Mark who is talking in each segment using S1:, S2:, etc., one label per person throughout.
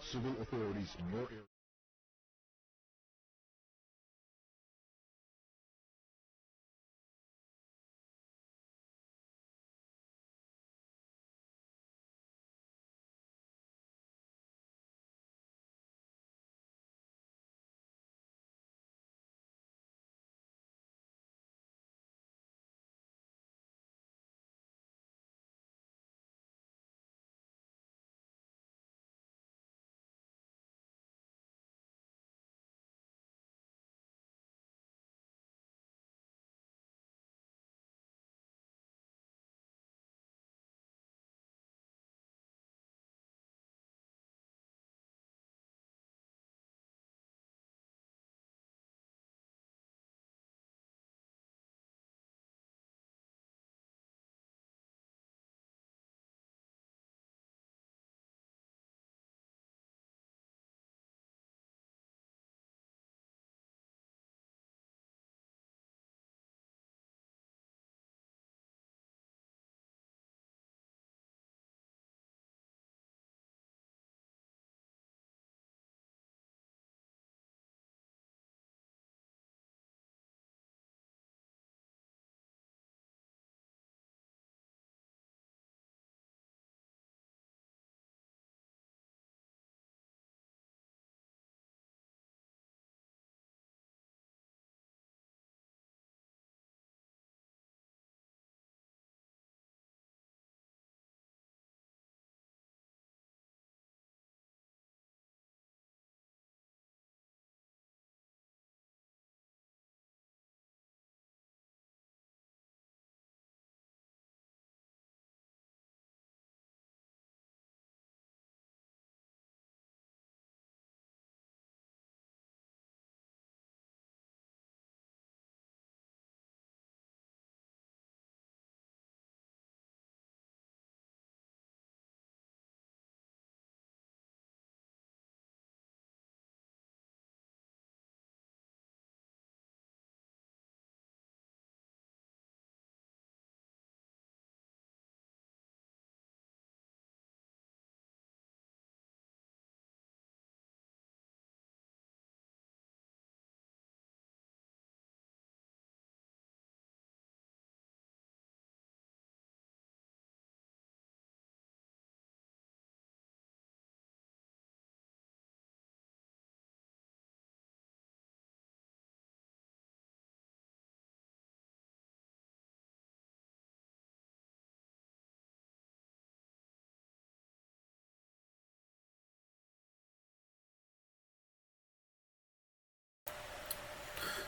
S1: civil authorities in your area.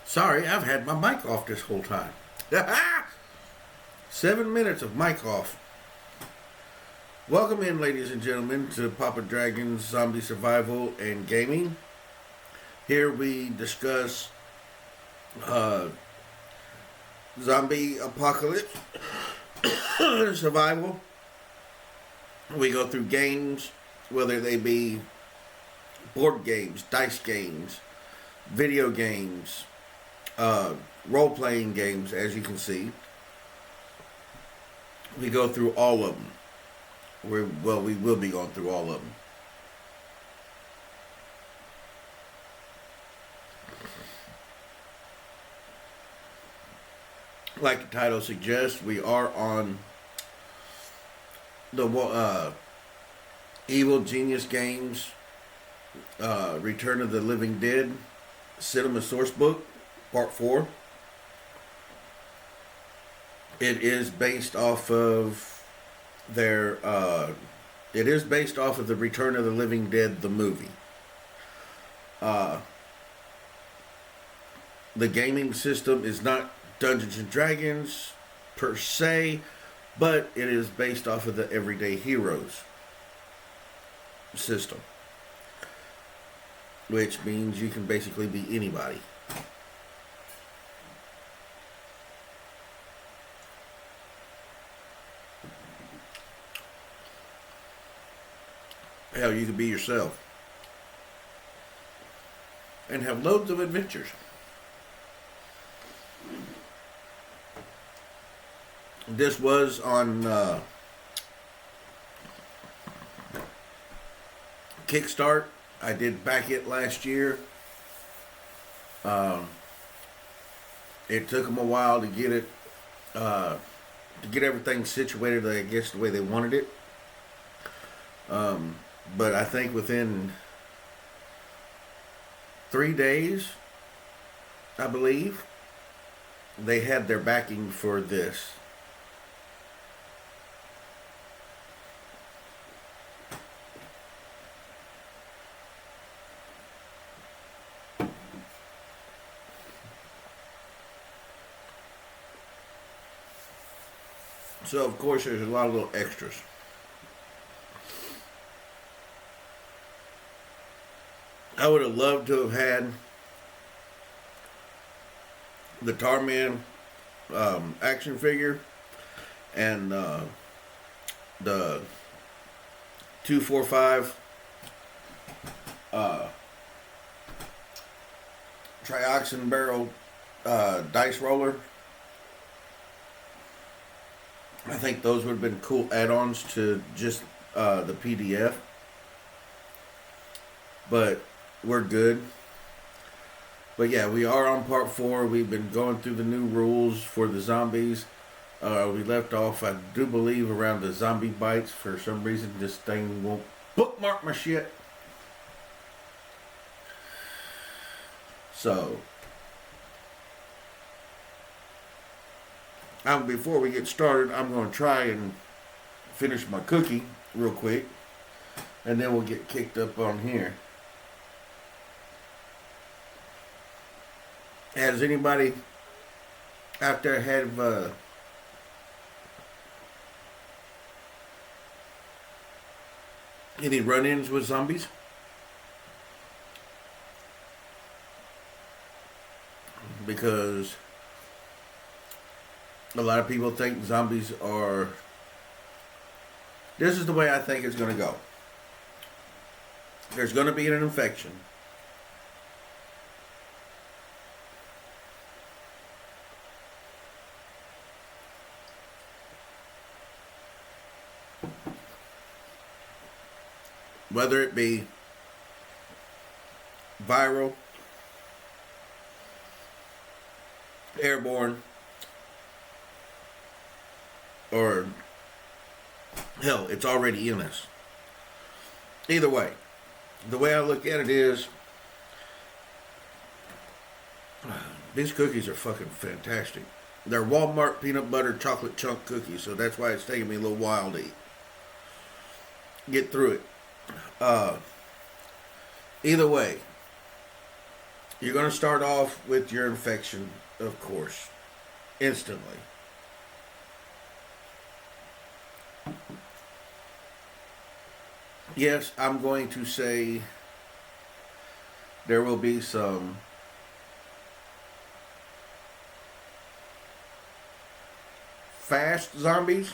S2: Sorry, I've had my mic off this whole time. 7 minutes of mic off. Welcome in, ladies and gentlemen, to Papa Dragon's Zombie Survival and Gaming. Here we discuss zombie apocalypse survival. We go through games, whether they be board games, dice games, video games, role-playing games, as you can see. We go through all of them. We will be going through all of them. Like the title suggests, we are on the Evil Genius Games Return of the Living Dead Cinema Sourcebook Part 4. It is based off of their it is based off of the Return of the Living Dead, the movie. The gaming system is not Dungeons and Dragons per se, but it is based off of the Everyday Heroes system, which means you can basically be anybody. Hell, you can be yourself and have loads of adventures. This was on kickstart. I did back it last year. It took them a while to get it, to get everything situated, I guess, the way they wanted it. But I think within 3 days, I believe, they had their backing for this. So, of course, there's a lot of little extras. I would have loved to have had the Tarman action figure and the 245 trioxin barrel dice roller. I think those would have been cool add-ons to just the PDF. But we're good. But yeah, we are on part 4. We've been going through the new rules for the zombies. We left off, I do believe, around the zombie bites. For some reason, this thing won't bookmark my shit. So, before we get started, I'm going to try and finish my cookie real quick. And then we'll get kicked up on here. Has anybody out there had any run-ins with zombies? Because a lot of people think zombies are... This is the way I think it's going to go. There's going to be an infection. Whether it be viral, airborne, or hell, it's already in us. Either way, the way I look at it is, these cookies are fucking fantastic. They're Walmart peanut butter chocolate chunk cookies, so that's why it's taking me a little while to get through it. Either way, you're going to start off with your infection, of course, instantly. Yes, I'm going to say there will be some fast zombies.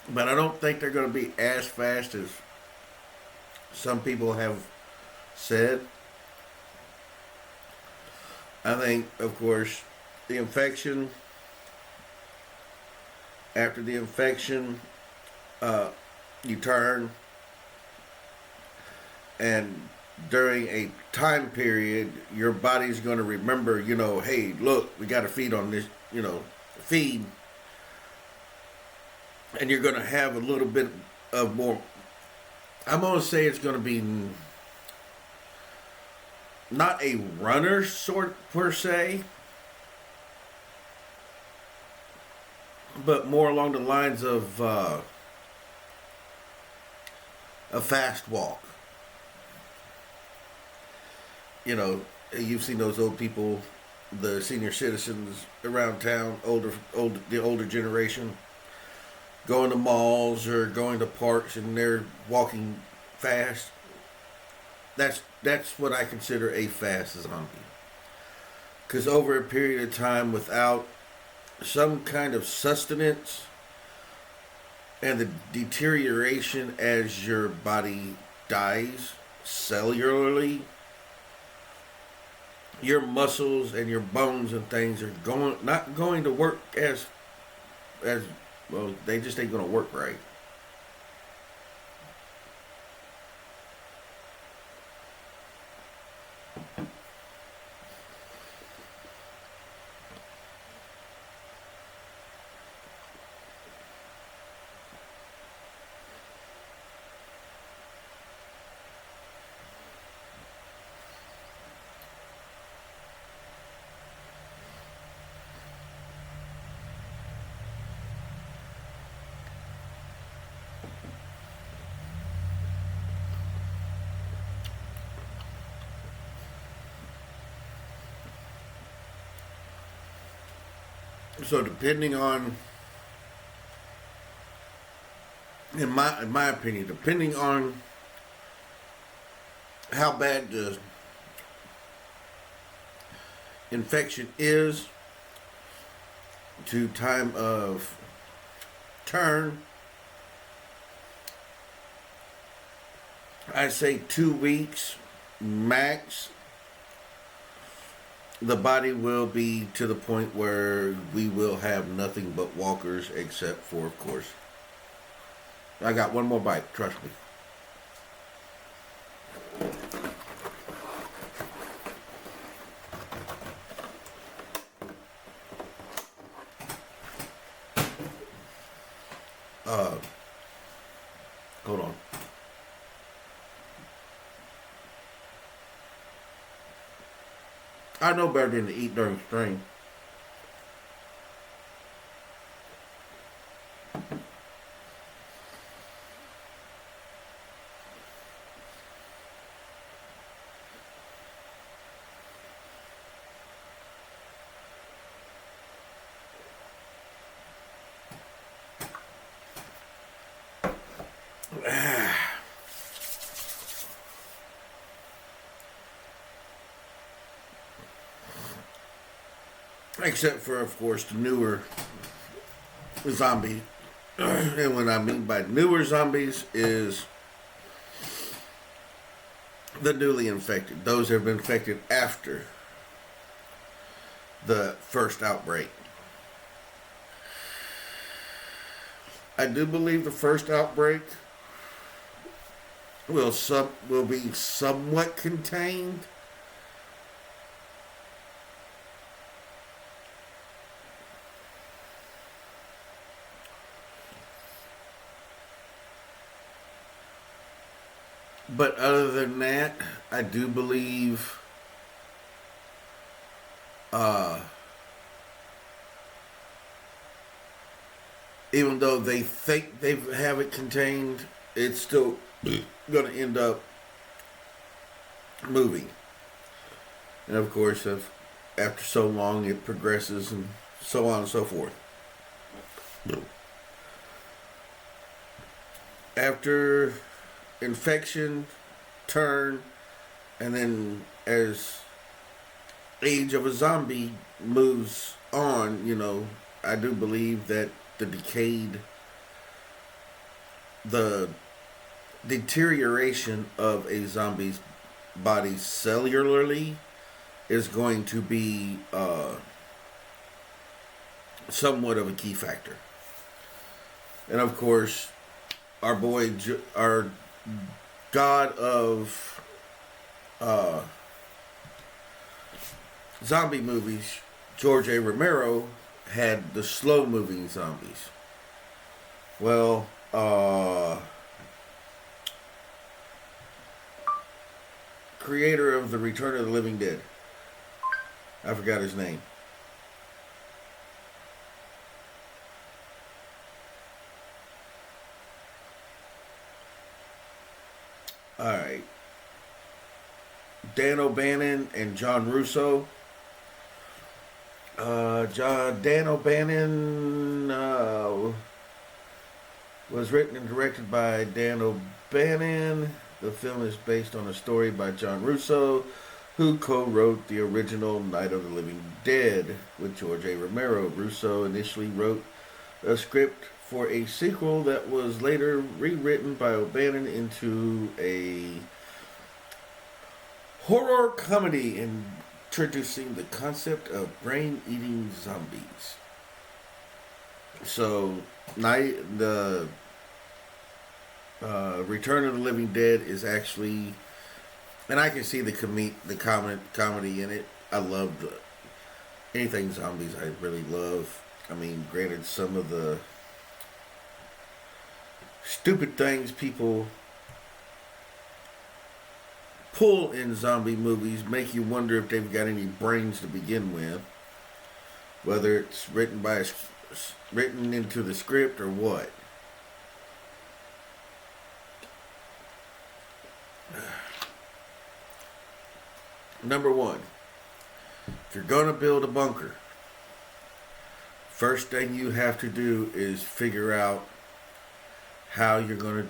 S2: But I don't think they're going to be as fast as some people have said. I think, of course, the infection, after the infection, you turn, and during a time period, your body's going to remember, hey, look, we got to feed on this, feed. And you're going to have a little bit of more, I'm going to say it's going to be not a runner sort per se, but more along the lines of a fast walk. You've seen those old people, the senior citizens around town, the older generation, going to malls or going to parks and they're walking fast. That's what I consider a fast zombie. Because over a period of time without some kind of sustenance and the deterioration as your body dies cellularly, your muscles and your bones and things are not going to work as as well, they just ain't gonna work right. So depending on, in my opinion, depending on how bad the infection is to time of turn, I say 2 weeks max. The body will be to the point where we will have nothing but walkers, except for, of course, I got one more bite, trust me. Hold on. I know better than to eat during strain. Except for, of course, the newer zombie. And what I mean by newer zombies is the newly infected. Those that have been infected after the first outbreak. I do believe the first outbreak will be somewhat contained. But other than that, I do believe even though they think they have it contained, it's still going to end up moving. And of course, after so long, it progresses and so on and so forth. After infection, turn, and then as age of a zombie moves on, I do believe that the deterioration of a zombie's body cellularly is going to be somewhat of a key factor. And of course, our god of zombie movies, George A. Romero, had the slow-moving zombies. Well, creator of the Return of the Living Dead, I forgot his name. Alright. Dan O'Bannon and John Russo. Dan O'Bannon was written and directed by Dan O'Bannon. The film is based on a story by John Russo, who co-wrote the original Night of the Living Dead with George A. Romero. Russo initially wrote a script for a sequel that was later rewritten by O'Bannon into a horror comedy introducing the concept of brain-eating zombies. So, the Return of the Living Dead is actually, and I can see comedy in it. I love anything zombies. I really love. I mean, granted, some of the stupid things people pull in zombie movies make you wonder if they've got any brains to begin with, whether it's written into the script or what. Number one, if you're gonna build a bunker, first thing you have to do is figure out how you're gonna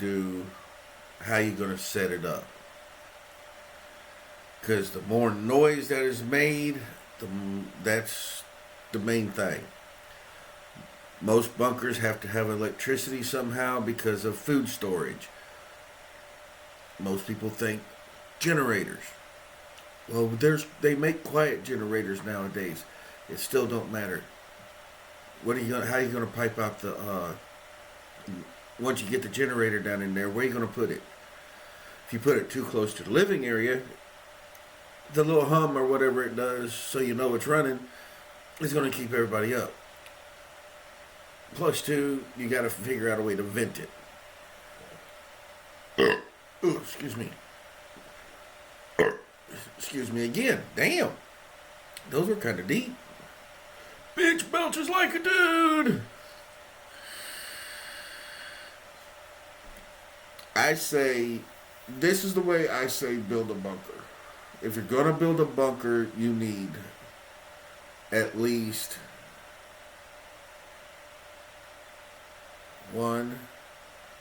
S2: set it up. Because the more noise that is made, that's the main thing. Most bunkers have to have electricity somehow because of food storage. Most people think generators. Well, they make quiet generators nowadays. It still don't matter. How are you gonna pipe out the once you get the generator down in there? Where are you gonna put it? If you put it too close to the living area, the little hum or whatever it does, so you know it's running, is gonna keep everybody up. Plus two, you gotta figure out a way to vent it. Ooh, excuse me. Excuse me again. Damn. Those were kind of deep. Bitch belches like a dude. I say, this is the way I say build a bunker. If you're going to build a bunker, you need at least 1,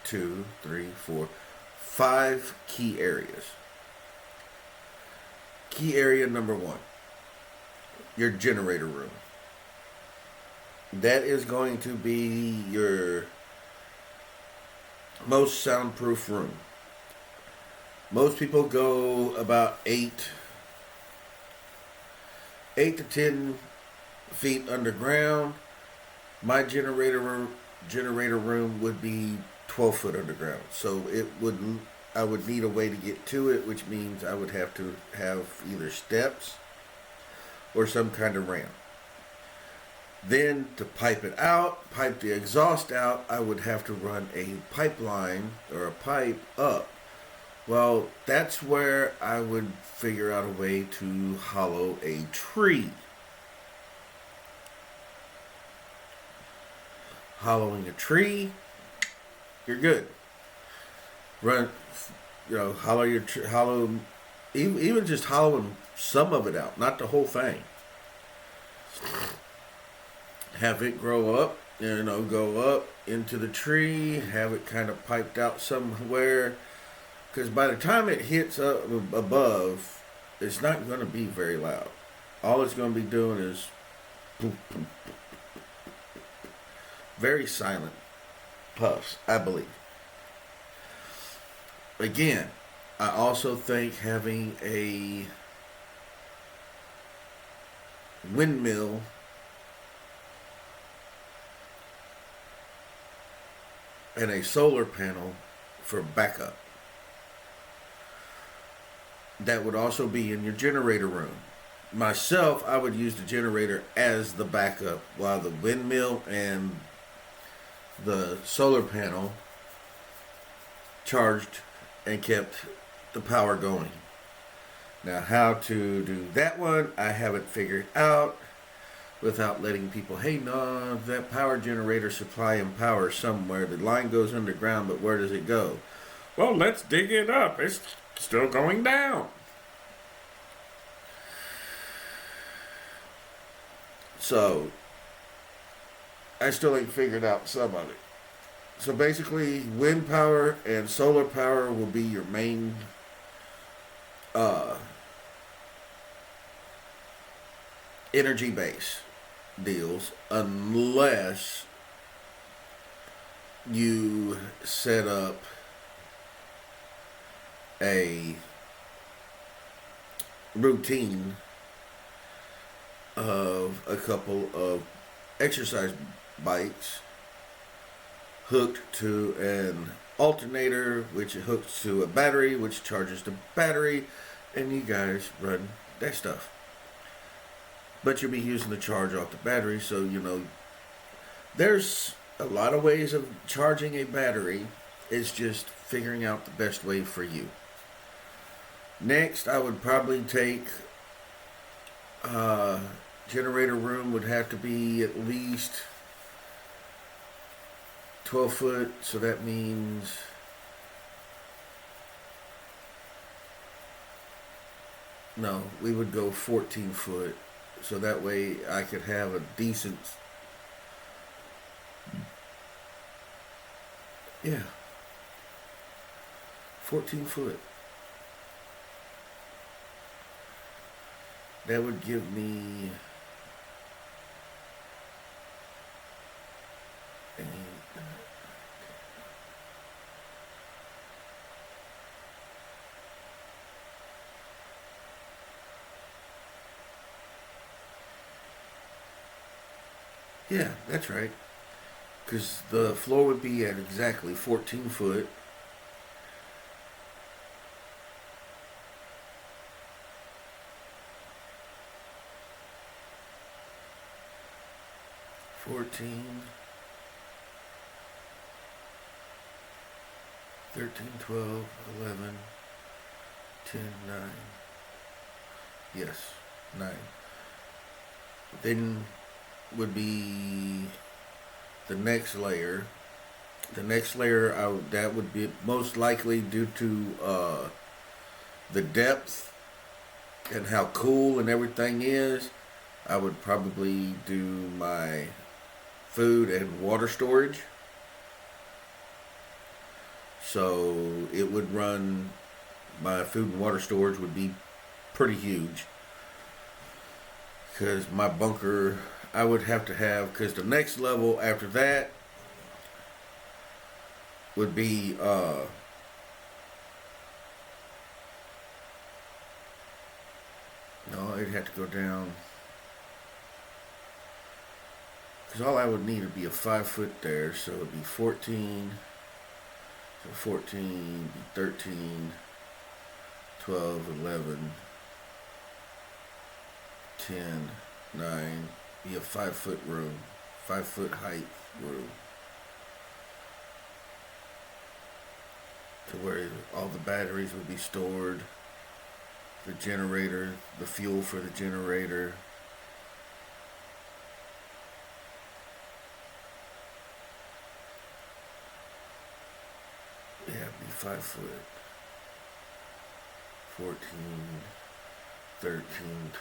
S2: 2, 3, 4, 5 key areas. Key area number 1, your generator room. That is going to be your most soundproof room. Most people go about 8 to 10 feet underground. My generator room would be 12 foot underground. So I would need a way to get to it, which means I would have to have either steps or some kind of ramp. Then to pipe the exhaust out, I would have to run a pipeline or a pipe up. Well, that's where I would figure out a way to hollow a tree. Hollowing a tree, you're good. Even just hollowing some of it out, not the whole thing. Have it grow up, go up into the tree, have it kind of piped out somewhere. Because by the time it hits up above, it's not going to be very loud. All it's going to be doing is very silent puffs, I believe. Again, I also think having a windmill and a solar panel for backup. That would also be in your generator room. Myself, I would use the generator as the backup while the windmill and the solar panel charged and kept the power going. Now, how to do that one, I haven't figured out without letting people, hey, no, that power generator supplying power somewhere. The line goes underground, but where does it go? Well, let's dig it up. It's still going down. So, I still ain't figured out some of it. So basically, wind power and solar power will be your main energy base deals, unless you set up a routine of a couple of exercise bikes hooked to an alternator, which hooks to a battery, which charges the battery, and you guys run that stuff. But you'll be using the charge off the battery, so there's a lot of ways of charging a battery. It's just figuring out the best way for you. Next, I would probably take generator room would have to be at least 12 foot, so that means no, we would go 14 foot, so that way I could have a decent, 14 foot. That would give me yeah, that's right. Because the floor would be at exactly 14 foot. $14, 13, 12, 11, 10, 9. Yes, 9. Then would be the next layer. The next layer, that would be most likely due to the depth and how cool and everything is. I would probably do my food and water storage. So it would run, my food and water storage would be pretty huge. Because my bunker, I would have to have, because the next level after that would be, no, it'd have to go down. Because all I would need would be a 5 foot there, so it would be 14, so 14, 13, 12, 11, 10, 9, be a 5 foot room, 5 foot height room. To where all the batteries would be stored, the generator, the fuel for the generator. Yeah, it'd be 5 foot. 14, 13,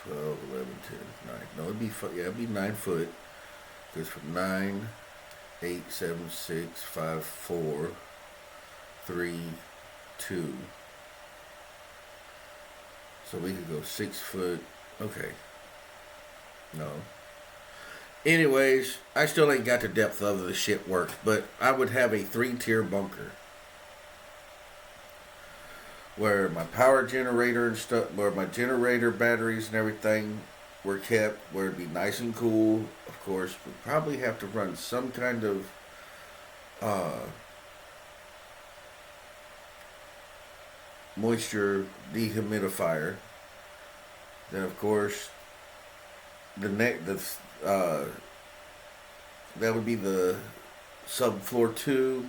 S2: 12, 11, 10, 9. No, it'd be 9 foot. Because from 9, 8, 7, 6, 5, 4, 3, 2. So we could go 6 foot. Okay. No. Anyways, I still ain't got the depth of the shit work, but I would have a 3-tier bunker. Where my power generator and stuff, where my generator batteries and everything were kept, where it'd be nice and cool. Of course, we'd probably have to run some kind of moisture dehumidifier. Then, of course, that would be the subfloor 2,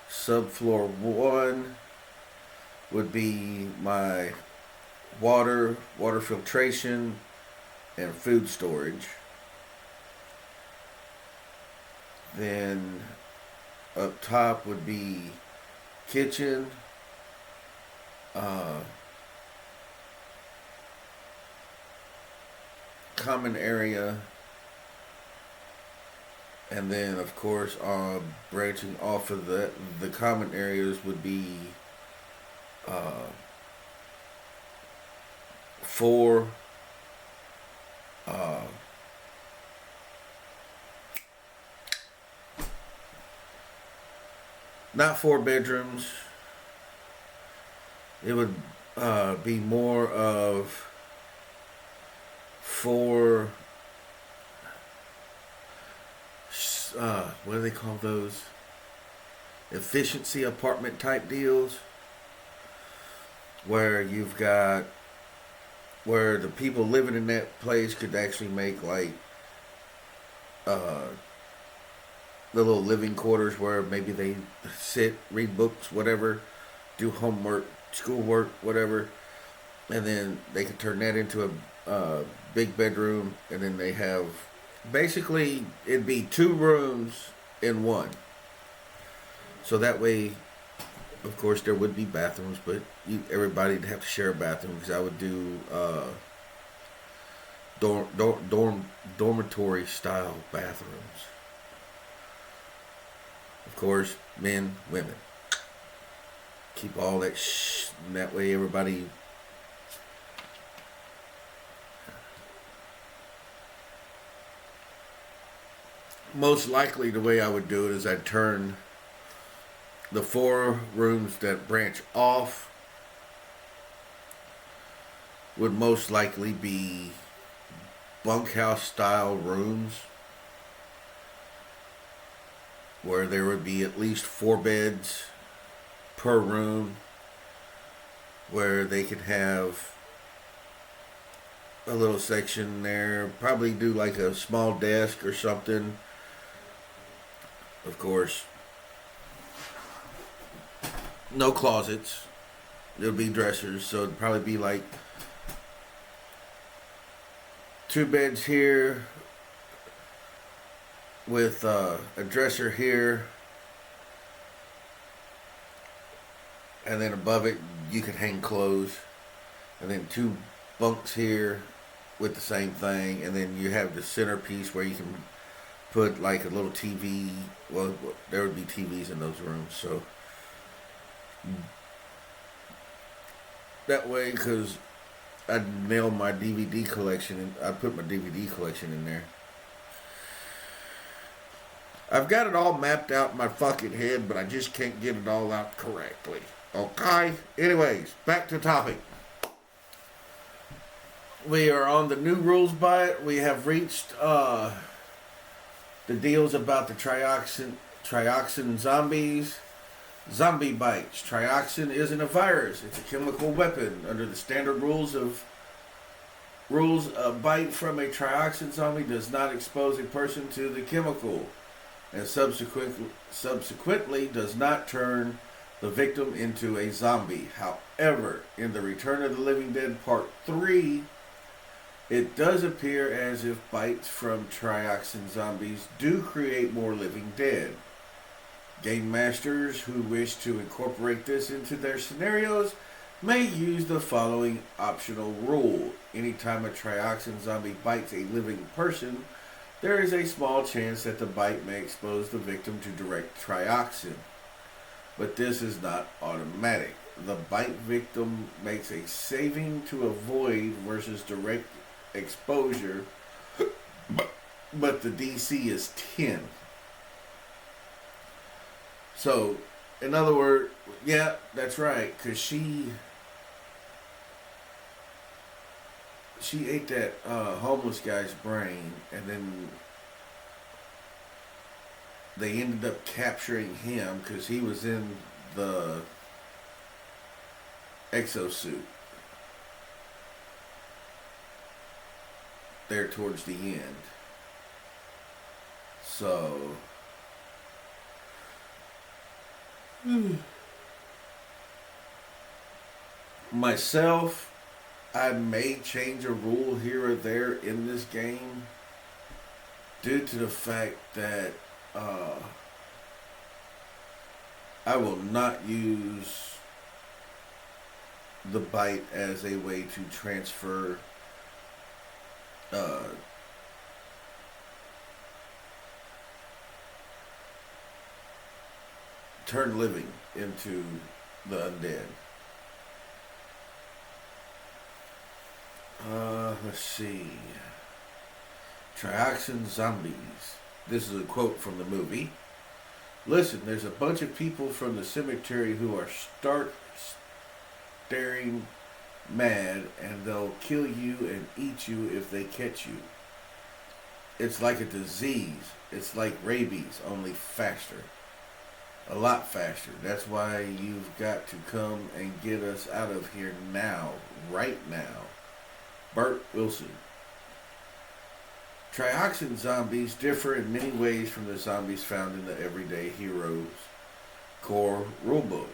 S2: subfloor 1. Would be my water filtration, and food storage. Then up top would be kitchen, common area, and then of course branching off of the common areas would be 4 not 4 bedrooms. It would be more of 4 what do they call those? efficiency apartment type deals where you've got where the people living in that place could actually make like uh, the little living quarters where maybe they sit, read books, whatever, do homework, schoolwork, whatever, and then they could turn that into a big bedroom, and then they have basically it'd be 2 rooms in one. So that way, of course, there would be bathrooms, but everybody'd have to share a bathroom because I would do dormitory style bathrooms. Of course, men, women. Keep all that and that way everybody. Most likely, the way I would do it is I'd turn the 4 rooms that branch off would most likely be bunkhouse style rooms where there would be at least 4 beds per room, where they could have a little section there, probably do like a small desk or something. Of course, no closets. There'll be dressers, so it'd probably be like 2 beds here with a dresser here, and then above it you could hang clothes, and then 2 bunks here with the same thing, and then you have the centerpiece where you can put like a little TV. Well, there would be TVs in those rooms, so that way, because I'd nail my DVD collection, and I'd put my DVD collection in there. I've got it all mapped out in my fucking head, but I just can't get it all out correctly. Okay? Anyways, back to topic. We are on the new rules by it. We have reached the deals about the trioxin zombies. Zombie bites. Trioxin isn't a virus. It's a chemical weapon. Under the standard rules, a bite from a trioxin zombie does not expose a person to the chemical, and subsequently does not turn the victim into a zombie. However, in the Return of the Living Dead Part 3, it does appear as if bites from trioxin zombies do create more living dead. Game masters who wish to incorporate this into their scenarios may use the following optional rule. Anytime a trioxin zombie bites a living person, there is a small chance that the bite may expose the victim to direct trioxin. But this is not automatic. The bite victim makes a saving to avoid versus direct exposure, but the DC is 10. So, in other words, yeah, that's right, because she ate that homeless guy's brain, and then they ended up capturing him because he was in the exosuit there towards the end. So myself, I may change a rule here or there in this game due to the fact that I will not use the bite as a way to transfer turn living into the undead. Let's see. Trioxin zombies. This is a quote from the movie. Listen, there's a bunch of people from the cemetery who are staring mad, and they'll kill you and eat you if they catch you. It's like a disease. It's like rabies, only faster. a lot faster. That's why you've got to come and get us out of here now, right now. Bert Wilson. Trioxin zombies differ in many ways from the zombies found in the Everyday Heroes core rulebook,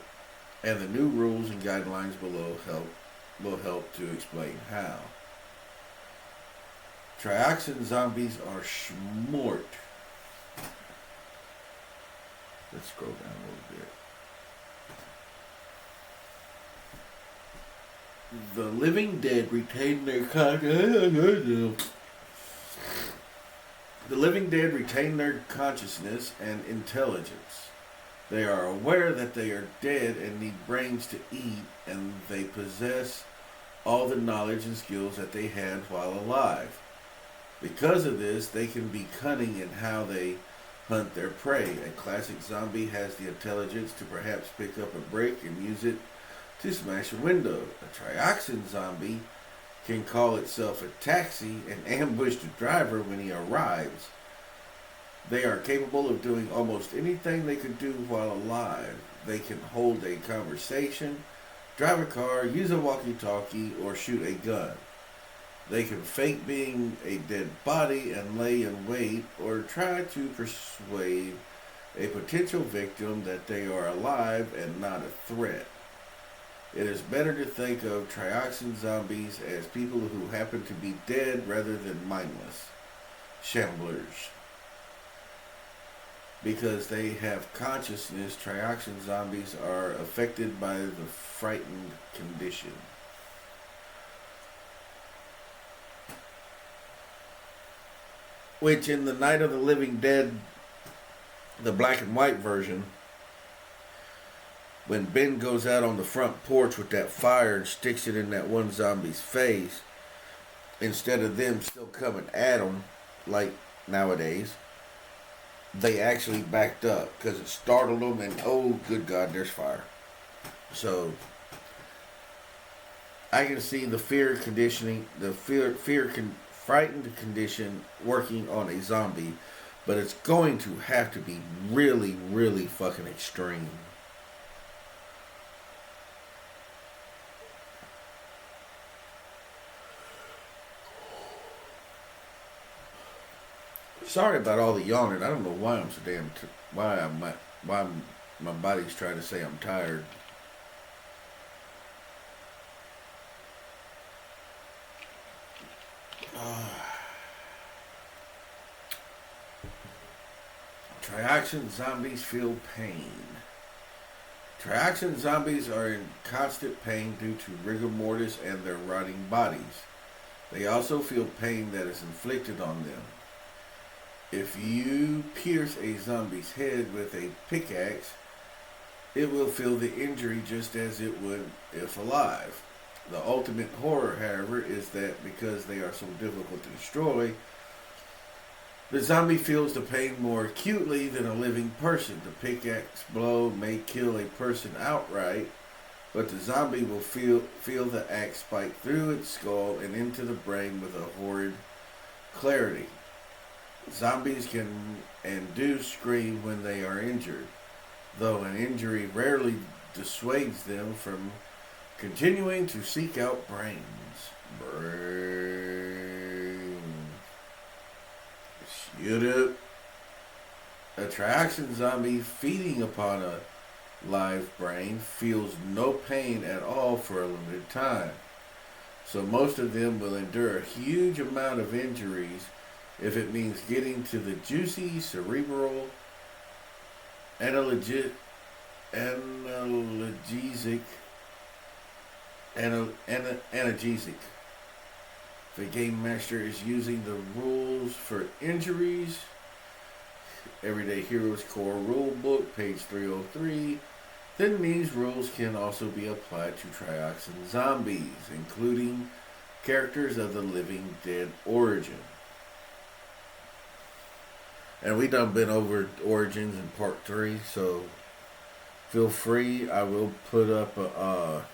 S2: and the new rules and guidelines below will help to explain how. Trioxin zombies are schmort. Let's scroll down a little bit. The living dead retain their The living dead retain their consciousness and intelligence. They are aware that they are dead and need brains to eat, and they possess all the knowledge and skills that they had while alive. Because of this, they can be cunning in how they hunt their prey. A classic zombie has the intelligence to perhaps pick up a brick and use it to smash a window. A trioxin zombie can call itself a taxi and ambush the driver when he arrives. They are capable of doing almost anything they could do while alive. They can hold a conversation, drive a car, use a walkie-talkie, or shoot a gun. They can fake being a dead body and lay in wait, or try to persuade a potential victim that they are alive and not a threat. It is better to think of trioxin zombies as people who happen to be dead rather than mindless shamblers. Because they have consciousness, trioxin zombies are affected by the frightened condition. Which in the Night of the Living Dead, the black and white version, when Ben goes out on the front porch with that fire and sticks it in that one zombie's face, instead of them still coming at him like nowadays, they actually backed up because it startled them, and oh good God, there's fire. So I can see the fear conditioning, the frightened condition working on a zombie, but it's going to have to be really, really fucking extreme. Sorry about all the yawning. I don't know why I'm so damn. Why my body's trying to say I'm tired. Trioxin zombies feel pain. Trioxin zombies are in constant pain due to rigor mortis and their rotting bodies. They also feel pain that is inflicted on them. If you pierce a zombie's head with a pickaxe, it will feel the injury just as it would if alive. The ultimate horror, however, is that because they are so difficult to destroy, the zombie feels the pain more acutely than a living person. The pickaxe blow may kill a person outright, but the zombie will feel the axe spike through its skull and into the brain with a horrid clarity. Zombies can and do scream when they are injured, though an injury rarely dissuades them from continuing to seek out brains. Shoot it. A trioxin zombie feeding upon a live brain feels no pain at all for a limited time. So most of them will endure a huge amount of injuries if it means getting to the juicy, cerebral, analgesic, If a game master is using the rules for injuries, Everyday Heroes Core Rulebook, page 303, then these rules can also be applied to trioxin zombies, including characters of the Living Dead origin. And we done been over Origins in part 3, so feel free. I will put up a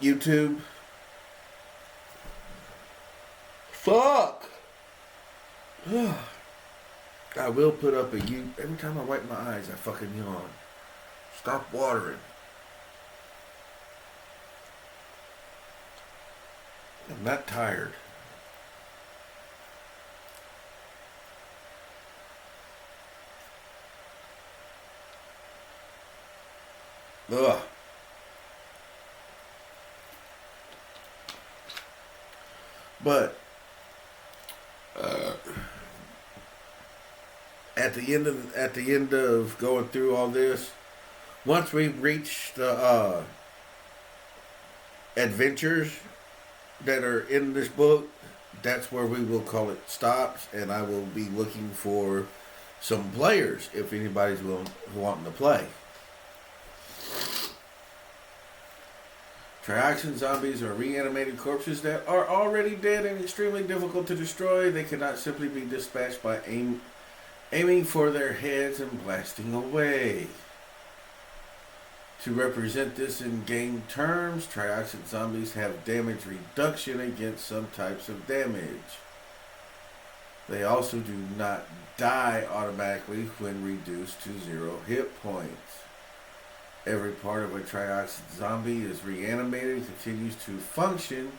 S2: YouTube. Fuck! I will put up a you. Every time I wipe my eyes, I fucking yawn. Stop watering. I'm not tired. Ugh. But at the end of going through all this, once we reach the adventures that are in this book, that's where we will call it stops, and I will be looking for some players if anybody's wanting to play. Trioxin zombies are reanimated corpses that are already dead and extremely difficult to destroy. They cannot simply be dispatched by aiming for their heads and blasting away. To represent this in game terms, trioxin zombies have damage reduction against some types of damage. They also do not die automatically when reduced to 0 hit points. Every part of a trioxin zombie is reanimated and continues to function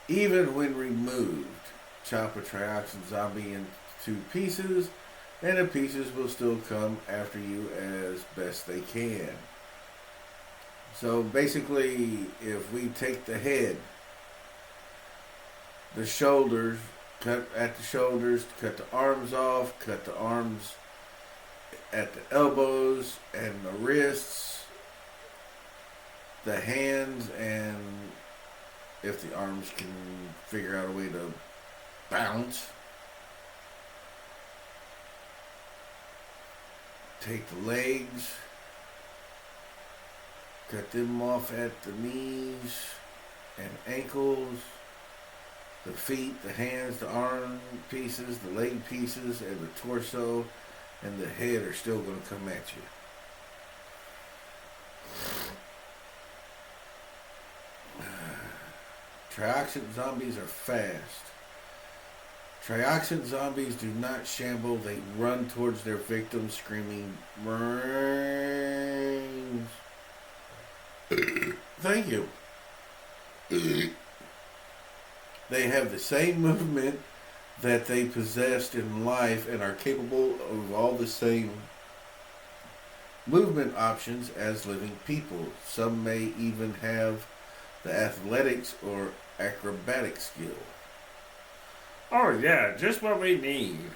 S2: even when removed. Chop a trioxin zombie into pieces, and the pieces will still come after you as best they can. So basically, if we take the head, the shoulders, cut at the shoulders, cut the arms off, cut the arms at the elbows and the wrists, the hands, and if the arms can figure out a way to bounce, take the legs, cut them off at the knees and ankles, the feet, the hands, the arm pieces, the leg pieces, and the torso and the head are still going to come at you. Trioxin zombies are fast. Trioxin zombies do not shamble, they run towards their victims screaming, brains. Thank you. They have the same movement that they possessed in life and are capable of all the same movement options as living people. Some may even have the athletics or acrobatic skill.
S1: Oh yeah, just what we need.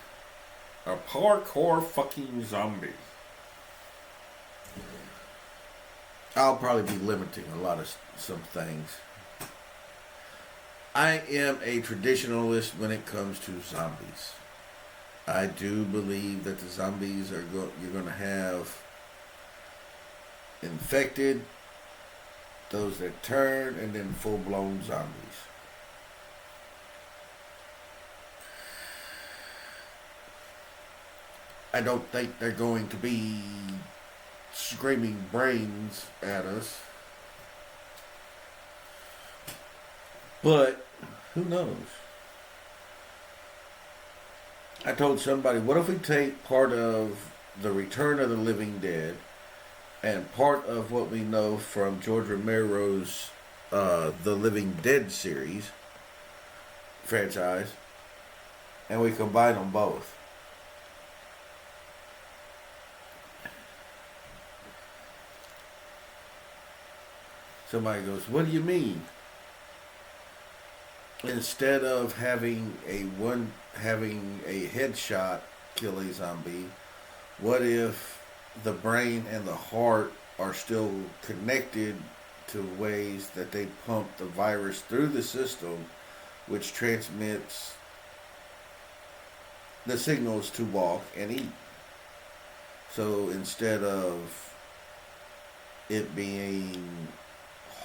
S1: A parkour fucking zombie.
S2: I'll probably be limiting a lot of some things. I am a traditionalist when it comes to zombies. I do believe that the zombies are you're going to have infected, those that turn, and then full-blown zombies. I don't think they're going to be screaming brains at us. But who knows? I told somebody, what if we take part of the Return of the Living Dead and part of what we know from George Romero's The Living Dead series franchise, and we combine them both? Somebody goes, what do you mean? Instead of having a headshot kill a zombie, what if the brain and the heart are still connected to ways that they pump the virus through the system, which transmits the signals to walk and eat? So instead of it being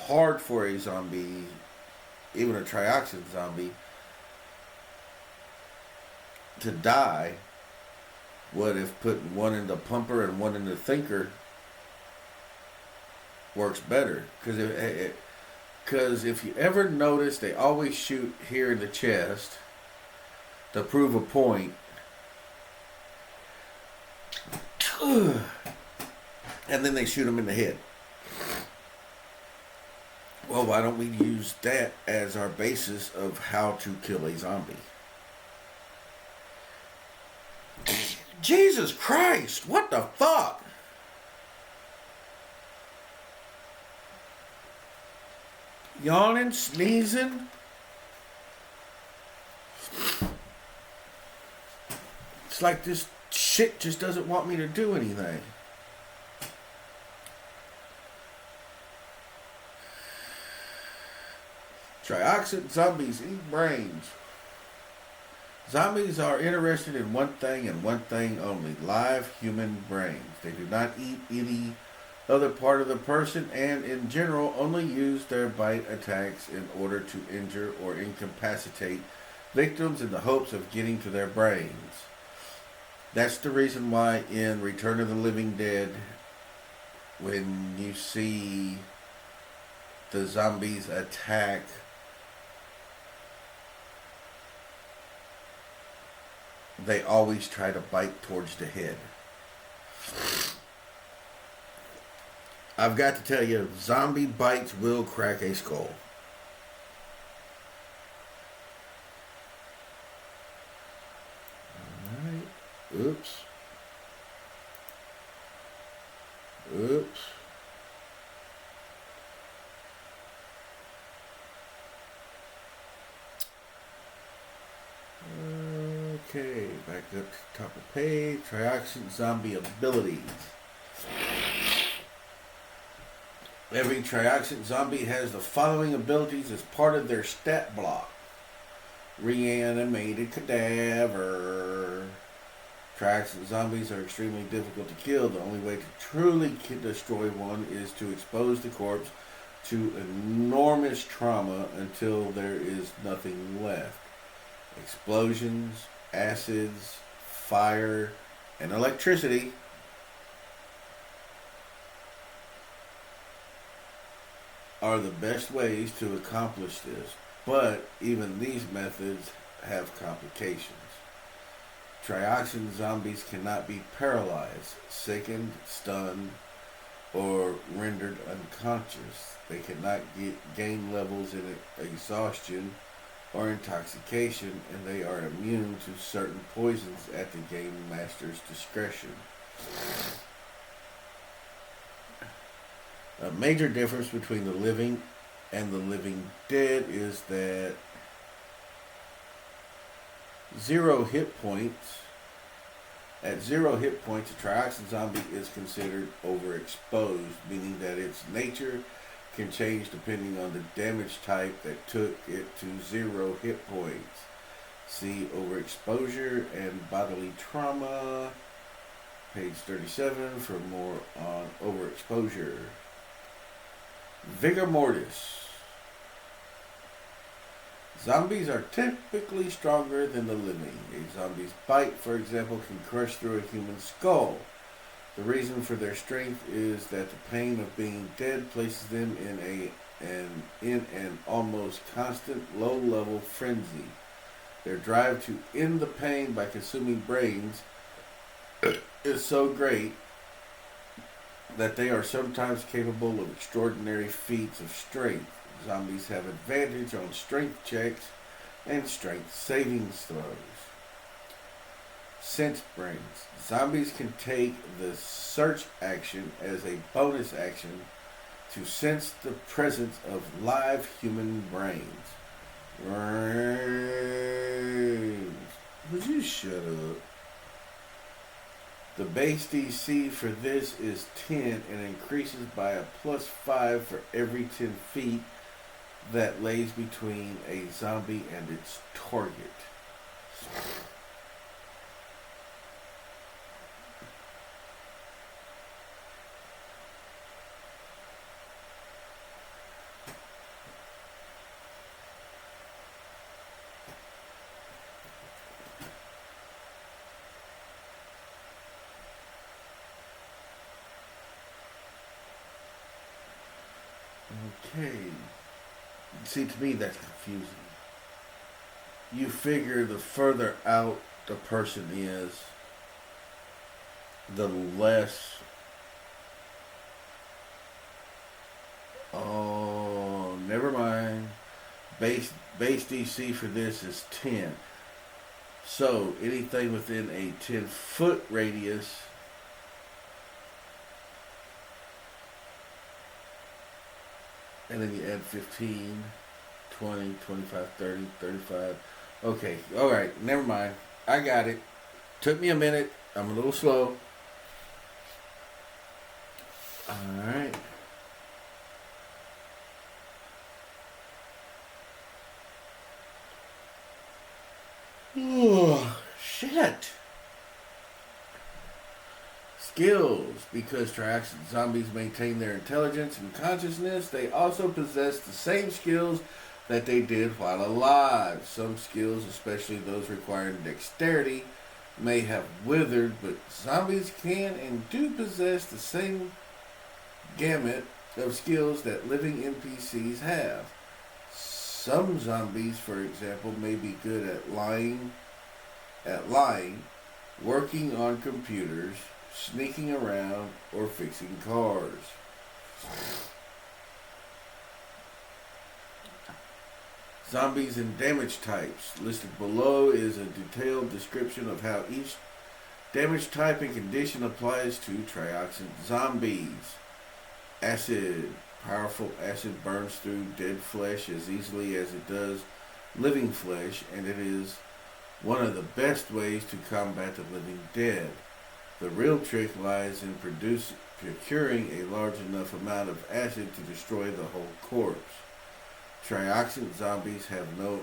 S2: hard for a zombie, even a trioxin zombie, to die, what if putting one in the pumper and one in the thinker works better? Because if you ever notice, they always shoot here in the chest to prove a point, And then they shoot him in the head. Well, why don't we use that as our basis of how to kill a zombie? Jesus Christ, what the fuck? Yawning, sneezing. It's like this shit just doesn't want me to do anything. Trioxin zombies eat brains. Zombies are interested in one thing and one thing only: live human brains. They do not eat any other part of the person and, in general, only use their bite attacks in order to injure or incapacitate victims in the hopes of getting to their brains. That's the reason why in Return of the Living Dead, when you see the zombies attack they always try to bite towards the head. I've got to tell you, zombie bites will crack a skull. Alright. Oops. Oops. Okay, back up to the top of the page. Trioxin zombie abilities. Every trioxin zombie has the following abilities as part of their stat block. Reanimated cadaver. Trioxin zombies are extremely difficult to kill. The only way to truly destroy one is to expose the corpse to enormous trauma until there is nothing left. Explosions, acids, fire, and electricity are the best ways to accomplish this, but even these methods have complications. Trioxin zombies cannot be paralyzed, sickened, stunned, or rendered unconscious. They cannot gain levels in exhaustion or intoxication, and they are immune to certain poisons at the game master's discretion. A major difference between the living and the living dead is that 0 hit points. At 0 hit points, a trioxin zombie is considered overexposed, meaning that its nature can change depending on the damage type that took it to 0 hit points. See overexposure and bodily trauma, page 37, for more on overexposure. Vigor mortis. Zombies are typically stronger than the living. A zombie's bite, for example, can crush through a human skull. The reason for their strength is that the pain of being dead places them in an almost constant low-level frenzy. Their drive to end the pain by consuming brains is so great that they are sometimes capable of extraordinary feats of strength. Zombies have advantage on strength checks and strength savings throws. Sense brains. Zombies can take the search action as a bonus action to sense the presence of live human brains. Brains. Would you shut up? The base DC for this is 10 and increases by a +5 for every 10 feet that lays between a zombie and its target. Okay. See, to me, that's confusing. You figure the further out the person is, the less. Oh, never mind. Base DC for this is 10. So anything within a 10-foot radius and then you add 15, 20, 25, 30, 35. Okay, alright, never mind. I got it. Took me a minute. I'm a little slow. Alright. Oh, shit. Skills. Because Triaxis zombies maintain their intelligence and consciousness, they also possess the same skills that they did while alive. Some skills, especially those requiring dexterity, may have withered, but zombies can and do possess the same gamut of skills that living NPCs have. Some zombies, for example, may be good at lying, working on computers, sneaking around, or fixing cars. Zombies and damage types. Listed below is a detailed description of how each damage type and condition applies to trioxin zombies. Acid. Powerful acid burns through dead flesh as easily as it does living flesh, and it is one of the best ways to combat the living dead. The real trick lies in procuring a large enough amount of acid to destroy the whole corpse. Trioxin zombies have no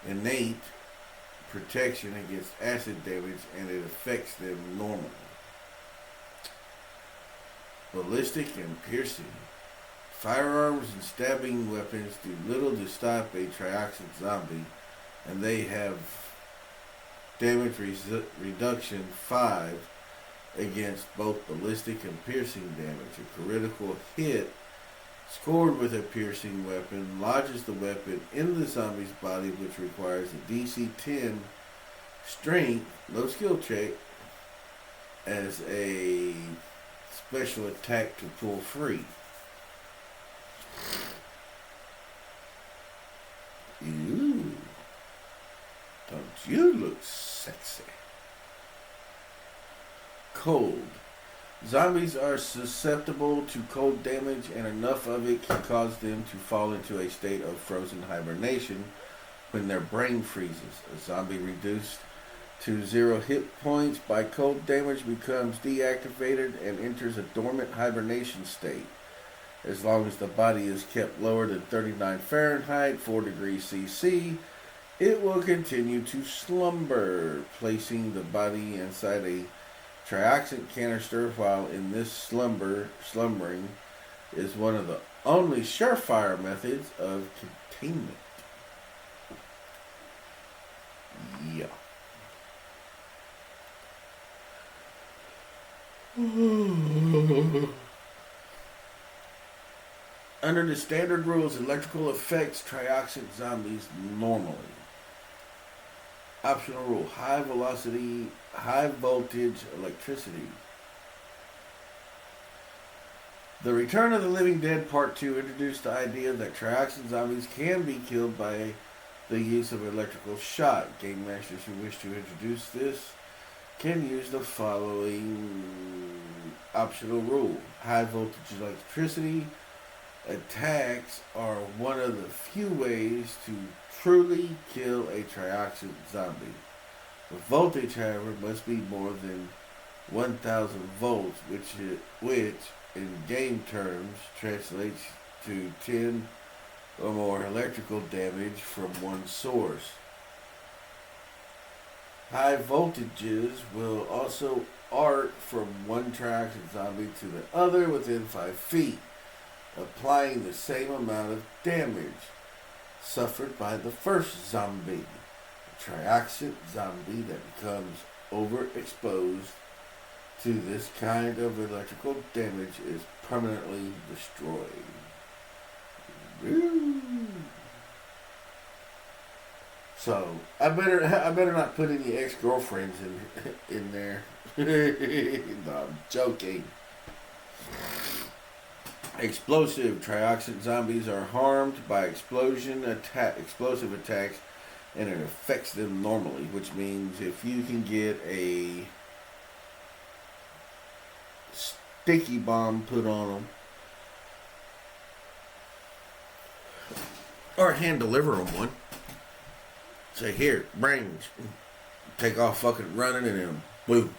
S2: innate protection against acid damage, and it affects them normally. Ballistic and piercing. Firearms and stabbing weapons do little to stop a trioxin zombie, and they have damage reduction 5 against both ballistic and piercing damage. A critical hit scored with a piercing weapon lodges the weapon in the zombie's body, which requires a DC 10 strength, no skill check, as a special attack to pull free. Ooh. Don't you look sexy? Cold. Zombies are susceptible to cold damage, and enough of it can cause them to fall into a state of frozen hibernation when their brain freezes. A zombie reduced to 0 hit points by cold damage becomes deactivated and enters a dormant hibernation state. As long as the body is kept lower than 39 Fahrenheit, 4 degrees CC, it will continue to slumber, placing the body inside a trioxin canister while in this slumbering is one of the only surefire methods of containment. Yeah. Under the standard rules, electrical affects trioxin zombies normally. Optional rule: high velocity, high voltage electricity. The Return of the Living Dead Part 2 introduced the idea that trioxin zombies can be killed by the use of electrical shock. Game masters who wish to introduce this can use the following optional rule. High voltage electricity attacks are one of the few ways to truly kill a trioxin zombie. The voltage, however, must be more than 1000 volts, which in game terms translates to 10 or more electrical damage from one source. High voltages will also arc from one trioxin zombie to the other within 5 feet, applying the same amount of damage suffered by the first zombie. A trioxin zombie that becomes overexposed to this kind of electrical damage is permanently destroyed. Woo. So I better not put any ex-girlfriends in there. No, I'm joking. Explosive trioxin zombies are harmed by explosive attacks, and it affects them normally. Which means if you can get a sticky bomb put on them, or hand deliver them one. Say, here, brains. Take off fucking running and then boom.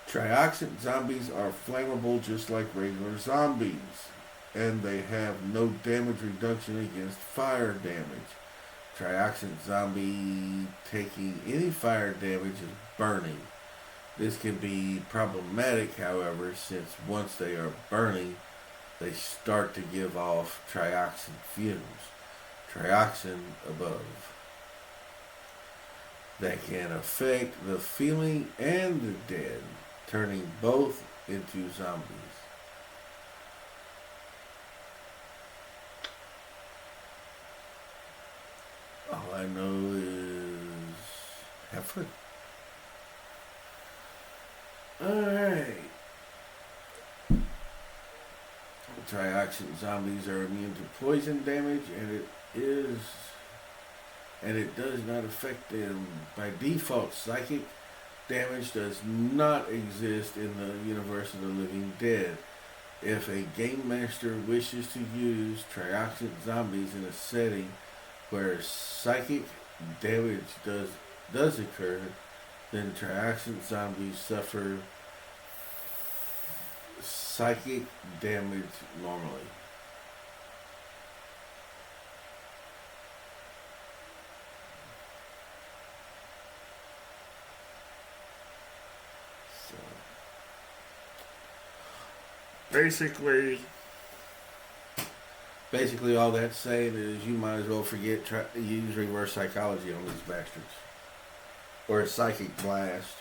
S2: Trioxin zombies are flammable just like regular zombies. And they have no damage reduction against fire damage. Trioxin zombie taking any fire damage is burning. This can be problematic, however, since once they are burning, they start to give off trioxin fumes. Trioxin above. That can affect the feeling and the dead, turning both into zombies. All I know is have fun. Alright. Trioxin zombies are immune to poison damage, and it does not affect them. By default, psychic damage does not exist in the universe of the Living Dead. If a game master wishes to use trioxin zombies in a setting where psychic damage does occur, then trioxin zombies suffer psychic damage normally. So, basically all that's saying is you might as well try to use reverse psychology on these bastards. Or a psychic blast.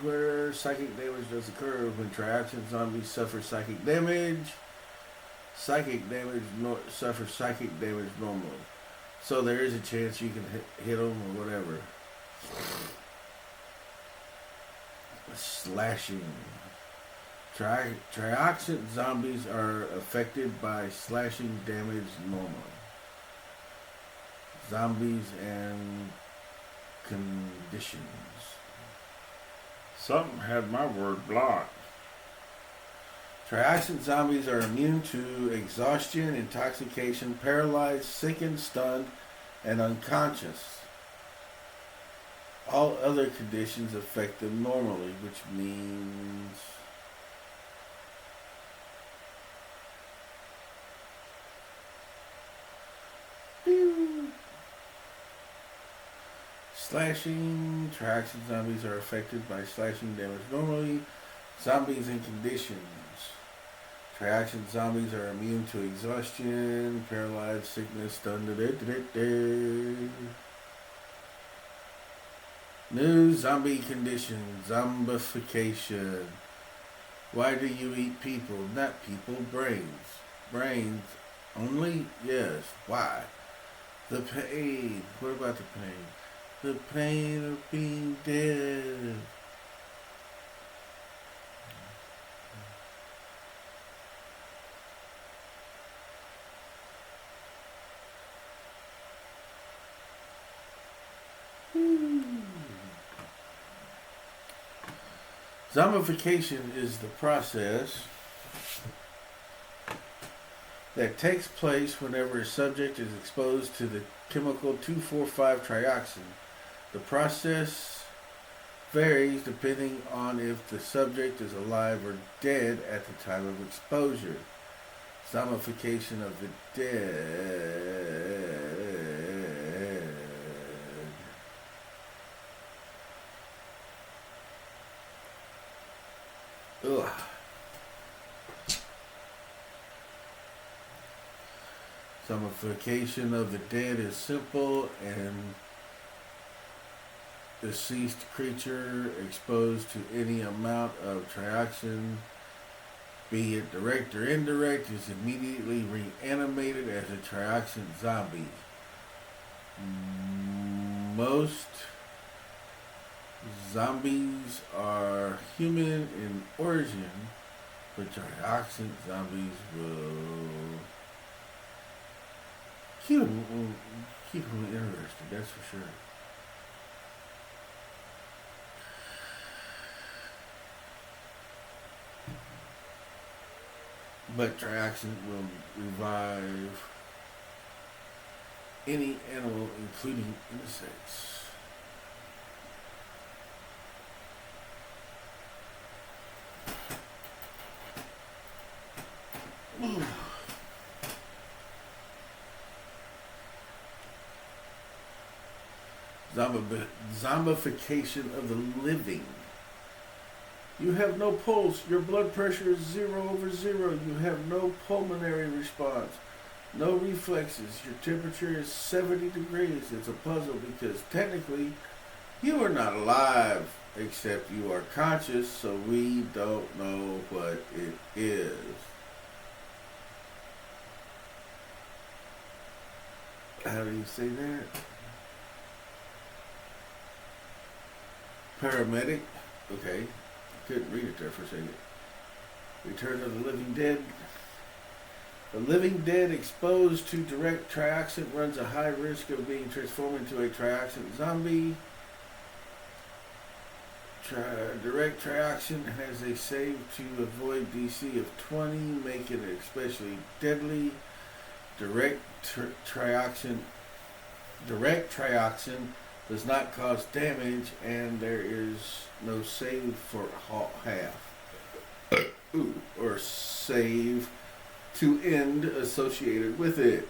S2: Where psychic damage does occur when trioxin zombies suffer psychic damage. Suffer psychic damage normally. So there is a chance you can hit them or whatever. Slashing. Trioxin zombies are affected by slashing damage normally. Zombies and conditions.
S1: Something had my word blocked.
S2: Trioxin zombies are immune to exhaustion, intoxication, paralyzed, sickened, stunned, and unconscious. All other conditions affect them normally, which means slashing. Trioxin zombies are affected by slashing damage normally. Zombies and conditions. Trioxin zombies are immune to exhaustion, paralyzed, sickness, stunned. New zombie condition, zombification. Why do you eat people? Not people, brains. Brains only? Yes. Why? The pain. What about the pain? The pain of being dead. Zombification is the process that takes place whenever a subject is exposed to the chemical 2,4,5-trioxin. The process varies depending on if the subject is alive or dead at the time of exposure. Zombification of the dead. Ugh. Zombification of the dead is simple and deceased creature exposed to any amount of trioxin, be it direct or indirect, is immediately reanimated as a trioxin zombie. Most zombies are human in origin, but trioxin zombies will keep them interested, that's for sure. But trioxin will revive any animal, including insects. Zombification of the living. You have no pulse. Your blood pressure is 0/0. You have no pulmonary response. No reflexes. Your temperature is 70 degrees. It's a puzzle because technically you are not alive, except you are conscious, so we don't know what it is. How do you say that? Paramedic. Okay. Couldn't read it there for a second. Return of the Living Dead. The living dead exposed to direct trioxin runs a high risk of being transformed into a trioxin zombie. Direct trioxin has a save to avoid DC of 20, making it especially deadly. Direct trioxin does not cause damage, and there is no save for half. Or save to end associated with it.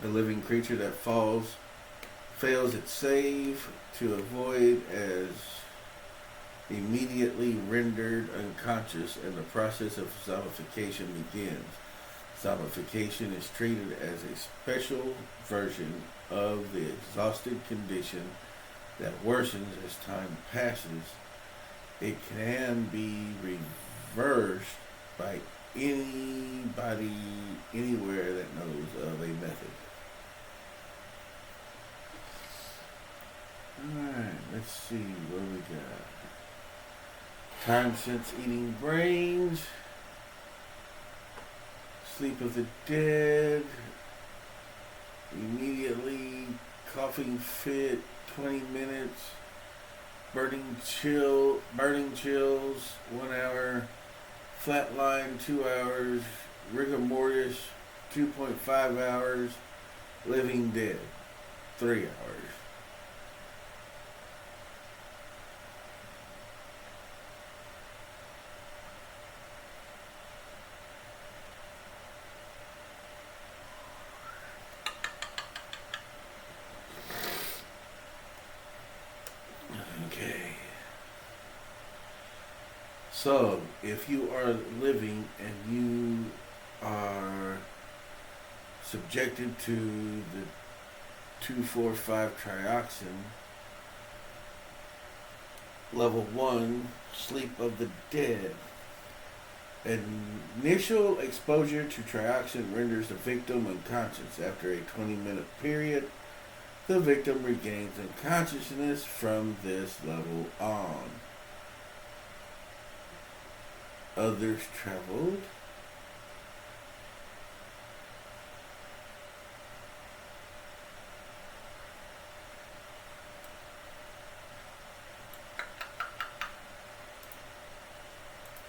S2: The living creature that fails its save to avoid as immediately rendered unconscious, and the process of zombification begins. Zombification is treated as a special version of the exhausted condition that worsens as time passes. It can be reversed by anybody anywhere that knows of a method. Alright, let's see what we got. Time since eating brains. Sleep of the dead. Immediately coughing fit, 20 minutes. Burning chills, 1 hour. Flatline, 2 hours. Rigor mortis, 2.5 hours. Living dead, 3 hours. So, if you are living and you are subjected to the 2,4,5 trioxin, level 1, sleep of the dead. Initial exposure to trioxin renders the victim unconscious. After a 20-minute period, the victim regains unconsciousness from this level on. Others traveled.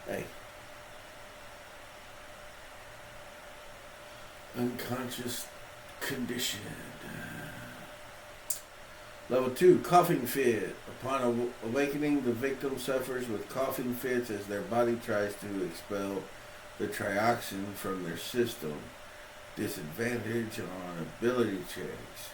S2: Hey. Unconscious condition. Level 2, coughing fit. Upon awakening, the victim suffers with coughing fits as their body tries to expel the trioxin from their system. Disadvantage on ability checks.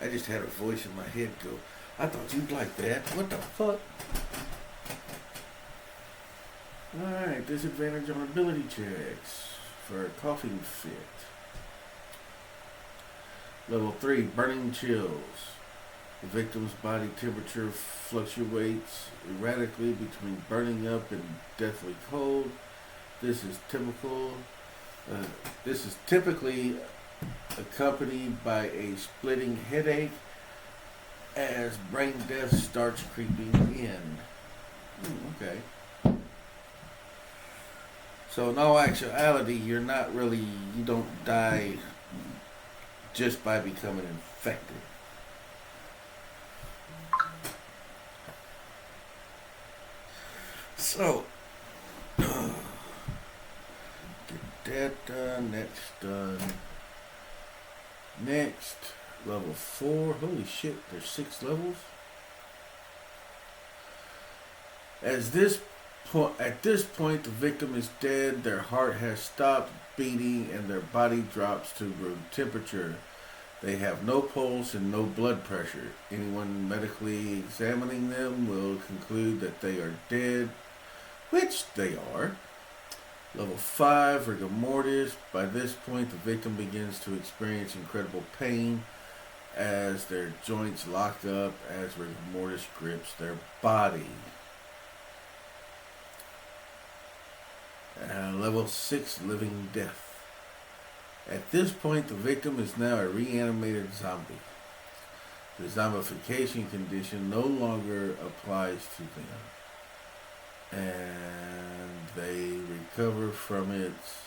S2: I just had a voice in my head go, I thought you'd like that. What the fuck? Alright, disadvantage on ability checks for a coughing fit. Level 3, burning chills. The victim's body temperature fluctuates erratically between burning up and deathly cold. This is typically accompanied by a splitting headache as brain death starts creeping in. Okay. So in all actuality, you don't die just by becoming infected. So, get that done, that's done. Next, level 4. Holy shit, there's 6 levels? At this point, the victim is dead, their heart has stopped beating, and their body drops to room temperature. They have no pulse and no blood pressure. Anyone medically examining them will conclude that they are dead, which they are. Level 5, rigor mortis. By this point, the victim begins to experience incredible pain as their joints lock up as rigor mortis grips their body. Level 6, living death. At this point, the victim is now a reanimated zombie. The zombification condition no longer applies to them, and they recover from its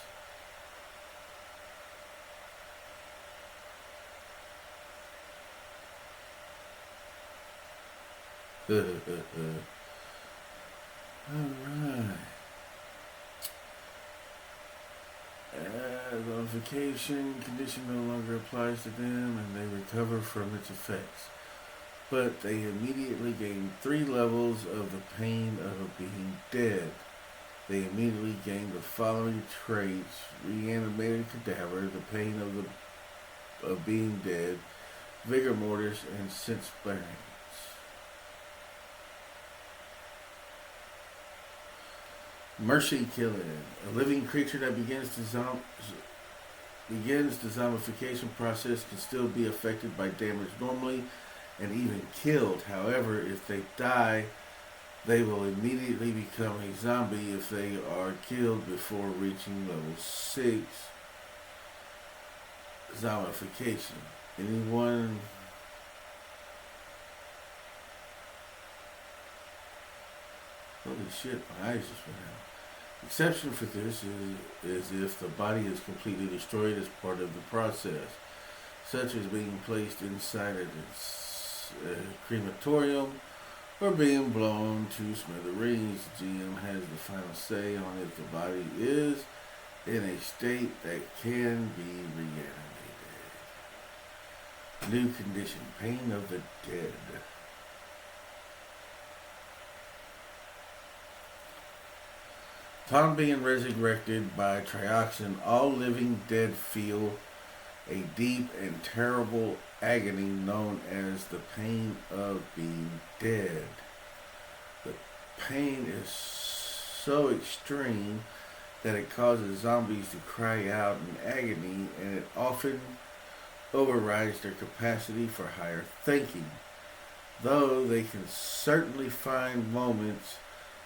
S2: Alright. Zombification condition no longer applies to them, and they recover from its effects. But they immediately gain 3 levels of the pain of being dead. They immediately gain the following traits: reanimated cadaver, the pain of being dead, vigor mortis, and sense bearings. Mercy killing. A living creature that begins the zombification process can still be affected by damage normally and even killed. However, if they die, they will immediately become a zombie if they are killed before reaching level 6 zombification. Anyone holy shit, my eyes just went out. Exception for this is if the body is completely destroyed as part of the process, such as being placed inside a crematorium or being blown to smithereens. The GM has the final say on if the body is in a state that can be reanimated. New condition, pain of the dead. Upon being resurrected by trioxin, all living dead feel a deep and terrible agony known as the pain of being dead. The pain is so extreme that it causes zombies to cry out in agony, and it often overrides their capacity for higher thinking. Though they can certainly find moments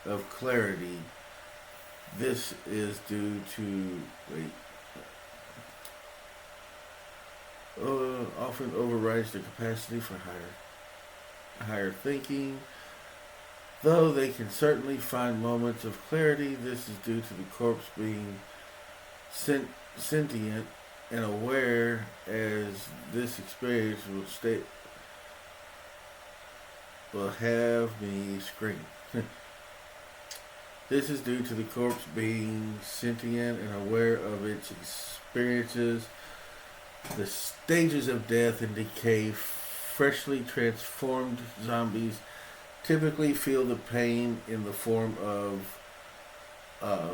S2: of clarity, this is due to often overrides the capacity for higher thinking. Though they can certainly find moments of clarity, this is due to the corpse being sentient and aware, as this experience will have me scream. This is due to the corpse being sentient and aware of its experiences. The stages of death and decay. Freshly transformed zombies typically feel the pain in the form of, I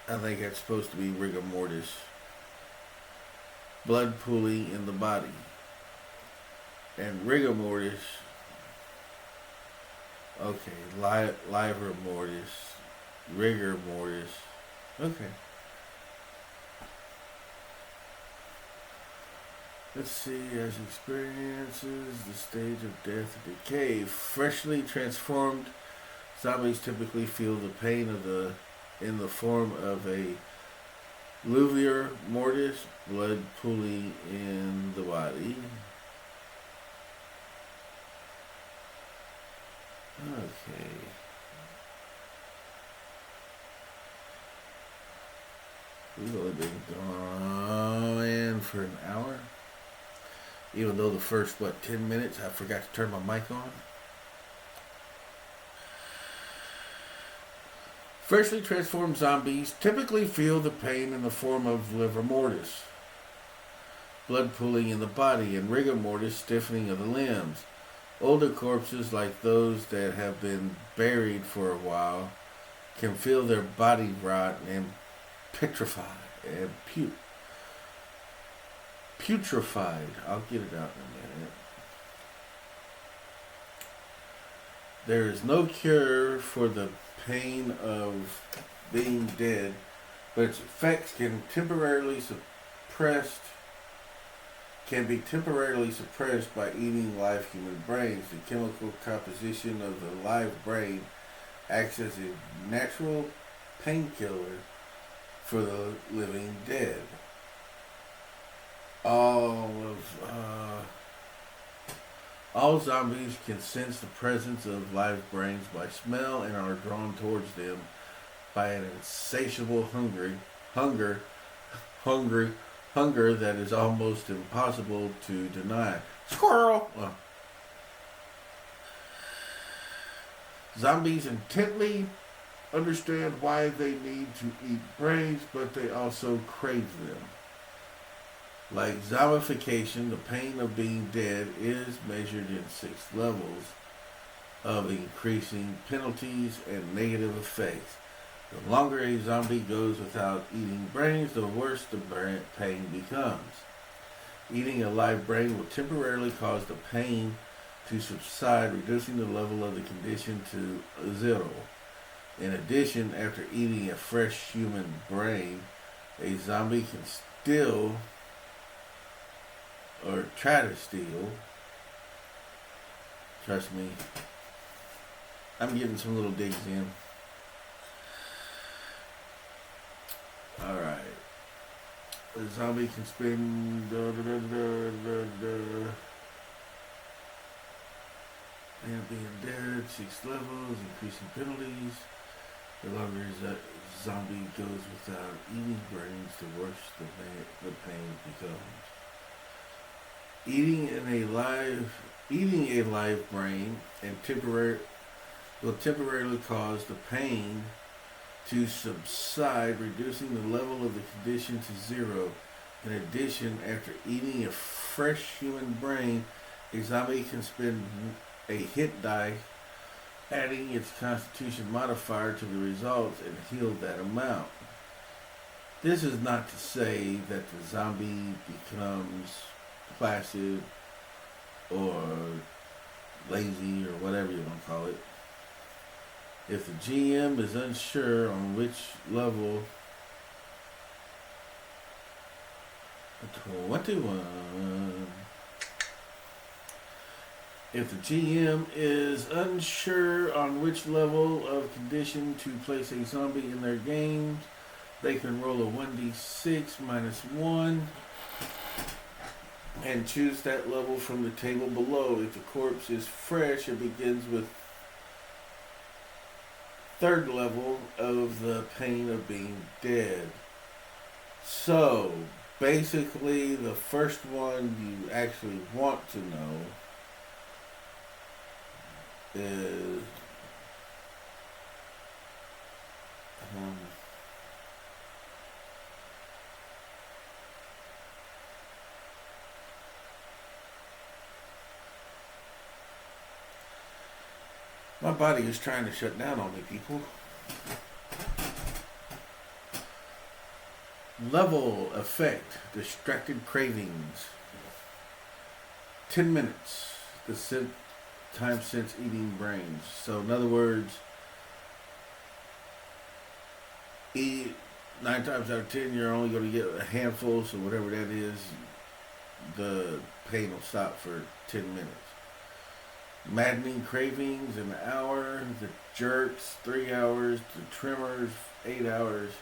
S2: think that's supposed to be rigor mortis, blood pooling in the body. And rigor mortis, okay, livor mortis, rigor mortis. Okay. Let's see, as he experiences the stage of death and decay, freshly transformed zombies typically feel the pain of the in the form of a living mortis, blood pooling in the body. Okay. We've only been going for an hour. Even though the first, 10 minutes I forgot to turn my mic on. Freshly transformed zombies typically feel the pain in the form of livor mortis, blood pooling in the body, and rigor mortis, stiffening of the limbs. Older corpses, like those that have been buried for a while, can feel their body rot and petrify and putrefied. I'll get it out in a minute. There is no cure for the pain of being dead, but its effects can be temporarily suppressed by eating live human brains. The chemical composition of the live brain acts as a natural painkiller for the living dead. All zombies can sense the presence of live brains by smell and are drawn towards them by an insatiable hunger that is almost impossible to deny. Squirrel! Zombies intently understand why they need to eat brains, but they also crave them. Like zombification, the pain of being dead is measured in 6 levels of increasing penalties and negative effects. The longer a zombie goes without eating brains, the worse the pain becomes. Eating a live brain will temporarily cause the pain to subside, reducing the level of the condition to 0. In addition, after eating a fresh human brain, a zombie can steal or try to steal. Trust me, I'm getting some little digs in. Alright. A zombie can spend and being dead, 6 levels, increasing penalties. The longer a zombie goes without eating brains, the worse the pain becomes. Eating a live brain will temporarily cause the pain to subside, reducing the level of the condition to 0. In addition, after eating a fresh human brain, a zombie can spend a hit die, adding its constitution modifier to the results and heal that amount. This is not to say that the zombie becomes placid or lazy or whatever you want to call it. If the GM is unsure on which level 21. If the GM is unsure on which level of condition to place a zombie in their games, they can roll a 1d6 minus 1 and choose that level from the table below. If the corpse is fresh, it begins with 3rd level of the pain of being dead. So, basically, the first one you actually want to know is my body is trying to shut down on me, people. Level effect, distracted cravings. 10 minutes. The time since eating brains. So in other words, eat 9 times out of 10, you're only going to get a handful, so whatever that is, the pain will stop for 10 minutes. Maddening cravings, an hour. The jerks, 3 hours. The tremors, 8 hours.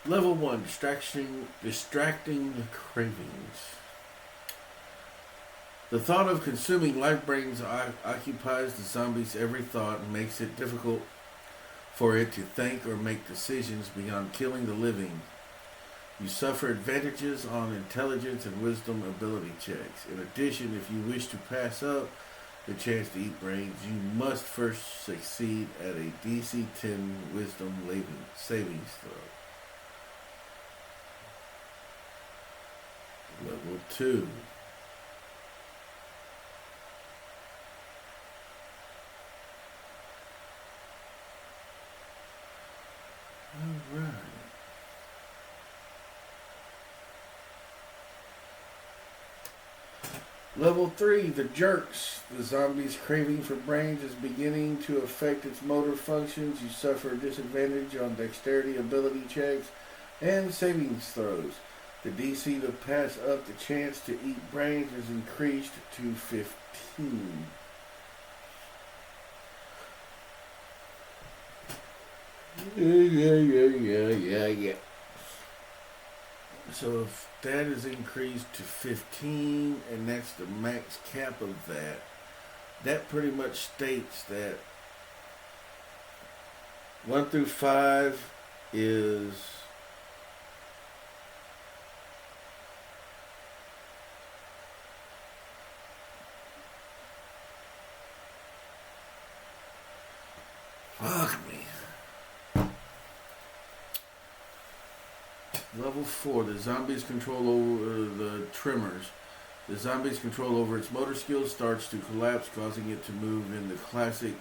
S2: Level 1, distracting cravings. The thought of consuming life brains occupies the zombie's every thought and makes it difficult for it to think or make decisions beyond killing the living. You suffer advantages on intelligence and wisdom ability checks. In addition, if you wish to pass up the chance to eat brains, you must first succeed at a DC 10 wisdom savings throw. Level 2. Alright. Level 3, the jerks. The zombie's craving for brains is beginning to affect its motor functions. You suffer a disadvantage on dexterity ability checks and savings throws. The DC to pass up the chance to eat brains is increased to 15. Yeah. So if that is increased to 15, and that's the max cap of that, that pretty much states that 1 through 5 is fuck me. Level 4, the zombie's control over the tremors. The zombie's control over its motor skills starts to collapse, causing it to move in the classic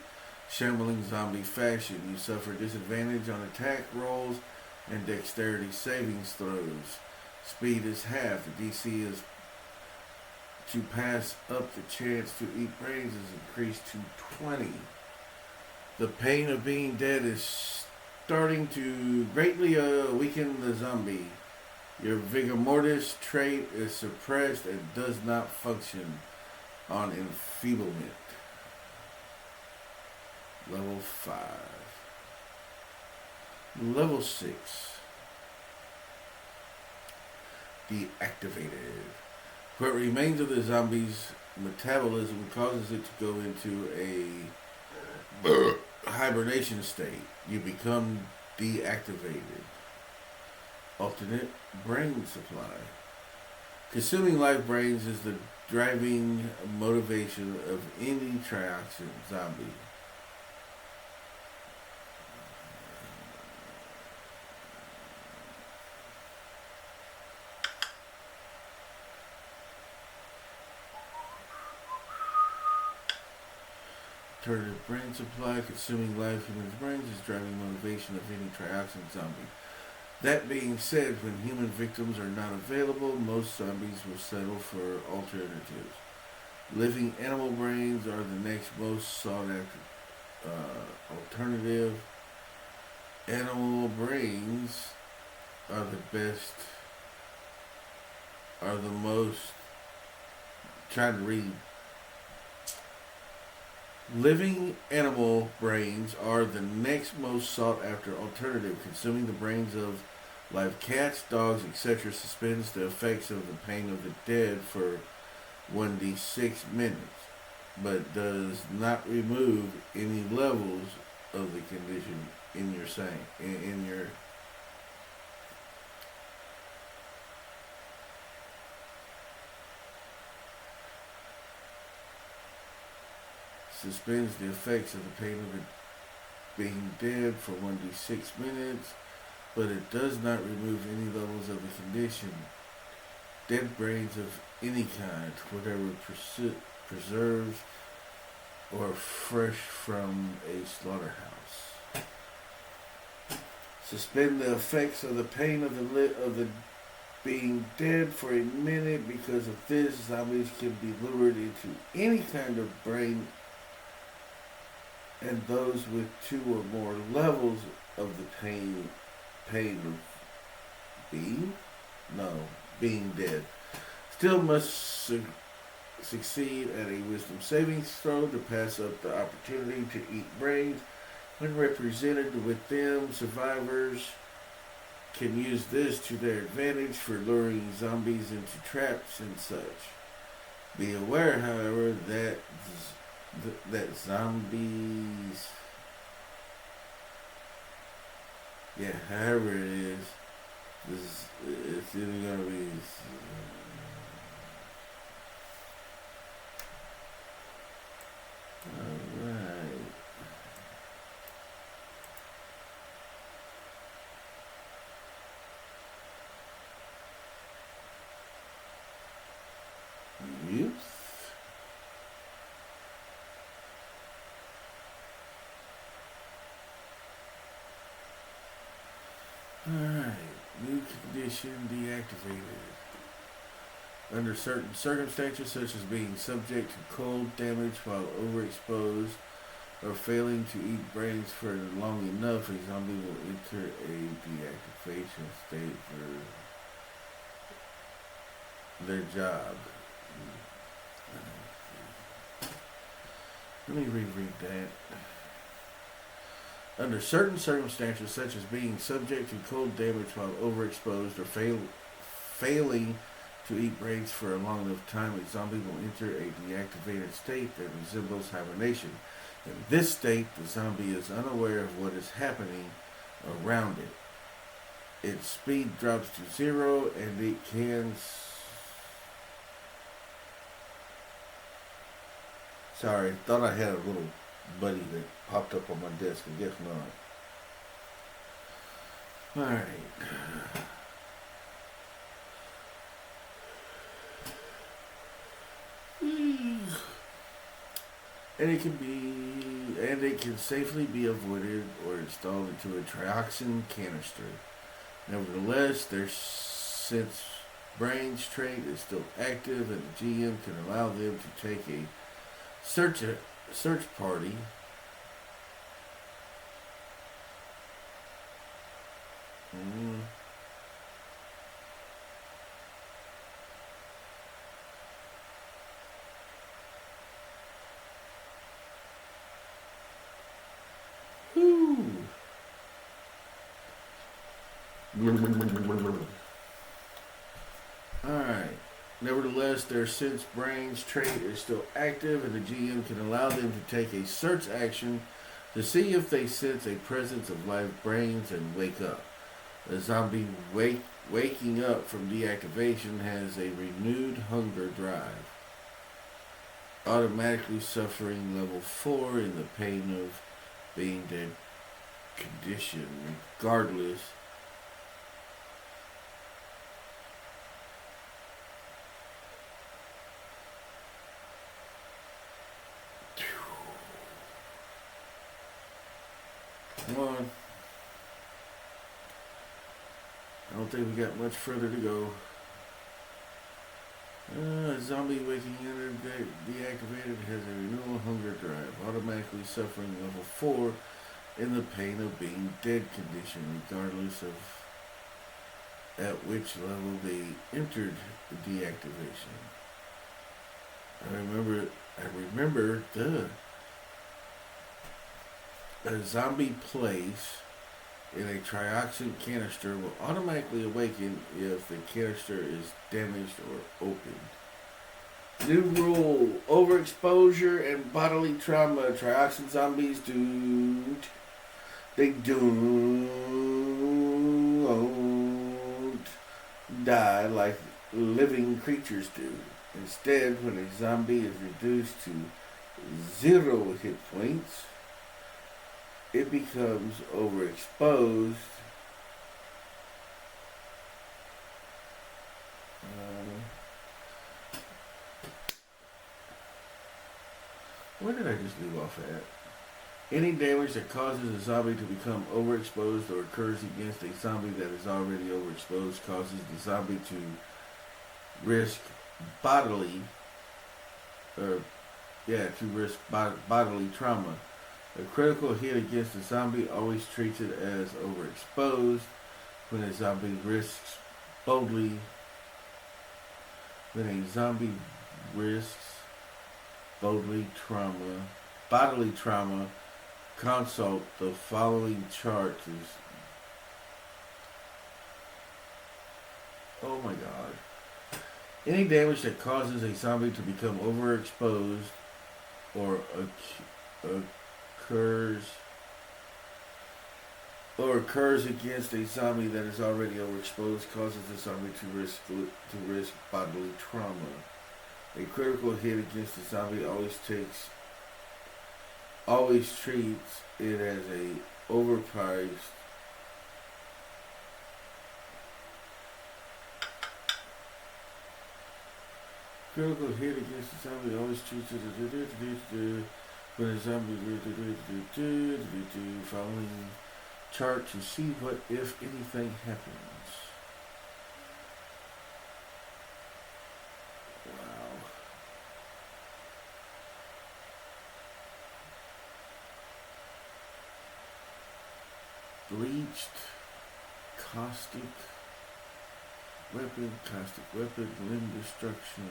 S2: shambling zombie fashion. You suffer disadvantage on attack rolls and dexterity savings throws. Speed is half. The DC is to pass up the chance to eat brains is increased to 20. The pain of being dead is starting to greatly weaken the zombie. Your vigor mortis trait is suppressed and does not function on enfeeblement. Level 5. Level 6. Deactivated. What remains of the zombie's metabolism causes it to go into a hibernation state. You become deactivated. Alternate brain supply. Consuming life brains is the driving motivation of any trioxin zombie. Alternative brain supply. Consuming life human's brains is driving motivation of any trioxin zombie. That being said, when human victims are not available, most zombies will settle for alternatives. Living animal brains are the next most sought after alternative. Animal brains are the best, are the most, trying to read. Living animal brains are the next most sought after alternative. Consuming the brains of live cats, dogs, etc. suspends the effects of the pain of the dead for 1d6 minutes, but does not remove any levels of the condition in your suspends the effects of the pain of the being dead for 1d6 minutes, but it does not remove any levels of the condition. Dead brains of any kind, whatever preserves or fresh from a slaughterhouse. Suspend the effects of the pain of the being dead for a minute. Because of this, zombies can be lured into any kind of brain, and those with 2 or more levels of the pain of being dead still must succeed at a wisdom saving throw to pass up the opportunity to eat brains. When represented with them, survivors can use this to their advantage for luring zombies into traps and such. Be aware, however, that zombies, however it is, it's either gonna be. Alright. Youth. Alright. New condition deactivated. Under certain circumstances, such as being subject to cold damage while overexposed or failing to eat brains for long enough, a zombie will enter a deactivation state for their job. Let me reread that. Under certain circumstances, such as being subject to cold damage while overexposed or failing to eat brains for a long enough time, a zombie will enter a deactivated state that resembles hibernation. In this state, the zombie is unaware of what is happening around it. Its speed drops to 0, and it can... Sorry, thought I had a little buddy that popped up on my desk. I guess not. Alright. And it can safely be avoided or installed into a trioxin canister. Nevertheless, their since brains trait is still active, and the GM can allow them to take a search party Alright. Nevertheless, their sense brains trait is still active, and the GM can allow them to take a search action to see if they sense a presence of live brains and wake up. The zombie waking up from deactivation has a renewed hunger drive, automatically suffering level 4 in the pain of being dead condition, regardless one. I don't think we got much further to go. Zombie waking in deactivated has a renewal hunger drive, automatically suffering level 4 in the pain of being dead condition, regardless of at which level they entered the deactivation. I remember a zombie place in a trioxin canister will automatically awaken if the canister is damaged or opened. New rule: overexposure and bodily trauma. Trioxin zombies don't die like living creatures do. Instead, when a zombie is reduced to 0 hit points, it becomes overexposed. Where did I just leave off at? Any damage that causes a zombie to become overexposed or occurs against a zombie that is already overexposed causes the zombie to risk bodily, or bodily trauma. A critical hit against a zombie always treats it as overexposed. When a zombie risks boldly, when a zombie risks bodily trauma, consult the following charts. Oh my god. Any damage that causes a zombie to become overexposed or occurs against a zombie that is already overexposed causes the zombie to risk bodily trauma. A critical hit against the zombie always treats it as a overpriced critical hit against the zombie always treats it as when a zombie following chart to see what if anything happens. Wow. Bleached, caustic weapon, limb destruction.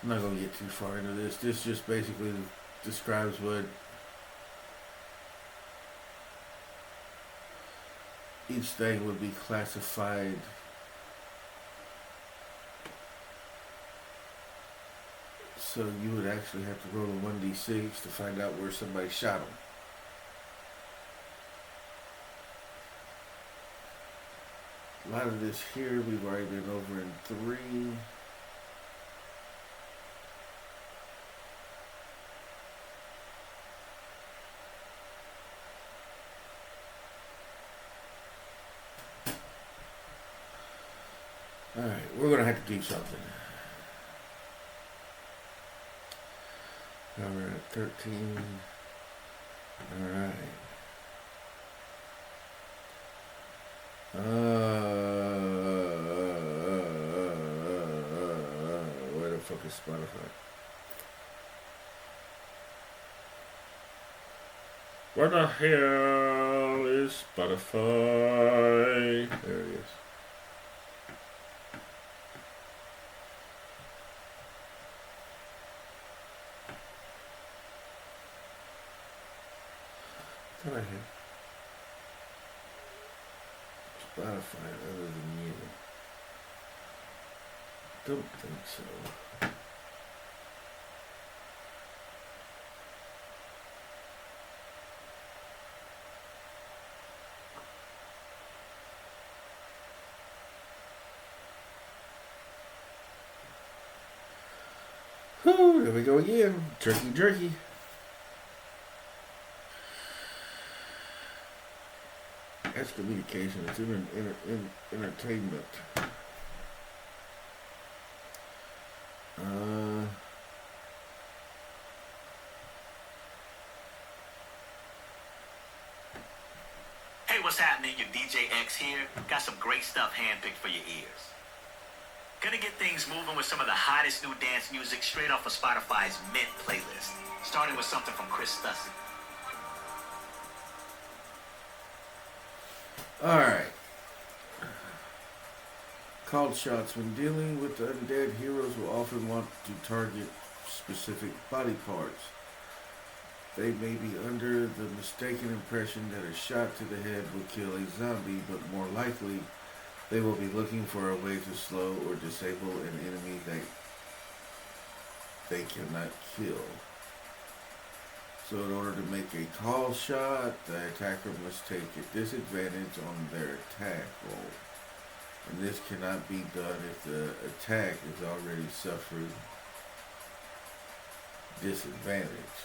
S2: I'm not going to get too far into this. This just basically describes what each thing would be classified. So you would actually have to roll a 1d6 to find out where somebody shot them. A lot of this here we've already been over in 3. Alright, we're going to have to do something. Alright, 13. Alright. Where the fuck is Spotify? Where the hell is Spotify? There it is. I thought I had Spotify other than you. Don't think so. Whew, there we go again. Jerky. That's communication. It's entertainment.
S3: Hey, what's happening? Your DJ X here. Got some great stuff handpicked for your ears. Gonna get things moving with some of the hottest new dance music straight off of Spotify's Mint playlist. Starting with something from Chris Stussy.
S2: Alright. Called shots. When dealing with the undead, heroes will often want to target specific body parts. They may be under the mistaken impression that a shot to the head will kill a zombie, but more likely they will be looking for a way to slow or disable an enemy that they cannot kill. So in order to make a call shot, the attacker must take a disadvantage on their attack roll. And this cannot be done if the attack is already suffering disadvantage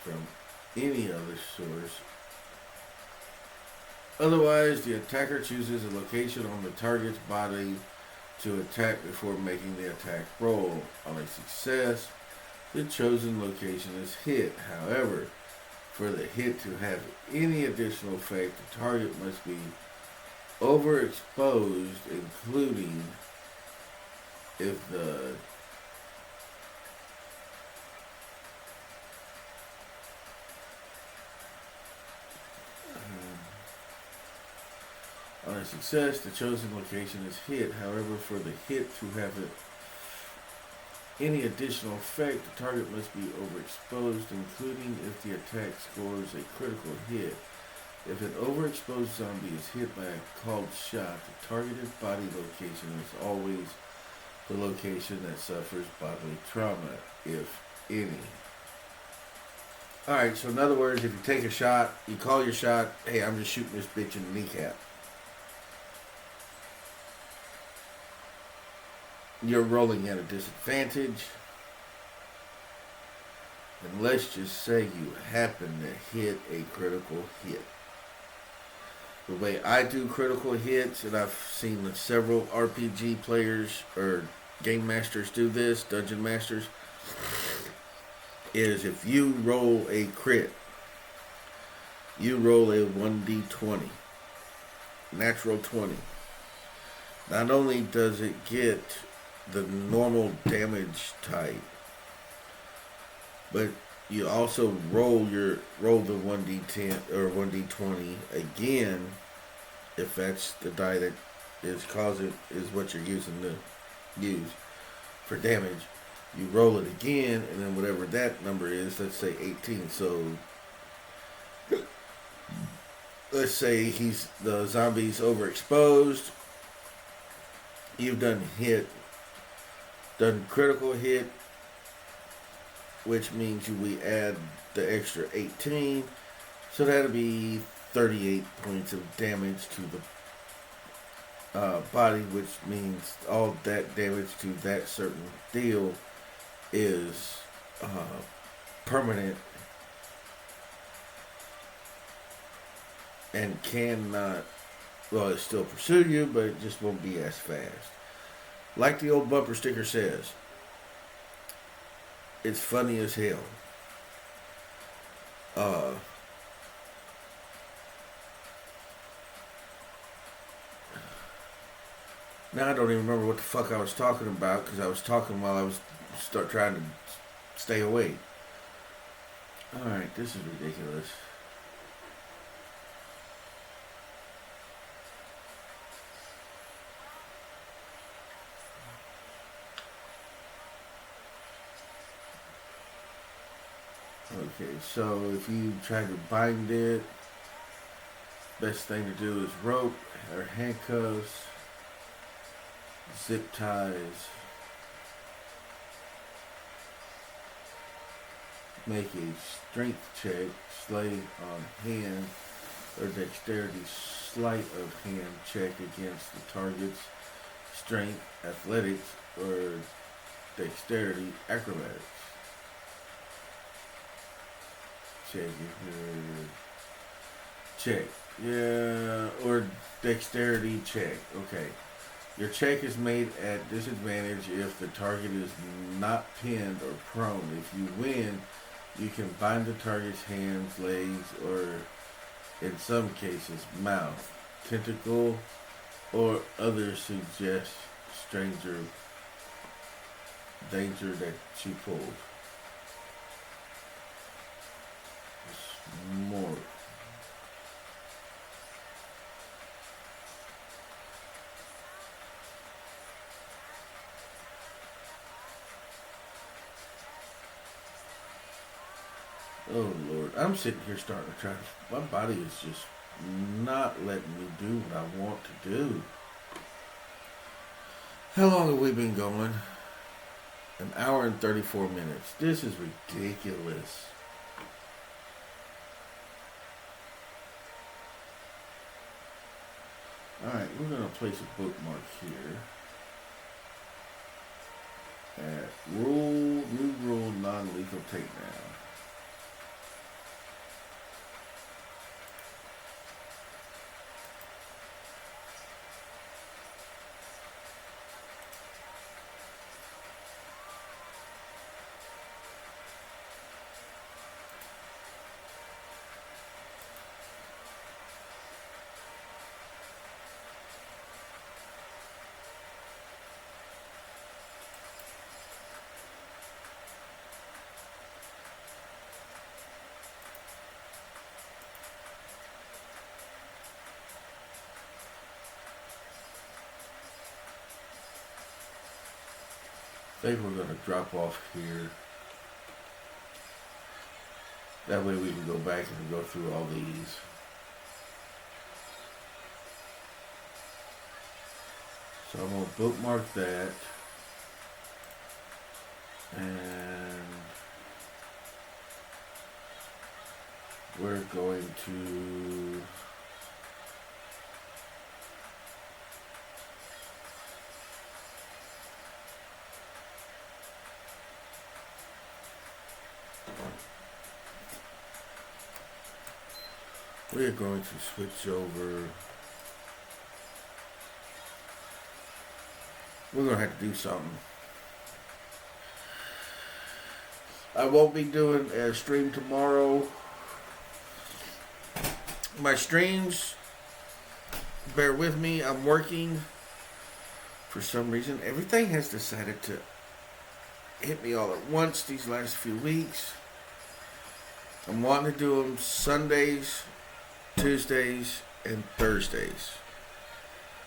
S2: from any other source Otherwise, the attacker chooses a location on the target's body to attack before making the attack roll. On a success, the chosen location is hit. However, for the hit to have any additional effect, the target must be overexposed, including if the on a success, the chosen location is hit. However, for the hit to have any additional effect, the target must be overexposed, including if the attack scores a critical hit. If an overexposed zombie is hit by a called shot, the targeted body location is always the location that suffers bodily trauma, if any. Alright, so in other words, if you take a shot, you call your shot, hey, I'm just shooting this bitch in the kneecap. You're rolling at a disadvantage. And let's just say you happen to hit a critical hit. The way I do critical hits, and I've seen several RPG players or game masters do this, dungeon masters, is if you roll a crit, you roll a 1d20, natural 20. Not only does it get the normal damage type, but you also roll the 1d10 or 1d20 again if that's the die that is what you're using to use for damage. You roll it again, and then whatever that number is, let's say 18. So let's say the zombie's overexposed. You've done critical hit, which means we add the extra 18. So that'll be 38 points of damage to the body, which means all that damage to that certain deal is permanent and cannot, well, it still pursue you, but it just won't be as fast. Like the old bumper sticker says, it's funny as hell. Now I don't even remember what the fuck I was talking about because I was talking while I was trying to stay awake. Alright, this is ridiculous. Okay, so if you try to bind it, best thing to do is rope or handcuffs, zip ties, make a strength check, sleight on hand, or dexterity sleight of hand check against the target's strength, athletics, or dexterity, acrobatics. Check. Yeah, or dexterity check. Okay. Your check is made at disadvantage if the target is not pinned or prone. If you win, you can bind the target's hands, legs, or in some cases, mouth, tentacle, or other suggest danger that you pulled. More. Oh Lord, I'm sitting here starting to try to, my body is just not letting me do what I want to do. How long have we been going? An hour and 34 minutes. This is ridiculous. Alright, we're going to place a bookmark here at new rule, non-lethal takedown. think we're going to drop off here. That way we can go back and go through all these. So I'm going to bookmark that. And we're going to switch over. We're going to have to do something. I won't be doing a stream tomorrow. My streams, bear with me, I'm working. For some reason, everything has decided to hit me all at once these last few weeks. I'm wanting to do them Sundays, Tuesdays, and Thursdays.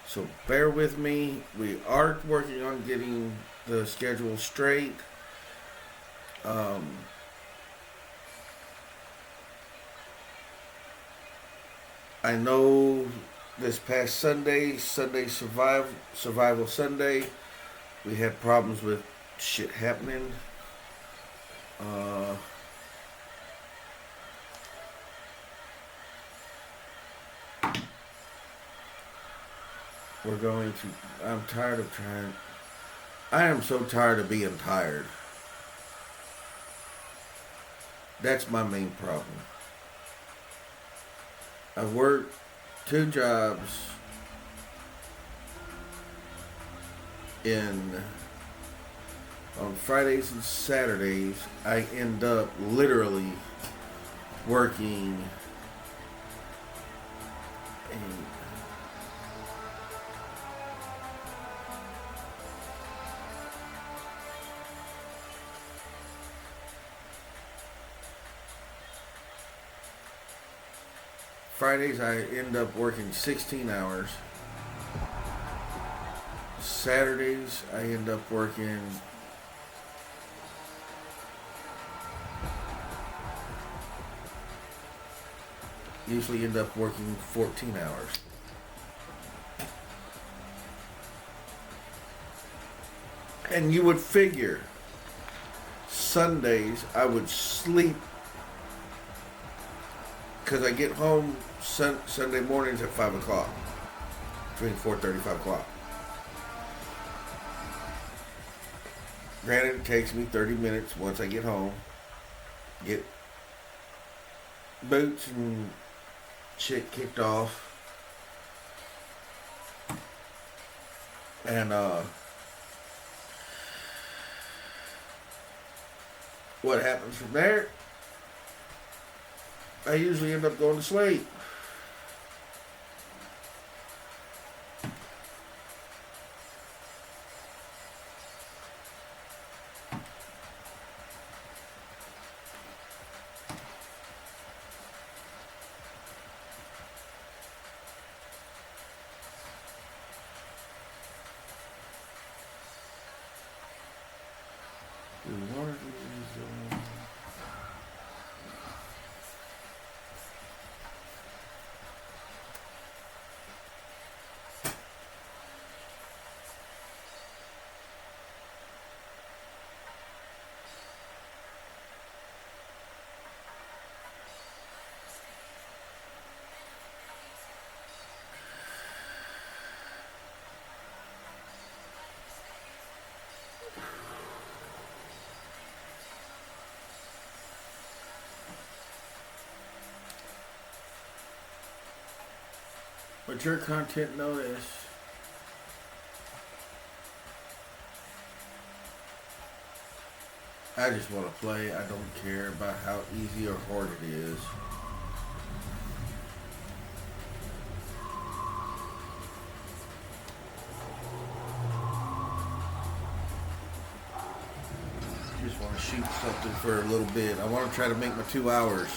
S2: So bear with me. We are working on getting the schedule straight. I know this past Sunday Survival Sunday, we had problems with shit happening. I'm tired of trying. I am so tired of being tired. That's my main problem. I work 2 jobs on Fridays and Saturdays. I end up literally working Fridays I end up working 16 hours. Saturdays I end up working usually end up working 14 hours. And you would figure Sundays I would sleep because I get home Sunday mornings at 5 o'clock, between 4:30 and 5 o'clock. Granted, it takes me 30 minutes once I get home, get boots and shit kicked off, and what happens from there? I usually end up going to sleep. Mature content notice. I just want to play. I don't care about how easy or hard it is. Just want to shoot something for a little bit. I want to try to make my 2 hours.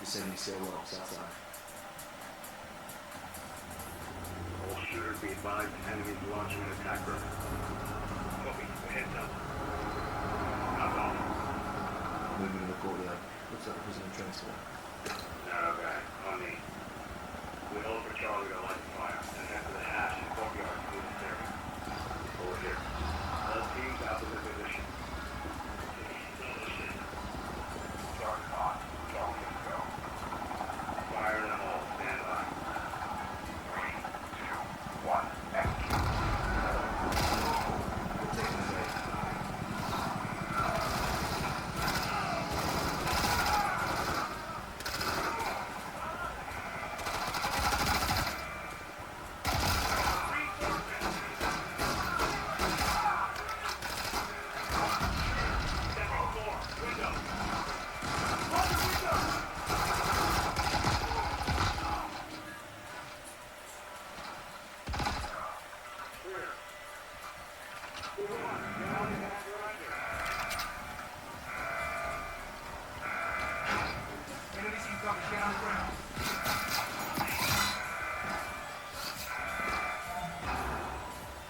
S4: Vicinity still low, south side.
S5: All shooters be advised, enemies launching an attack run. Copy, heads up. Not on.
S4: Moving to the courtyard. Looks like a prisoner transport.
S5: Narrow guy, on me. We hold for Charlie to light the fire, and head to the hatch in the courtyard to move this area. Over here. All teams out of their position. Start hot. Charlie can go. Fire in the hole. Stand by. 3, 2, 1. Execute.
S4: We're taking the break.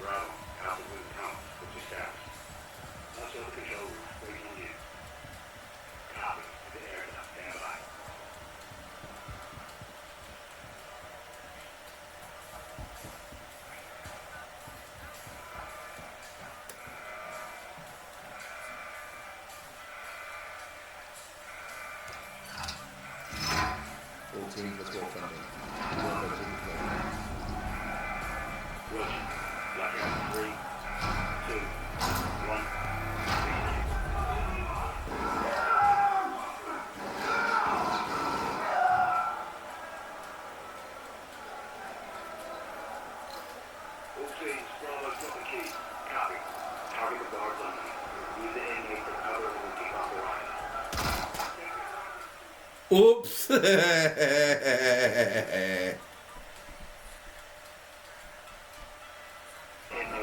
S5: Bravo. Alpha Blue Thomas. What's your status? Also the control room. Waiting on you. Copy. The air now. Stand by.
S4: All teams, let's walk front in. Welcome to the floor.
S5: Roger. Blackout. 3, 2, 1. All teams, Bravo's got the key. Copy. Target the guards on me. Use the inmate for cover and we'll keep off the line.
S2: Oops.
S5: Inmate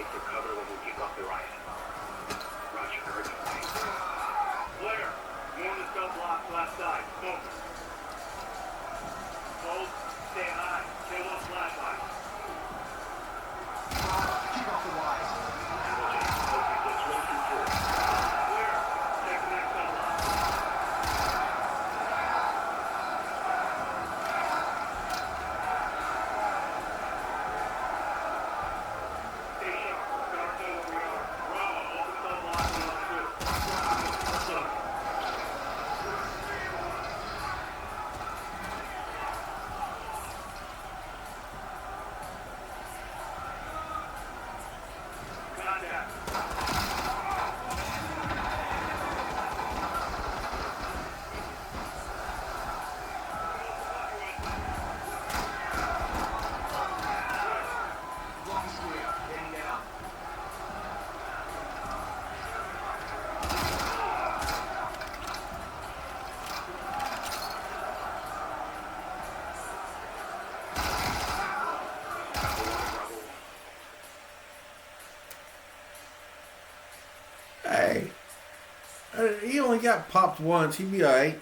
S5: for cover when we kick off the riot. Roger, urgent. Blair, warn the cell block left side. Smoke. Hold, stay high. Kill those flashlights.
S4: Keep off the wires.
S5: Roger, okay, let's run through 4. Blair, take the next cell block. Stay sharp. Guards know where we are. Bravo, open cell block and on 2. Let's go.
S2: He only got popped once. He'd be alright.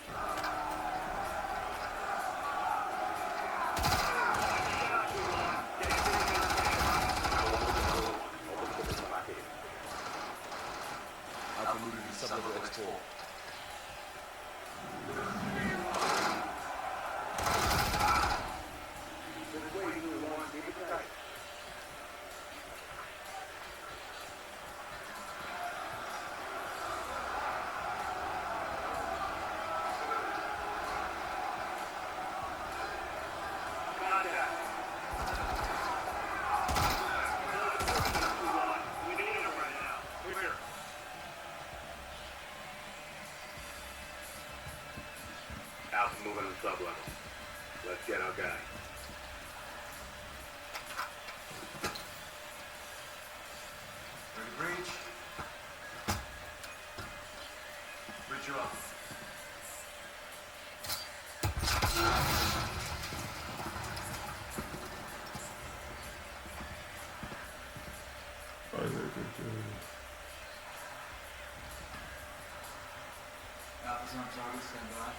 S5: Alpha moving on the sub-level. Let's get our guy.
S4: Ready, breach? Breach, you're up. Alpha's on target, stand by.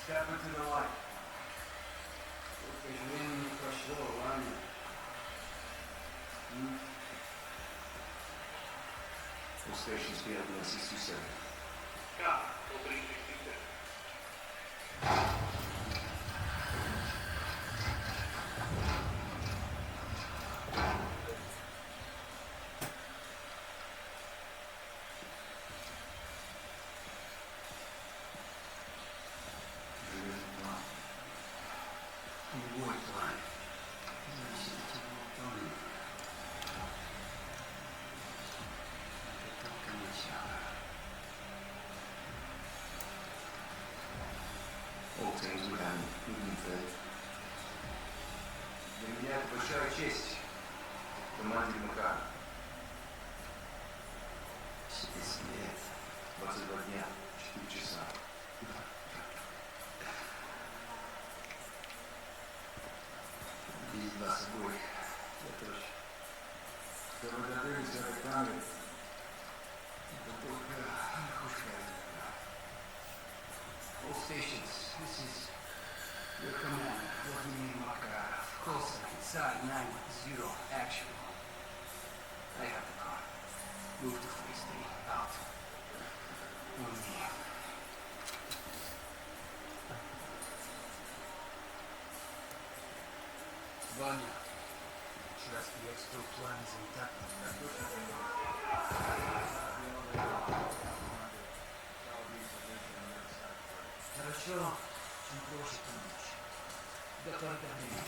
S4: Step into the light. Full stations be up in 627.
S5: Opening 67.
S4: All teams we have Living Dead. Для меня это большая честь. Команде МК. 10 лет, 22 дня, 4 часа. Без нас обоих. Я тоже. Второй дорогой за руками. Это только верхушка. All stations, this is your command. Vladimir Makarov. Close inside 9-0 actual. I have the car. Move to phase 3. Out. On me. Vanya. Trust the extra plan is intact. Хорошо. Чем проще, тем лучше. Да только время.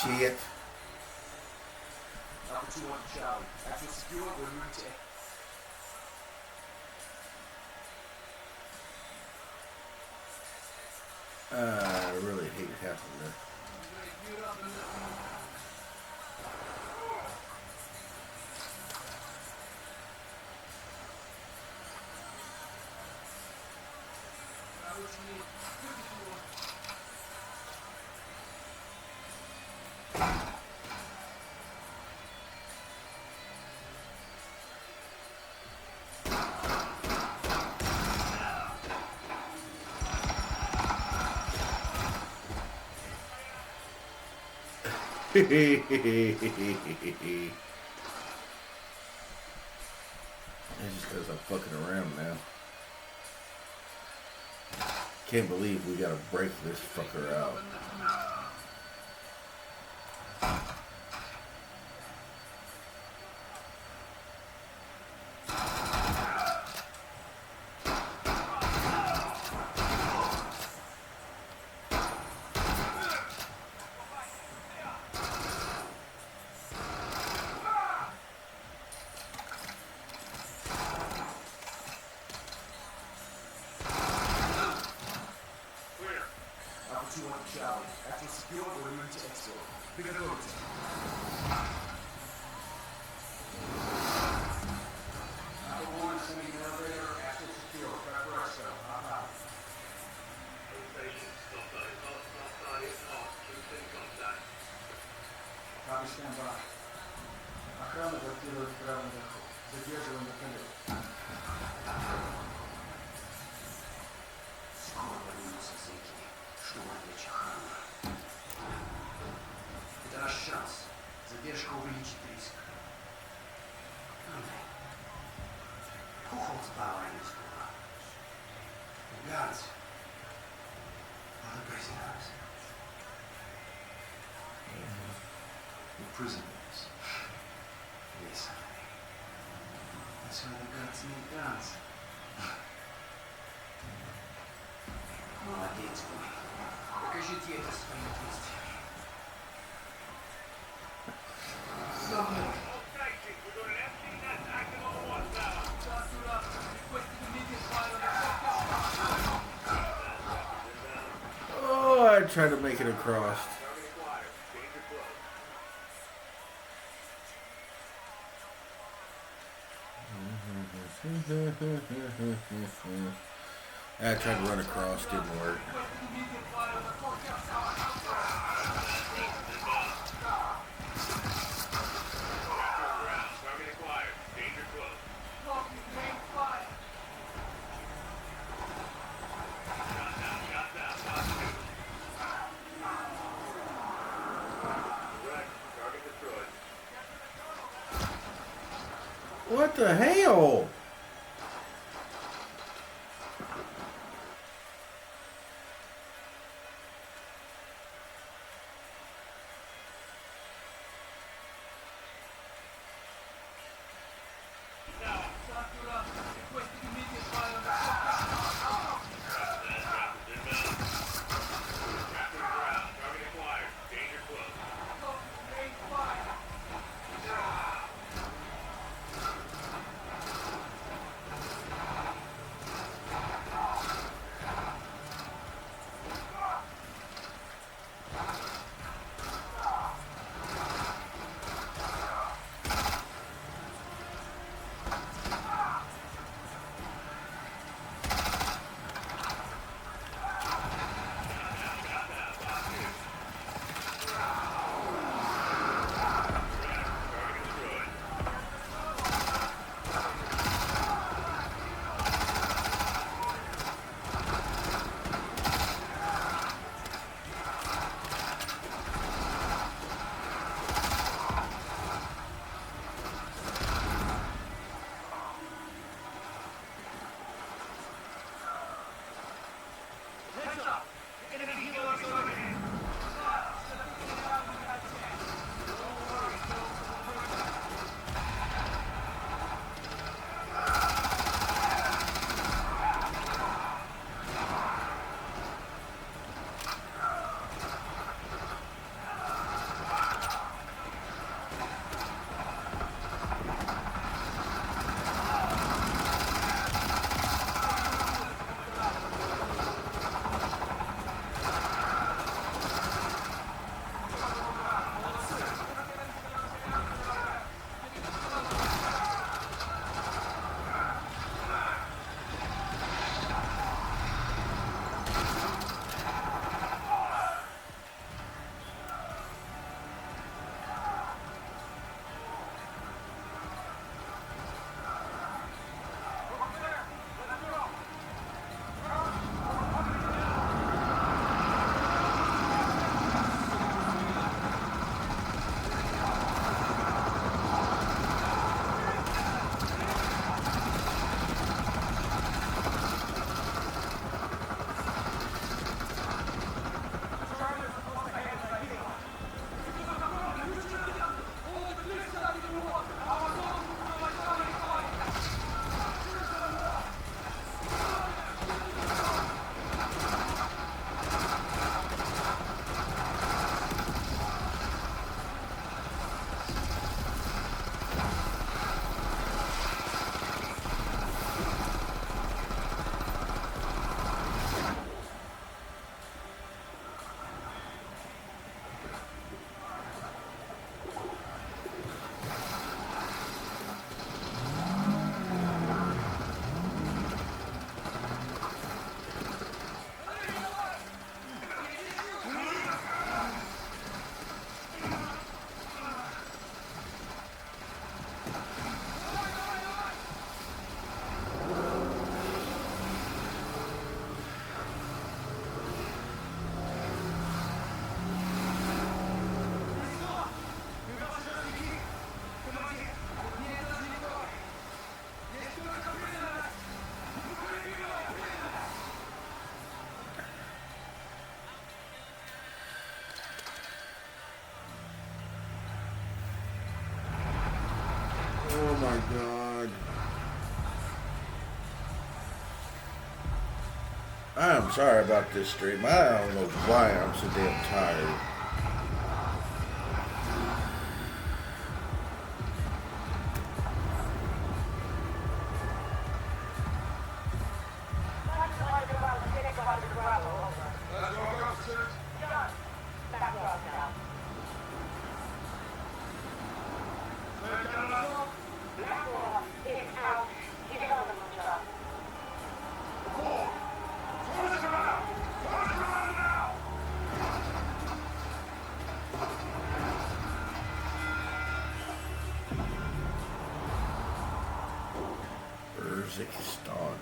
S2: Shit.
S4: Alpha 2 on Charlie. Actual secure, we're moving to...
S2: I really hate having that. That's just because I'm fucking around now. Can't believe we gotta break this fucker out.
S4: Stand by. Охрана блокирует право наверху. Задерживаем вертолет. Скоро поднимутся зэки, чтобы отвлечь охрану. Это наш шанс. Задержка увеличит риск. Who holds power in this world? The gods or the prisoners? The prisoners. Yes. That's why the gods need guns. Молодец, мой. Покажите это своим действием. За мной.
S2: Oh, I tried to make it across. I tried to run across, didn't work. What the hell? my god. I'm sorry about this stream. I don't know why I'm so damn tired. Uzbekistan.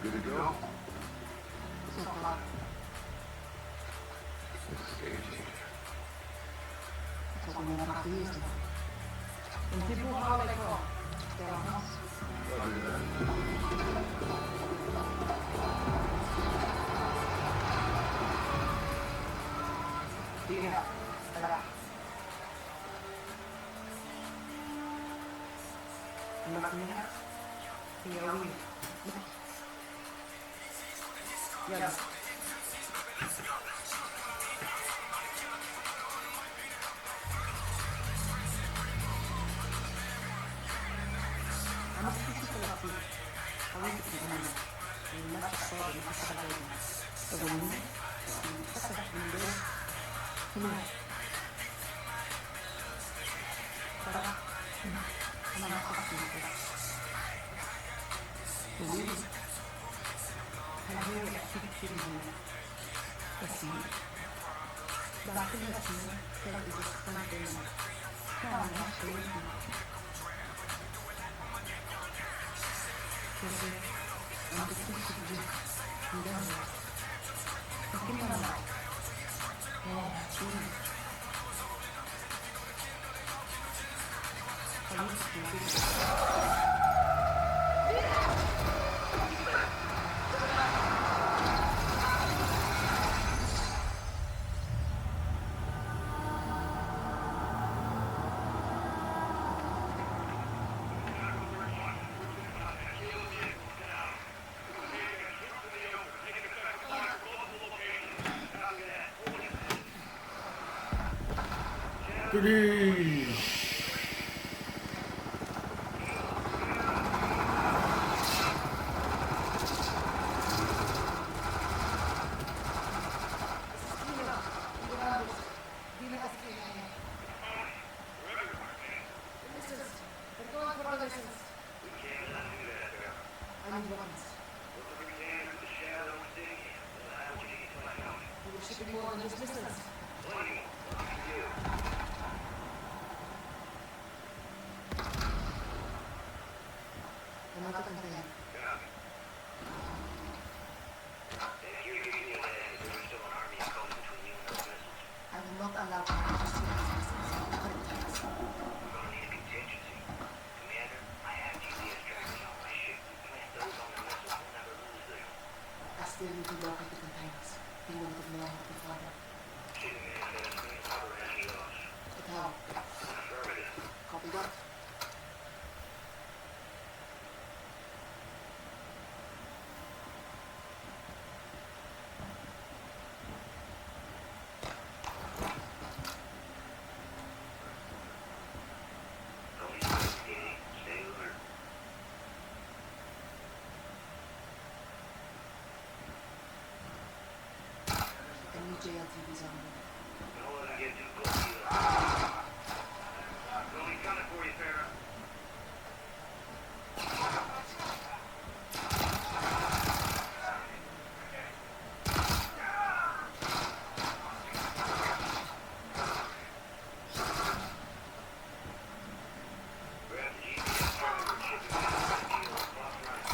S4: Good to go? So far. It's a game changer. That's what we never have to use them. And people how they go. They're on us. Roger that. Diga, allá. La primera. Y a huir. Ya. Vamos a hacer la fila. Ahora que te mando. El macho solo no pasa la vida. Pero el niño, si pasa la vida, no. Para. Una más fácil. Tu vida. La vida que te así. La vida que la vida está en la vida.
S2: Goody.
S4: JLTV's on.
S5: Don't let him get too close to you. Only coming for you, Farrah. Grab the GPS tracker, shipping deal, cross line.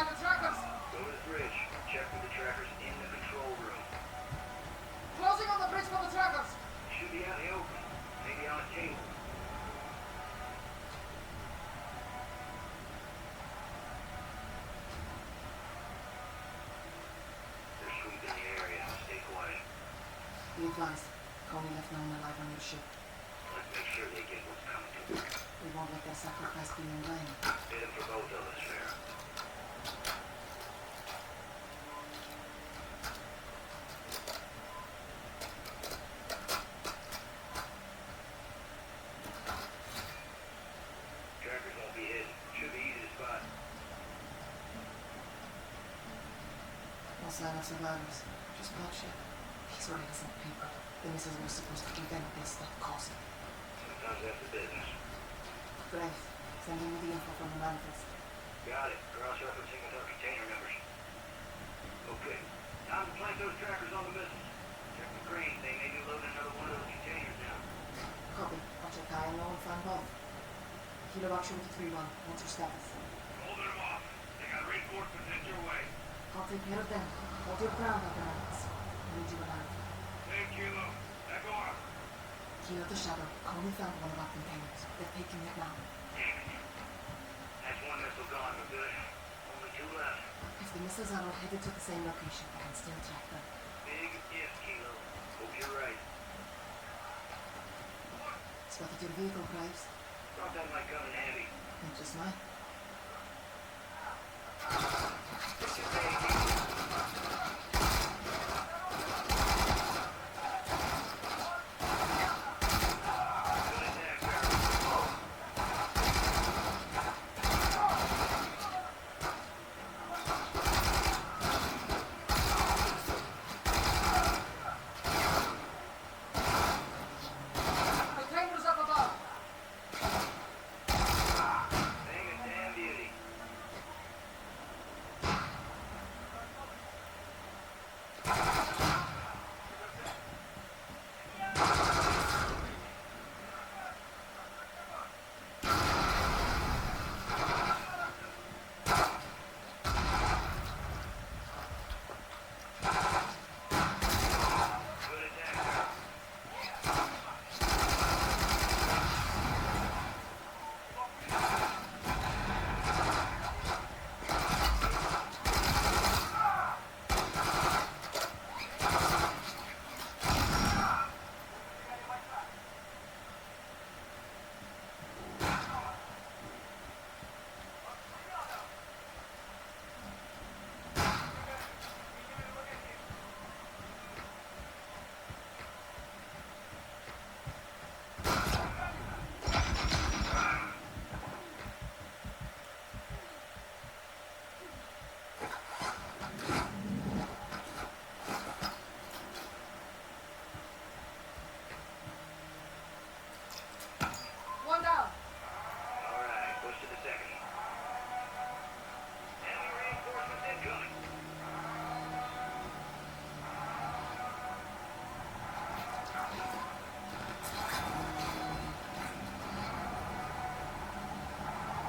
S4: find the trackers.
S5: Go to the bridge. Check for the trackers in the control room.
S4: Closing on the bridge for the trackers.
S5: Should be out in the open. Maybe on a table. They're sweeping the area. Stay quiet.
S6: Be advised, Coney left no one alive on your ship.
S5: Let's make sure they get what's coming to them.
S6: We won't let their sacrifice be in vain.
S5: Did it for both of us, Farrah. Trackers won't be hidden. Should be easy to spot.
S6: No sign of survivors. Just bloodshed. He's already some paper. The missiles were supposed to prevent this stuff causing.
S5: Sometimes that's the business.
S6: Brave, send me the info from the manifest.
S5: Got it. Cross-referencing with our container numbers. Okay. Time to plant those trackers on the missiles. Check the crane. They may be loading another one of those containers now.
S6: Copy. I'll check high and low and find both. Kilo Action with 3-1. What's your status?
S5: Holding them off. They got reinforcements headed your way.
S6: I'll take care of them. Hold your ground, Alcanaris. I need you alive.
S5: Hey, Kilo. Echo up.
S6: Kilo to Shadow. Coney found one of our containers. They're taking it now.
S5: Damn it. That's one missile gone, but good. Only two left.
S6: If the missiles are all headed to the same location, I can still track them.
S5: Big if, Kilo. Hope you're right.
S6: Spotted your vehicle, Graves.
S5: Thought that might come in handy.
S6: Not just mine.
S5: What's your name, Kilo? Good attack, Farrah.
S4: Containers up above.
S5: Dang a damn beauty. Good attack, Farrah.
S4: One down.
S5: All right, push to the second. Enemy reinforcements incoming.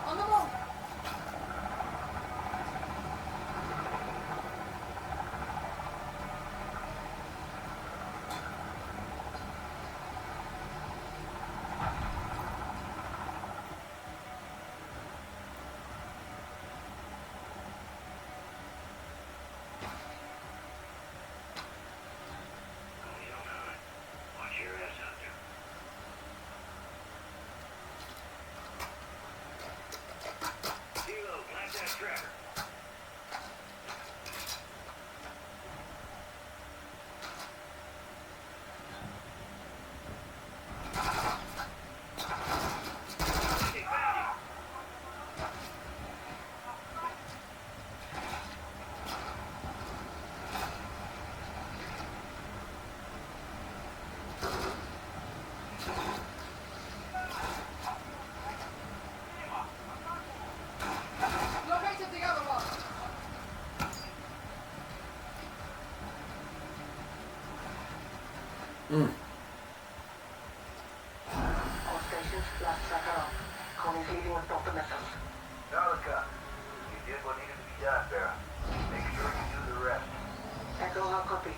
S4: On the move.
S5: Only on hunt. Watch your ass out there. Kilo, plant that tracker. Hey, found him.
S4: Located the other one.
S6: All stations, last tracker off. Coney's leaving with both the missiles.
S5: Nalika, you did what needed to be got there. Make sure you do the rest.
S6: Echo, how copy?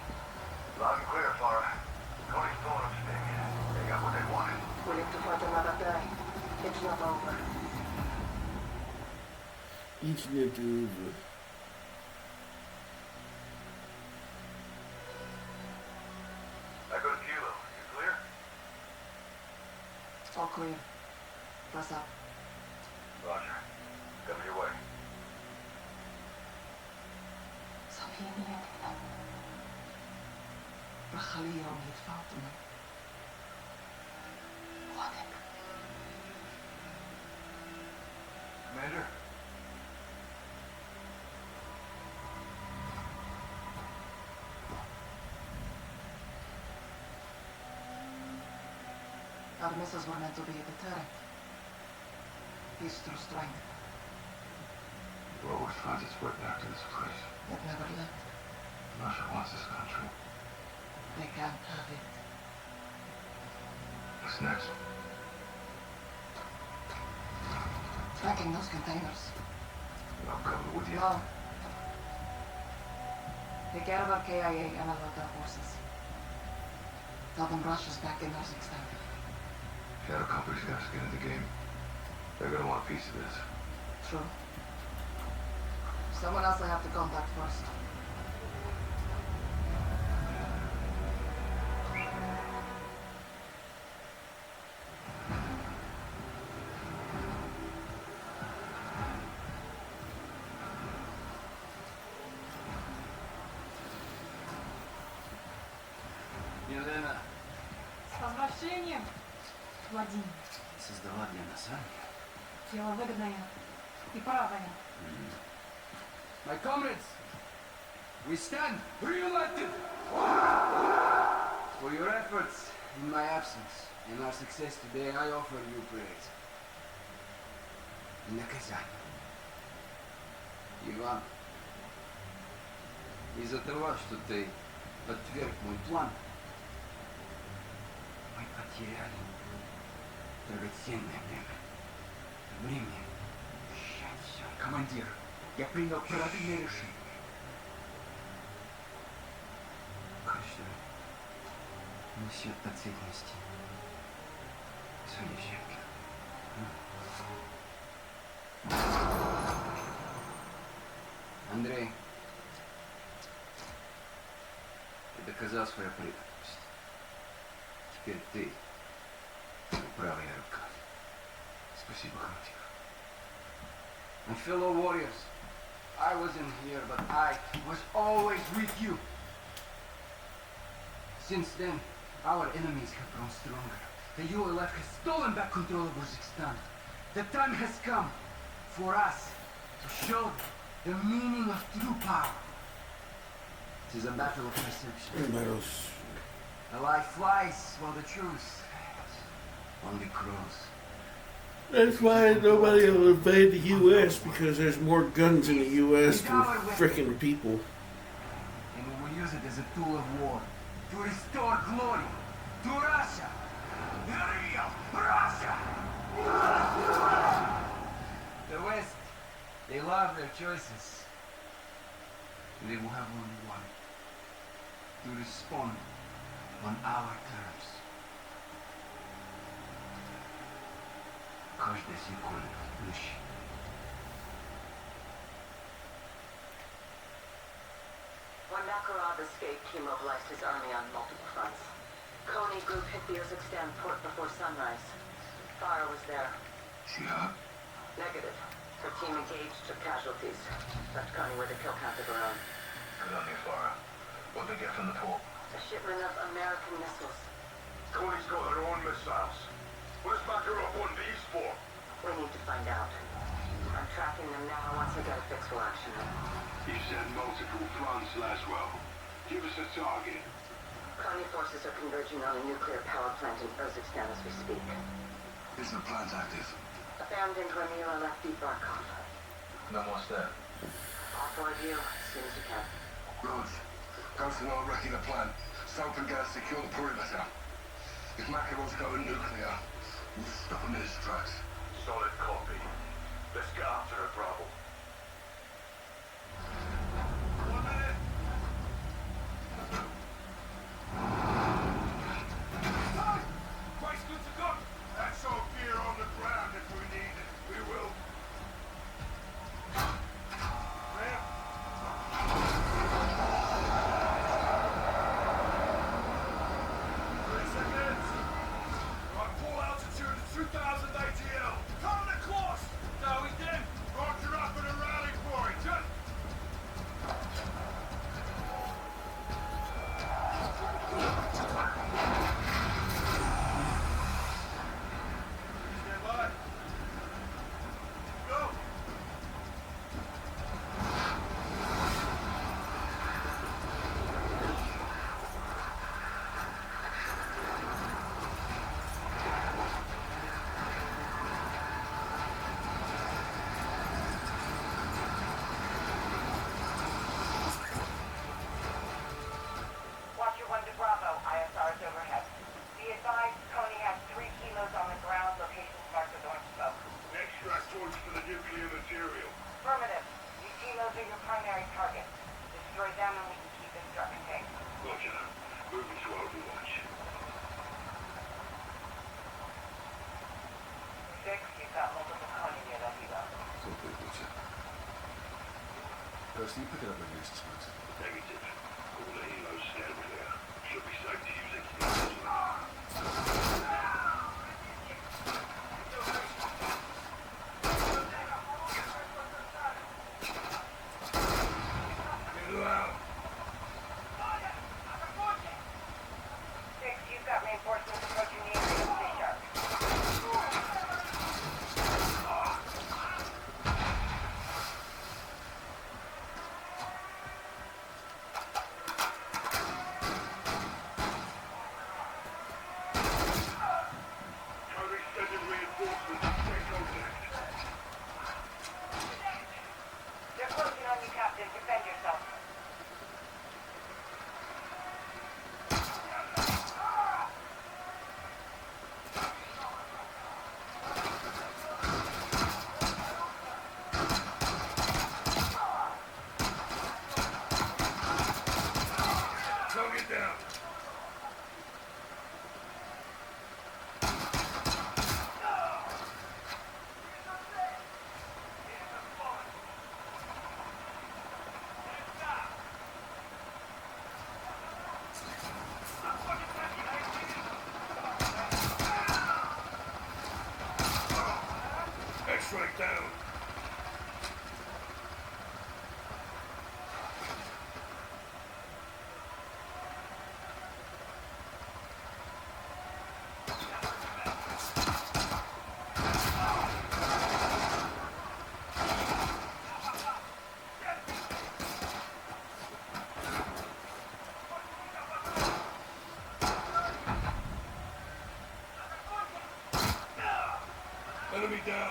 S5: Loud and clear, Farah. Tony's pulling up stick. They got what they wanted.
S6: We live to fight another day. It's not over.
S2: Each nigga.
S5: I go to Kilo. You clear?
S6: All clear. Press up.
S5: Roger. Coming your way.
S6: صافي نيتنا. بخليهم يتفاوتوا. وعدك.
S5: Commander?
S6: Our missiles were meant to be a deterrent. He's through strength.
S5: We're always trying to spread back to this place.
S6: It never left.
S5: Russia wants this country.
S6: They can't have it.
S5: What's next?
S6: Tracking those containers.
S5: I'm coming with you.
S6: No. Take care of our KIA and alert our forces. Tell them Russia's back in Kazakhstan.
S5: Shadow Company's got skin in the game. They're gonna want a piece of this.
S6: True. Someone else I have to contact first.
S4: Елена,
S7: С возвращением, Владимир.
S4: создала для нас армию.
S7: Дело выгодное и правое.
S4: My comrades, we stand reunited for your efforts in my absence and our success today. I offer you praise. И наказание. Иван, из-за того, что ты отверг мой план, мы потеряли драгоценное время. Время решать все. Командир, я принял правильное решение. Каждый несет ответственность своей щепки. Андрей, ты доказал свою преданность. Теперь ты правая рука. Спасибо, командир. My fellow warriors, I wasn't here, but I was always with you. Since then, our enemies have grown stronger. The ULF has stolen back control of Kazakhstan. The time has come for us to show the meaning of true power. It is a battle of perception.
S2: Battles.
S4: The lie flies while the truth only grows.
S2: That's why nobody will invade the U.S. because there's more guns in the U.S. than frickin' people.
S4: And we will use it as a tool of war to restore glory to Russia. The real Russia! The West, they love their choices. They will have only one. To respond on our terms. Каждая секунда ищи.
S6: When Makarov escaped, he mobilized his army on multiple fronts. Kony group hit the Kazakhstan port before sunrise. Farah was there.
S5: She up?
S6: Negative. Her team engaged, took casualties. Left Kony with a kill count of her own.
S5: Good on you, Farah. What'd they get from the port?
S6: A shipment of American missiles.
S5: Tony's got her own missiles. What does Makarov want these for?
S6: We need to find out. I'm tracking them now. Once I get a fix, we'll action them.
S5: You said multiple fronts, Laswell. Give us a target.
S6: Kony forces are converging on a nuclear power plant in Kazakhstan as we speak.
S5: Is the plant active?
S6: Abandoned when Mila left Deep Barkov.
S5: Then what's that?
S6: I'll forward you as soon as you can.
S5: Rog, go to no wrecking the plant. Soap and gas secure the perimeter. If Makarov's going nuclear, we'll stop him in his tracks. Solid copy. Let's get after her, Bravo. ITL! Coming to close! So we did. Roger up in a rally point. Just... Stand by. Go!
S6: Watcher 1 to Bravo, ISR is overhead. Be advised, Coney has 3 kilos on the ground, locations marked with orange smoke.
S5: Extract points for the nuclear material.
S6: Affirmative. These kilos are your primary target. Destroy them and we can keep this drug contained.
S5: Roger. Moving to Overwatch.
S6: 6, you've got multiple Coney near that helo.
S8: Copy, Butcher. First, you pick it up when you're supposed to.
S5: Negative. All the helos scan clear. Should be safe to use explosives. Get out!
S6: 6, you've got reinforcements approaching the area. Stay sharp.
S5: Cody sending reinforcements. Take contact.
S6: They're closing on you, Captain. Defend yourself.
S5: Tug it down. Extract down. Enemy down.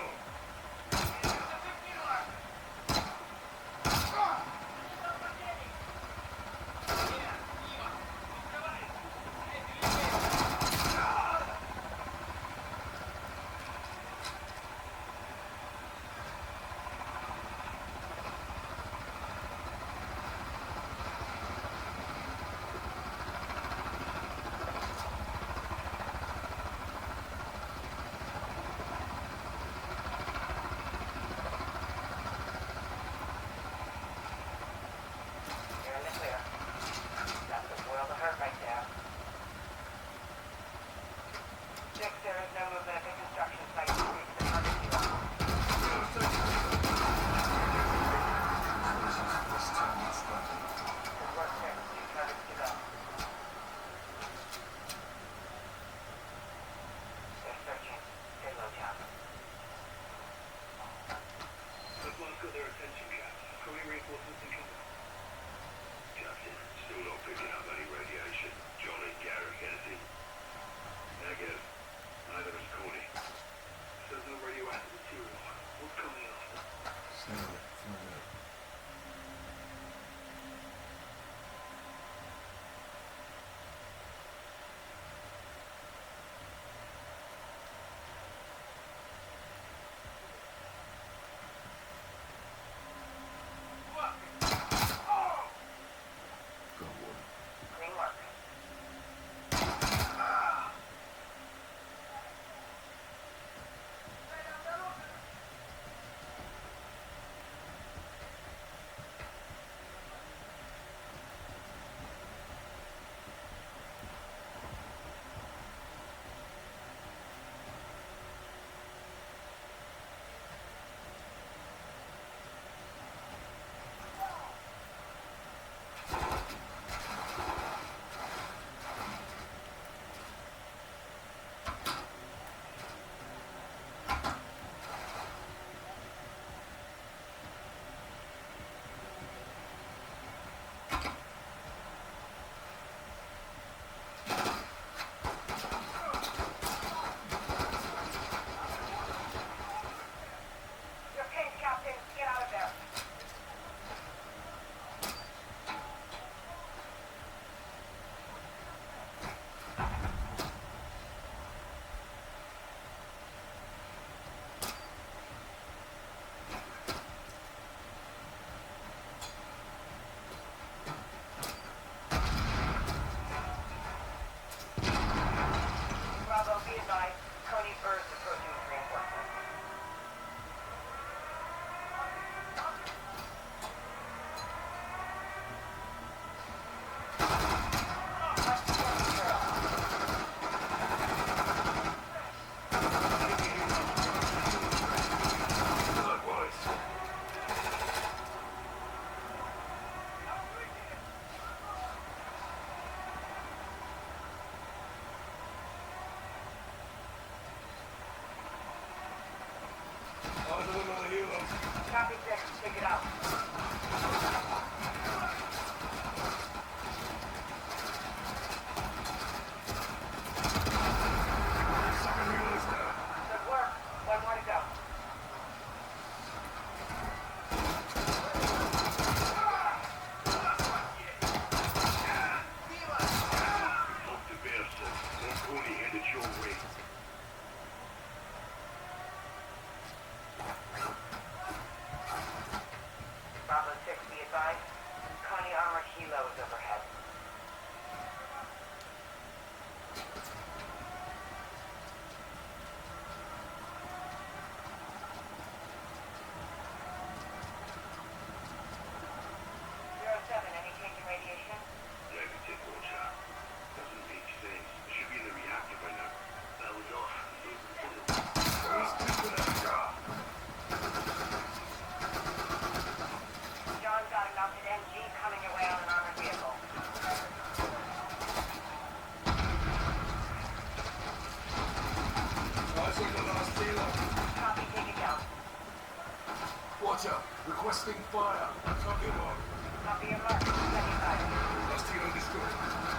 S6: You're in the clear. That's the world of hurt right there. 6, there is no movement at the construction site to reach the target helo.
S8: This time it's done.
S6: Good work, 6. 2 targets to go. They're searching. Stay low, John.
S5: Someone's got their attention, Cap. Cody reinforcements incoming. Captain, still not picking up any radiation. Johnny, Garrick, anything? Negative. Neither is Cody. There's no radioactive material. What's coming after?
S8: Stand up. Find out. Go on.
S6: Green work. Copy 6. Take it out. Good work. One more to go.
S5: Fuck the bastard. One pony headed your way.
S6: Bravo 6, be advised. Connie armored helo is overhead. Zero 07, any change in radiation?
S5: Negative, Roger. Doesn't make sense. Should be in the reactor by now. That was off.
S6: John's got a mounted MG coming your way on an armored vehicle.
S8: Eyes on the last dealer.
S6: Copy, take it down.
S8: Watcher, requesting fire. Copy one.
S6: Copy your mark. Second side.
S8: Last dealer understood.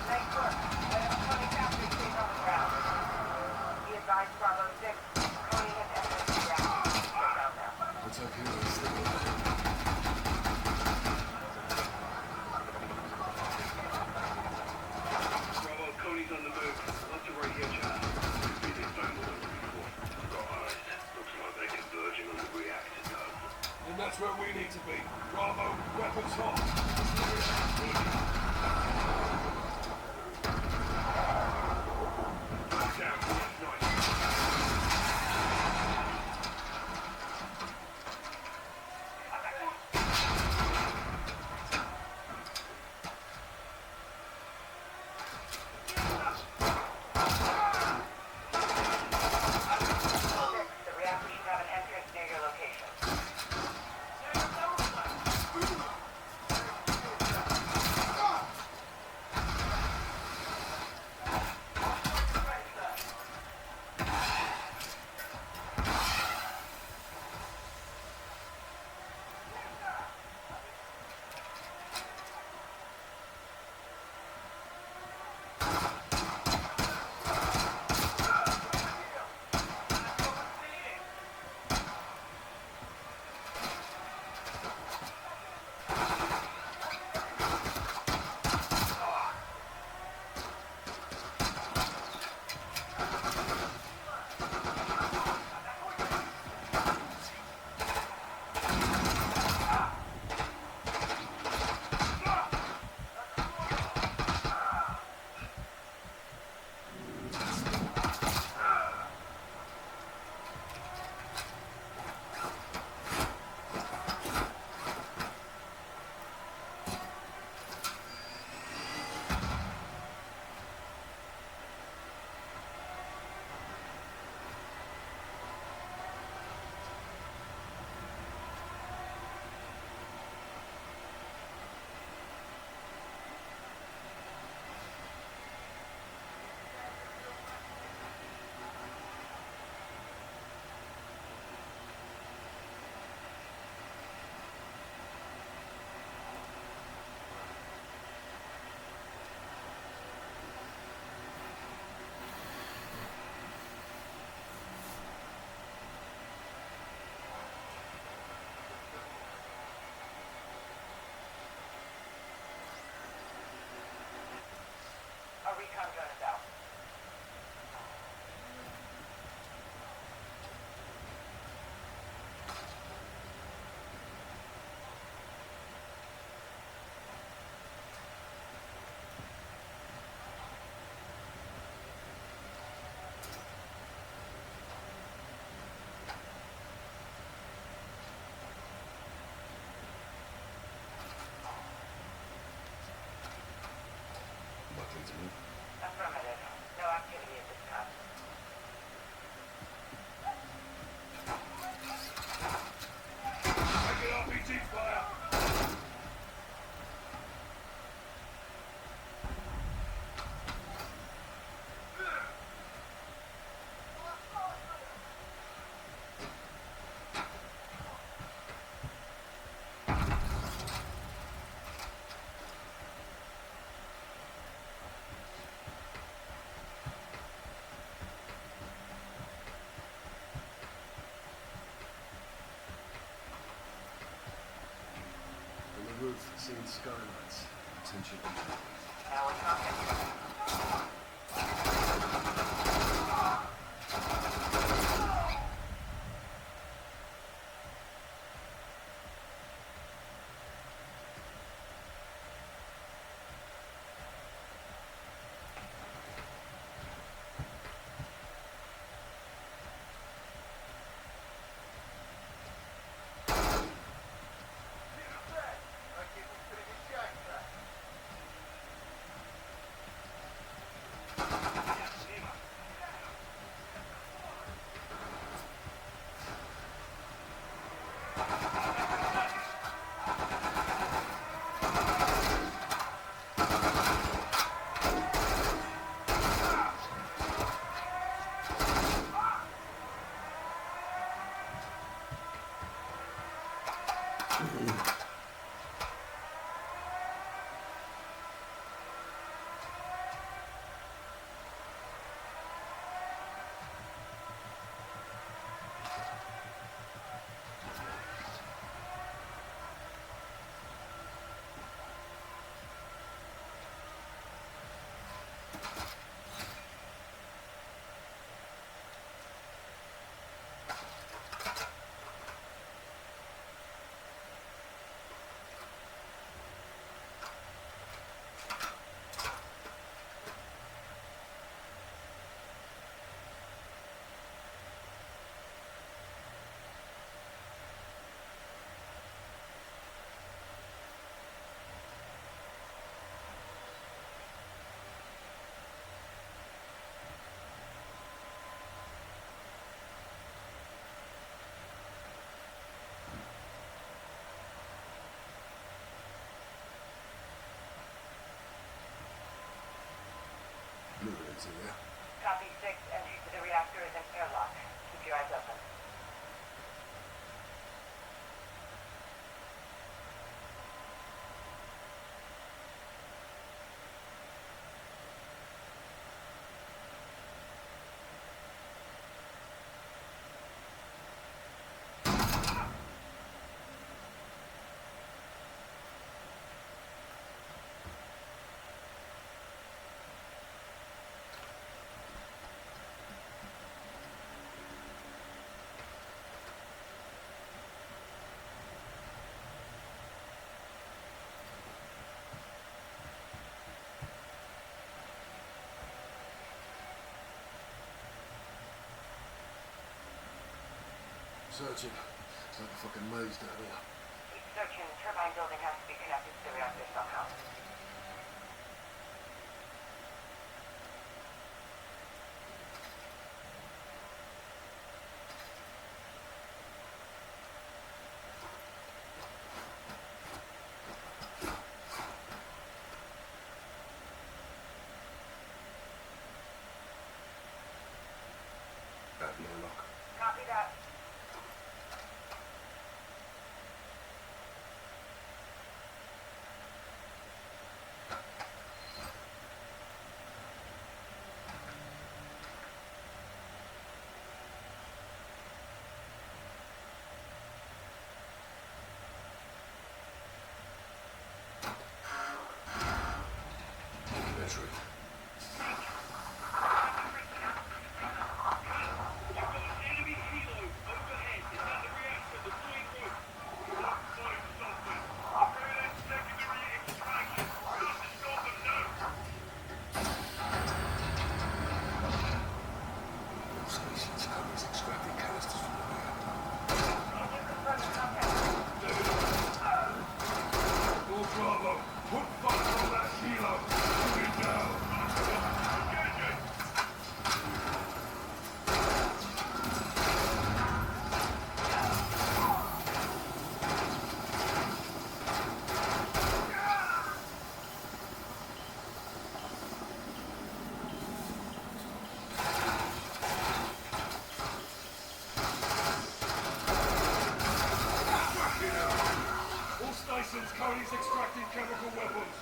S6: Nice work. Whatever Connie captured stays on the ground. Be advised, Bravo 6. Connie has entered the reactor. Get down now.
S8: What's up here? Still alive.
S5: Bravo, Coney's on the move. Lots of radio chatter. Could be they found what they're looking for. Got eyes. Looks like they're converging on the reactor dome.
S8: And that's where we need to be. Bravo, weapons hot.
S5: Down, nice.
S6: The reactor should have an entrance near your location.
S8: roof, seeing skylights. Attention.
S6: Now we're talking.
S8: Luminance here.
S6: Copy 6, entry to the reactor is an airlock. Keep your eyes open.
S8: Searching. It's like a fucking maze down here.
S6: Keep searching. The turbine building has to be connected to the reactor somehow.
S8: That no lock.
S6: Copy that.
S8: Entry.
S5: Enemy helo overhead. It's at the reactor, the flying roof. Find something. Prepare that secondary extraction. Got to stop them now.
S8: All stations covers extracting canisters from the reactor.
S5: All Bravo, put fire on that helo. Put it down. Engaging. All stations, Cody's extracting chemical weapons.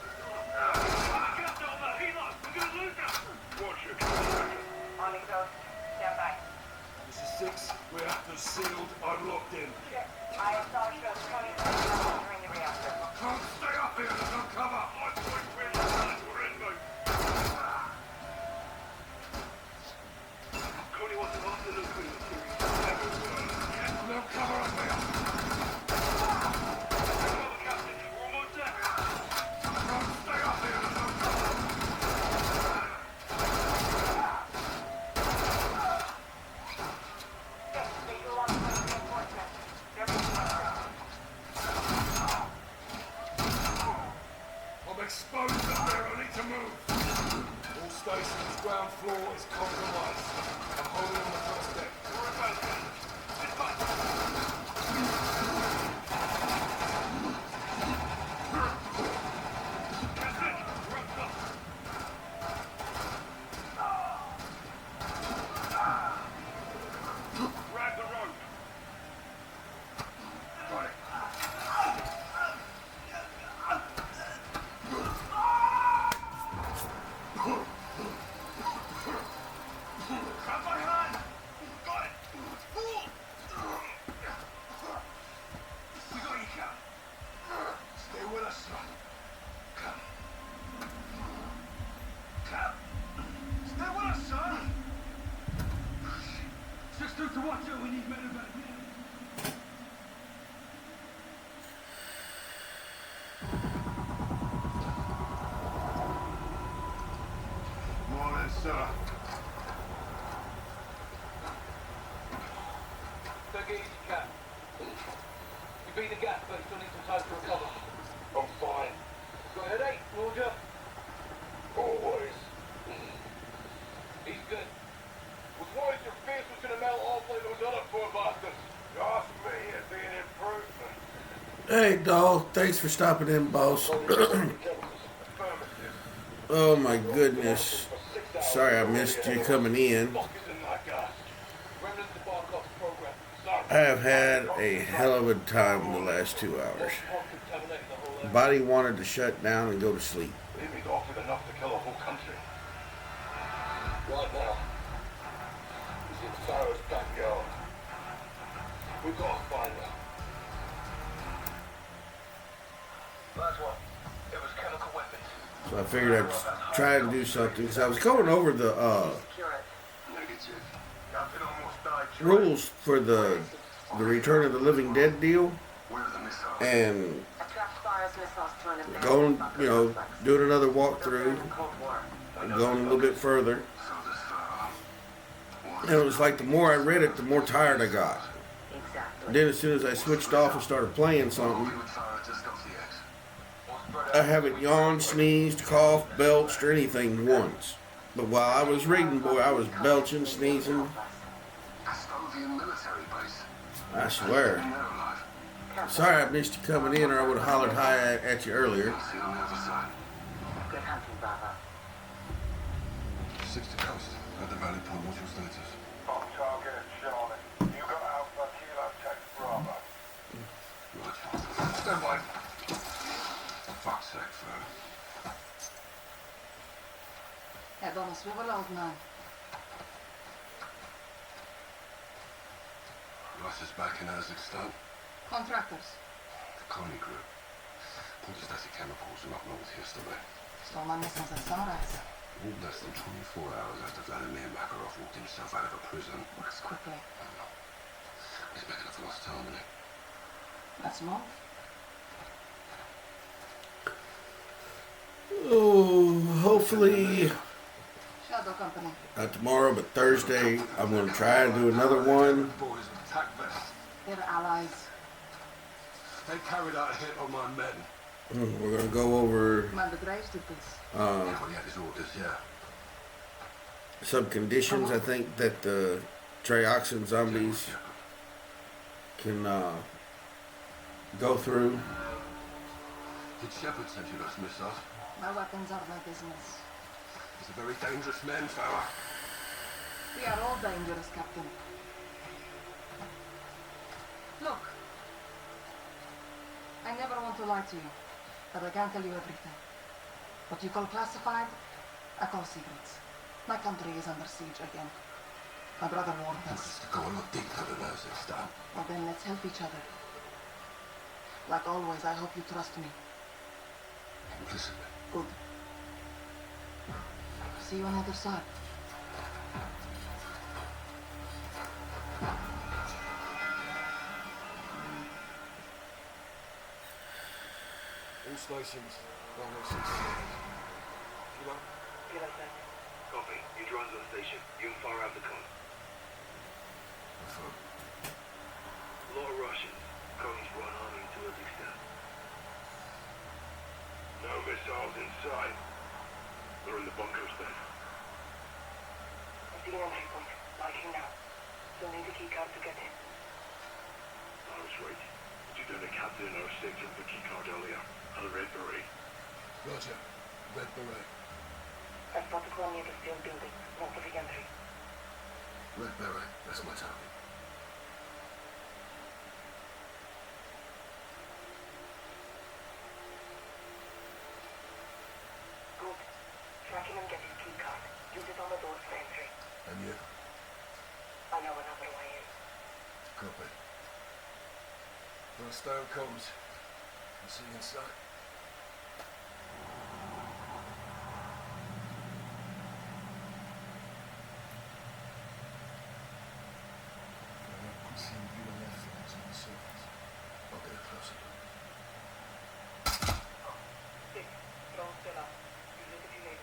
S5: Get on that helo. We're going to lose them. Watch it.
S6: On it goes. Stand by.
S8: This is 6. Reactor sealed. I'm locked in.
S6: ISR shows Tony entering the reactor.
S8: Can't stay up here, there's no cover.
S5: My point really bad. We're in mode. Connie wasn't after the nuclear series. Never were.
S8: No cover up here.
S5: Cover, Captain. We're almost there.
S8: Can't stay up here, there's no cover. I'm exposed up there, I need to move. All stations, ground floor is compromised. I'm holding on the first deck.
S5: We're about to. This way. Captain, we're up top. Grab the rope.
S8: Got it.
S5: Grab my hand. Got it.
S8: We got you, Cap. Stay with us, son. Cap. Cap. Stay with us, son. Just do to watch it. We need medevac. Morning, sir.
S4: Take it easy, Cap. You beat the gap, but you still need some time to recover.
S8: I'm fine.
S4: Got a headache, Roger?
S8: Always.
S4: He's good.
S8: Was worried your face was gonna melt off like those other poor bastards. You asked me, it'd be an improvement.
S2: Hey, doll. Thanks for stopping in, boss. Oh my goodness. Sorry I missed you coming in.
S8: Fuck is in that gas?
S4: Remnants of Barkov's program.
S2: I have had a hell of a time the last 2 hours.
S4: Contaminating the whole area.
S2: Body wanted to shut down and go to sleep.
S8: He's offered enough to kill a whole country. Right now, he's in Sarah's backyard. We've got to find her.
S5: Last one. It was chemical weapons.
S2: So I figured I'd try to do something. Because I was going over the
S6: Secure it.
S5: Negative. Captain almost died.
S2: rules for the Return of the Living Dead deal.
S5: Where are the missiles?
S2: And
S6: Attract fires missiles to an advanced
S2: going,
S6: bunker
S2: you know,
S6: complex.
S2: doing another
S6: Built
S2: walkthrough.
S6: during the Cold War.
S2: And going a little bit further.
S5: So this far.
S2: And it was like the more I read it, the more tired I got.
S6: Exactly.
S2: Then as soon as I switched off and started playing something,
S5: We would fire just off the X.
S2: I haven't yawned, sneezed, coughed, belched, or anything once. But while I was reading, boy, I was belching, sneezing.
S5: Custodian military base.
S2: I swear.
S5: And they're alive.
S2: Sorry I missed you coming in, or I would have hollered hi at you earlier.
S5: See you on the other side.
S6: Good hunting, Bravo.
S5: 60 coast. At the Valley Point, what's your status?
S8: On target, Charlie. You got Alpha Kilo Text Bravo.
S5: Roger. Stand by. Fuck's sake, Fern.
S7: Head on a swivel, old man.
S5: Russ is back in Kazakhstan.
S7: Contractors.
S5: The Connie group. Pulled his nasty chemicals from up north yesterday.
S7: Stole my missiles at sunrise.
S5: All less than 24 hours after Vladimir Makarov walked himself out of a prison.
S7: Works quickly.
S5: He's making a lost harmony.
S7: Let's move.
S2: Oh, hopefully
S7: Shadow Company.
S2: not tomorrow, but Thursday, I'm going to try and do another one.
S8: Boys with tac vests.
S7: They're allies.
S8: They carried out a hit on my men.
S2: We're going to go over
S7: Man, the graves did this.
S5: Yeah, well, he had his orders, yeah.
S2: some conditions I think that the trioxin zombies can go through.
S5: Did Shepard send you those missiles?
S7: My weapons are my business.
S5: He's a very dangerous man, Farah.
S7: We are all dangerous, Captain. Look. I never want to lie to you, but I can't tell you everything. What you call classified, I call secrets. My country is under siege again. My brother warned
S5: It's
S7: us.
S5: to go a lot deeper than Kazakhstan.
S7: Well then, let's help each other. Like always, I hope you trust me.
S8: Implicitly.
S7: Good. See you on the other side.
S8: All stations, 106. Kilo?
S6: Kilo set.
S5: Copy. Your drone's on station. You can fire out the con.
S8: Affirm.
S5: A lot of Russians. Coney's brought an army to his extent. No missiles in sight. They're in the bunkers then.
S6: I see an entry point. Lighting now. You'll need a key card to get in.
S5: I was right. Did you done a captain in our sector with the key card earlier? And a red beret.
S8: Roger. Red beret.
S6: I spotted one near the steel building, north of the entry.
S8: Red beret. That's my target.
S6: Good. Track him and get his key card. Use it on the door for entry.
S8: And you?
S6: I know another way in.
S8: Copy. First down comes. I'll see you inside. I'm seeing you on left flanks on the surface. I'll get a closer look.
S6: Six. Drone still up. Use it if you need it.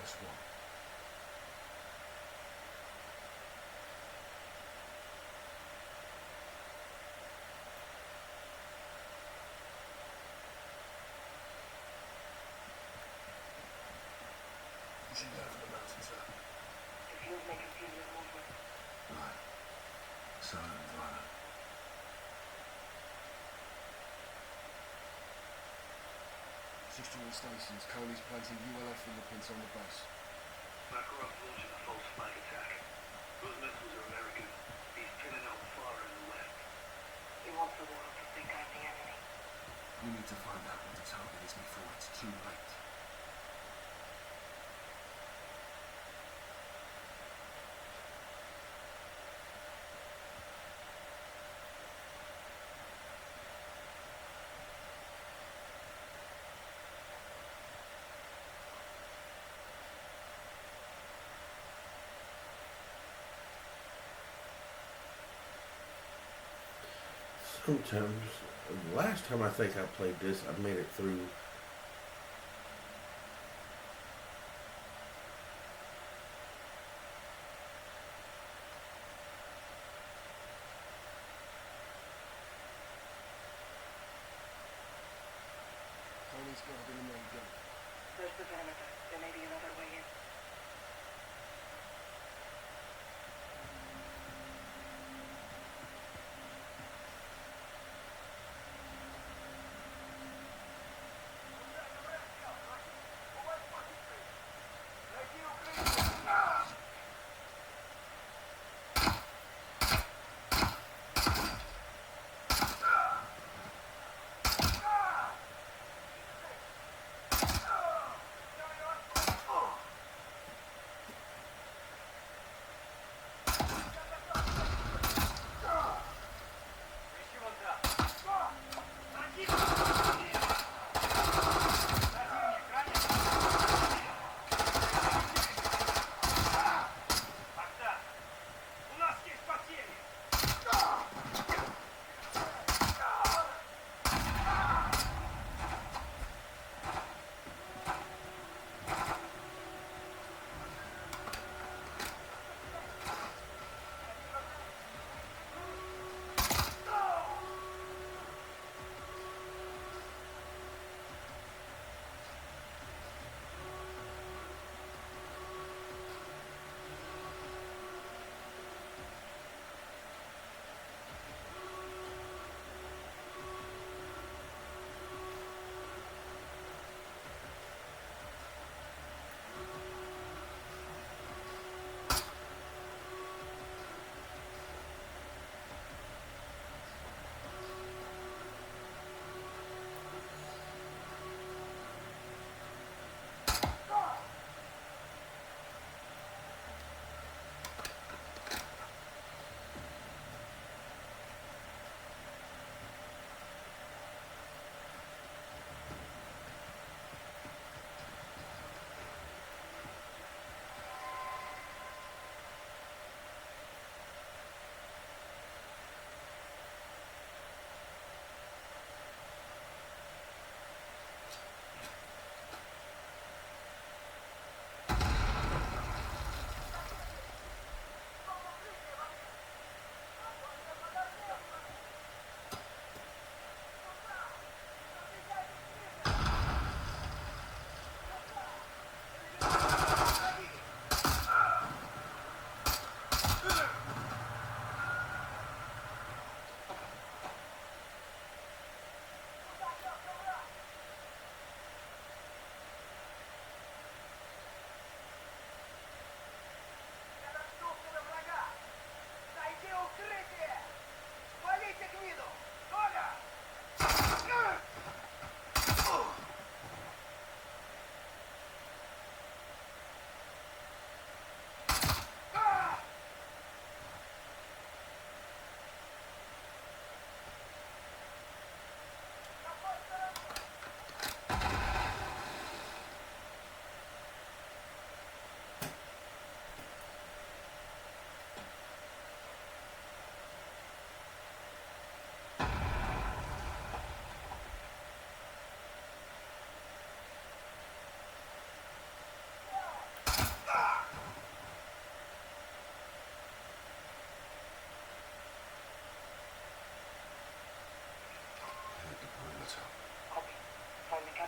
S8: -1. Pushing down from the mountainside.
S6: The fumes make him feel your movement.
S8: Right. Silent and violent. All stations, Coney's planting ULF fingerprints on the base.
S5: Makarov launching a false flag attack. Those missiles are American. He's pinning out far in the west.
S6: He wants the world to think I'm the enemy.
S8: We need to find out what the target is before it's too late.
S2: Sometimes, last time I think I played this, I made it through.
S8: Coney's got in the main gun.
S6: There's the perimeter. There may be another way in.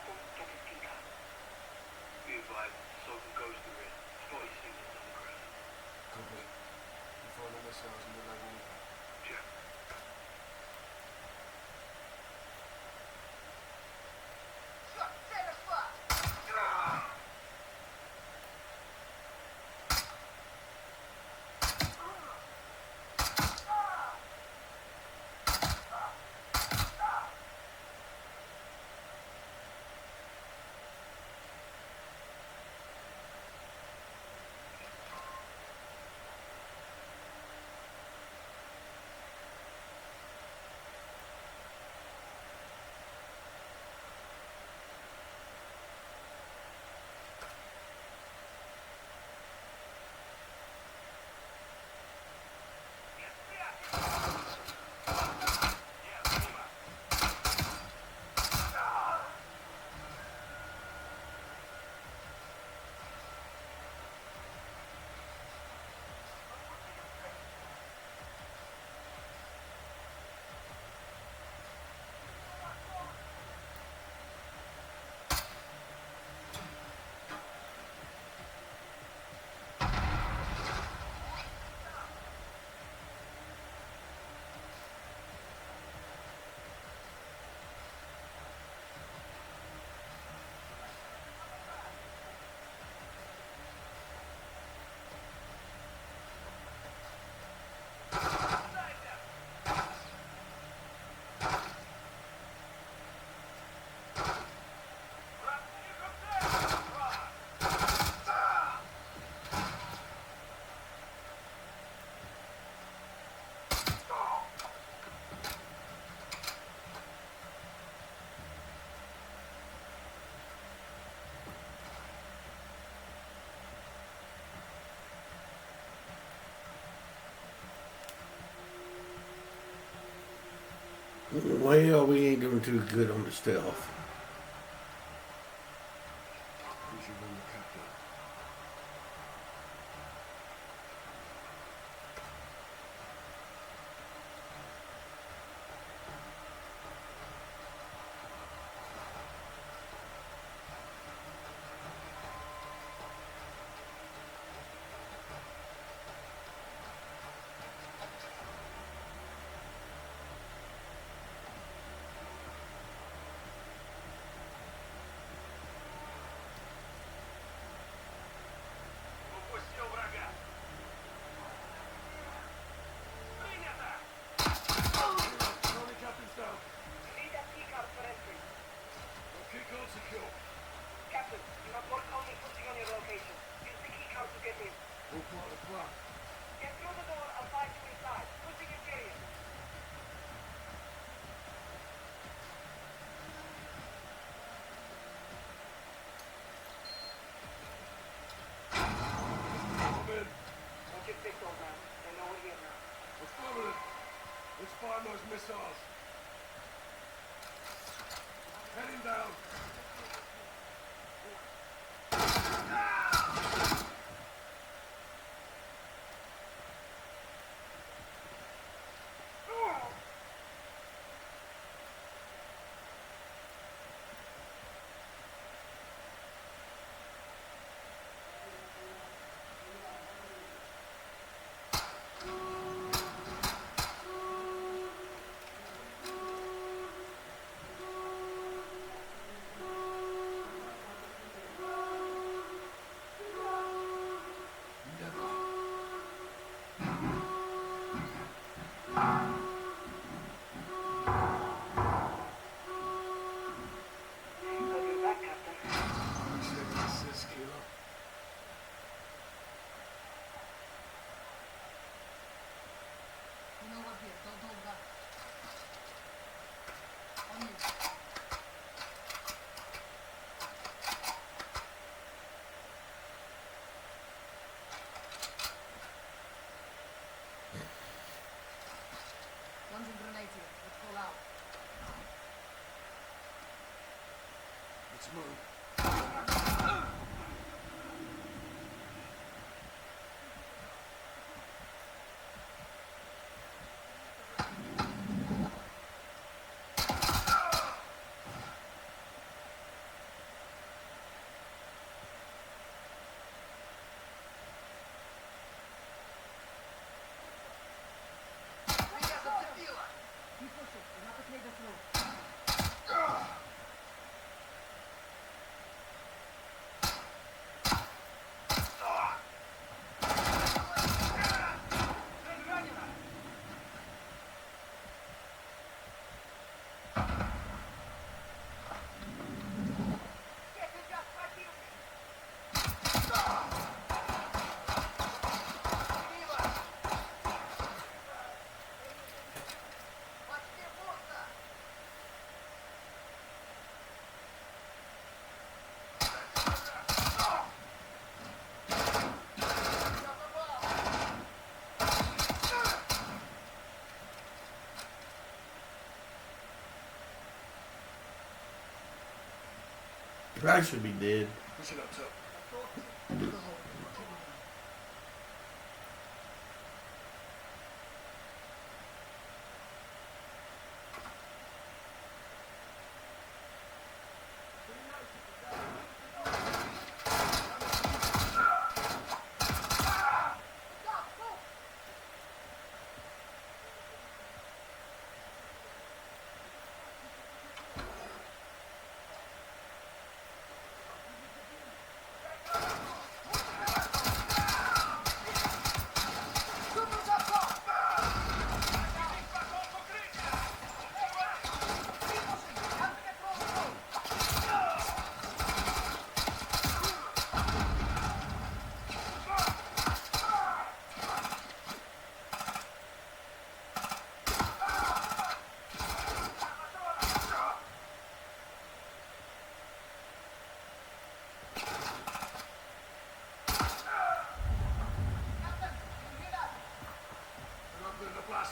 S6: Captain, get his key card.
S5: Be advised, Sultan goes to it. Spotty signals on the ground.
S8: Copy. You find the missiles and we'll have you.
S5: Check.
S2: Well, we ain't doing too good on the stealth.
S8: We should ring the captain.
S5: Упустил врага. Принято!
S8: Tony, captain's down.
S6: Need that key card for entry.
S8: No key card secure.
S6: Captain, you have more Coney pushing on your location. Use the key card to get in.
S8: All part of the plan.
S6: Get through the door and find you inside. Pushing interior.
S8: I'm in.
S6: Watch your six, old man. They know we're here now.
S8: Affirmative. Let's find those missiles. Heading down.
S6: Glad you're back, Captain.
S7: You know we're here. Don't hold back. On you. Guns and grenades here. Let's pull out.
S8: Let's move.
S2: Probably should be dead.
S8: Push it up top.
S7: Into the hole. Keep moving.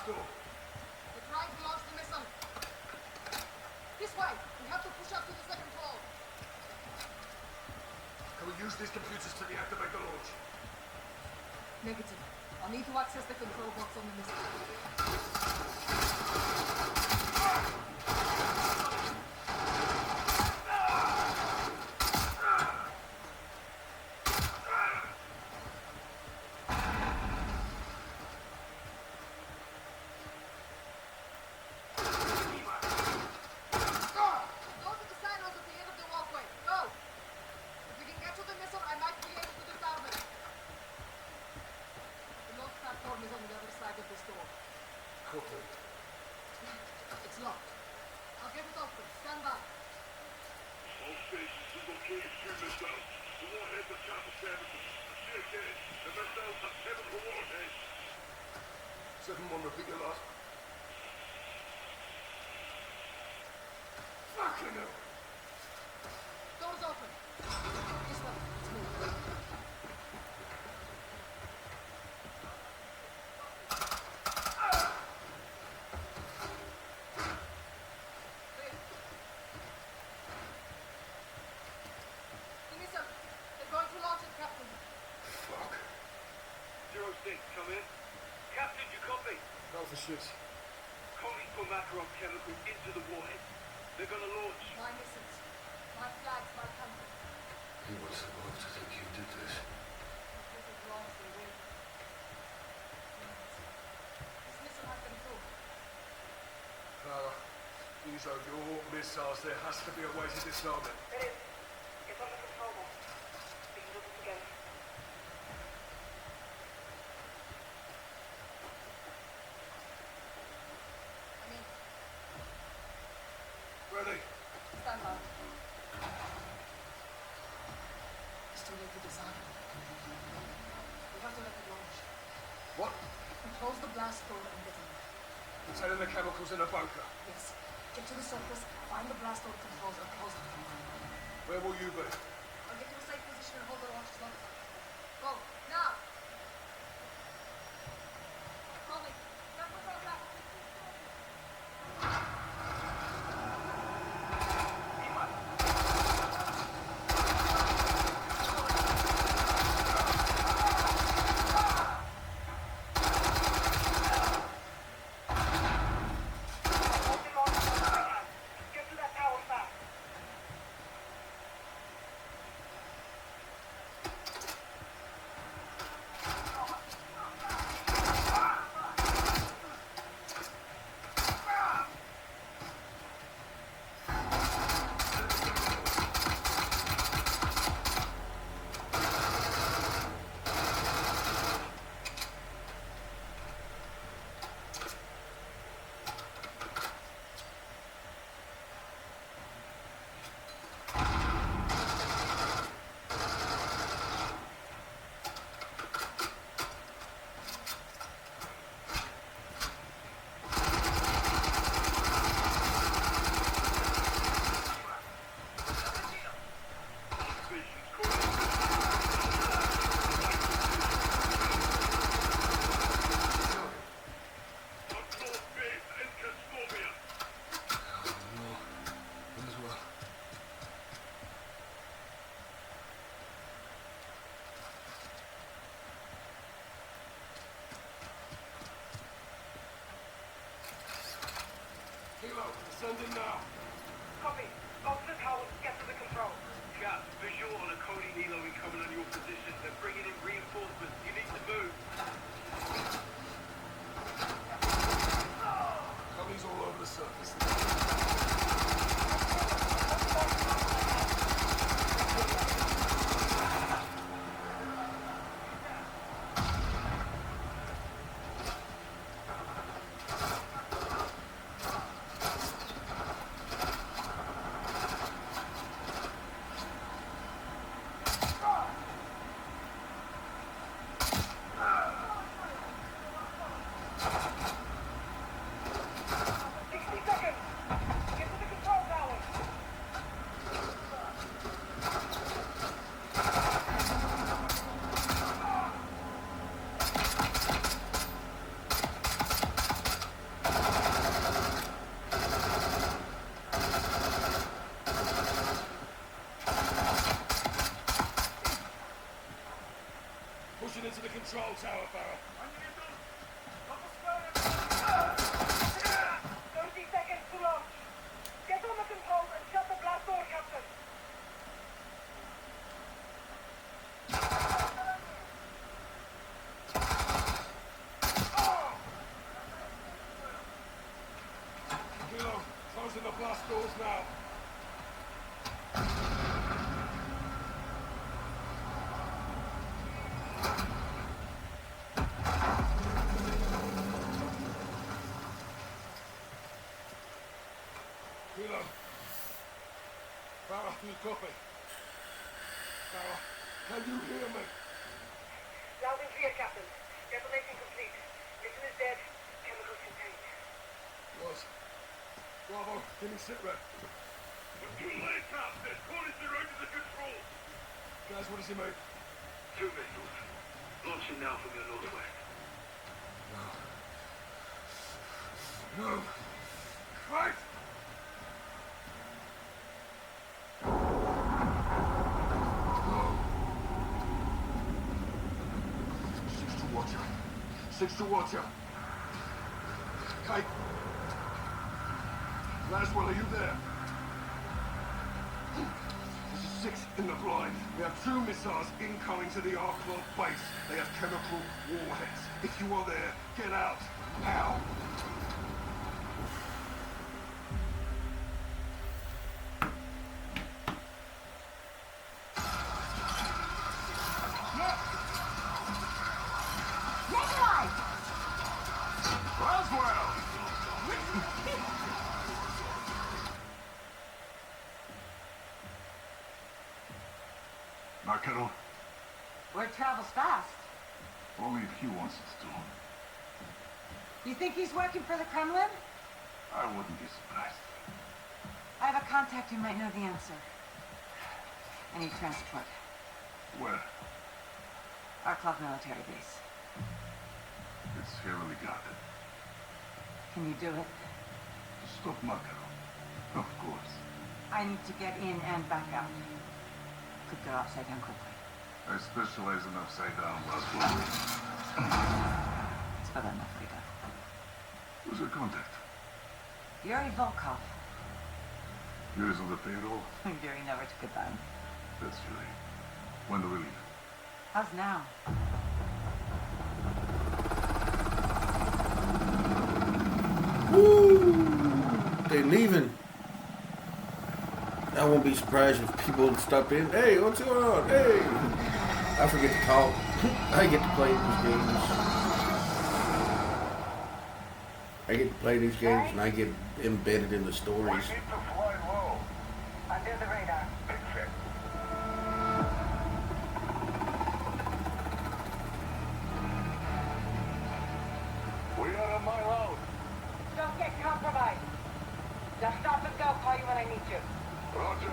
S8: Door.
S7: The drive belongs to Mason. This way. We have to push up to the second floor.
S8: Can we use these computers to deactivate the launch?
S7: Negative. I'll need to access the control box on the missile. Those are the signals at the end of the walkway. Go! If we can get to the missile, I might be able to disarm it. The launch platform is on the other side of this door.
S8: Copy.
S7: It's locked. I'll get it open. Stand by.
S5: All stations, we located two missiles. The warheads are chopper services. Check it. The missiles are chemical warheads.
S8: Second one, repeat your last. Fucking hell!
S7: Doors open. This way. Let's move. Clear. The missile. They're going to launch it, Captain.
S8: Fuck.
S5: 06, come in. Captain, you copy?
S8: That was the shit.
S5: Coney put Makarov chemicals into the warhead. They're gonna launch.
S7: My missiles. My flags, my country.
S8: He was supposed to think you did this.
S7: This is wrong, they will. This missile has control.
S8: Clara, these are your missiles. There has to be a way to disarm it.
S6: It is. It's on the control box. We can do this together.
S7: I mean,
S8: Ready?
S7: stand by. It's too late to disarm it. We have to let it launch.
S8: What?
S7: And close the blast door and detonate.
S8: Containing the chemicals in a bunker.
S7: Yes. Get to the surface, find the blast door controls, and close it.
S8: Where will you be?
S7: I'll get to a safe position and hold the launch as long as I can. Go, now! Conley, back with our back.
S6: Get to that tower fast.
S8: Kilo, descending now.
S4: Copy. Go to the towers, get to the control.
S5: Cap, visual on a Cody Nilo incoming on your position. They're bringing in reinforcements. You need to move.
S8: Cody's all over the surface. Pushing into the control tower, Farah.
S4: 30 seconds to launch. Get on the controls and shut the blast door, Captain.
S8: Kilo, closing the blast doors now. Kilo. Farah, you copy? Farah, can you hear me?
S4: Loud and clear, Captain. Detonation complete. Mission is dead. Chemicals contained.
S8: Was. Bravo, give me sit rep.
S5: We're too late, Cap. They're calling surrounded the control.
S8: Guys, what does he make?
S5: 2 missiles. Launching now from your northwest.
S8: No. Right! Six to water. Kite. Laswell, are you there? This is 6 in the blind. We have 2 missiles incoming to the Ark Club base. They have chemical warheads. If you are there, get out. Now.
S5: Marcelo,
S7: Word travels fast.
S5: only if he wants it to.
S7: You think he's working for the Kremlin?
S5: I wouldn't be surprised.
S7: I have a contact who might know the answer. I need transport.
S5: Where?
S7: Arklov military base.
S5: It's heavily guarded.
S7: Can you do it?
S5: Stop Marcelo. Of course.
S7: I need to get in and back out. Could go upside down quickly.
S5: I specialize in upside down Laswell.
S7: That's what I'm afraid of.
S5: Who's your contact?
S7: Yuri Volkov.
S5: Yuri's on the payroll?
S7: Yuri never took a dime.
S5: That's Yuri. When do we leave?
S7: How's now?
S2: Woo! They leaving. I won't be surprised if people stop in. Hey, what's going on? Hey! I forget to talk. I get to play these games. I get to play these games and I get embedded in the stories.
S8: We need to fly low.
S6: Under the radar.
S8: Fix it. We are a mile out.
S6: Don't get compromised. Just stop and go. Call you when I need you.
S8: Roger.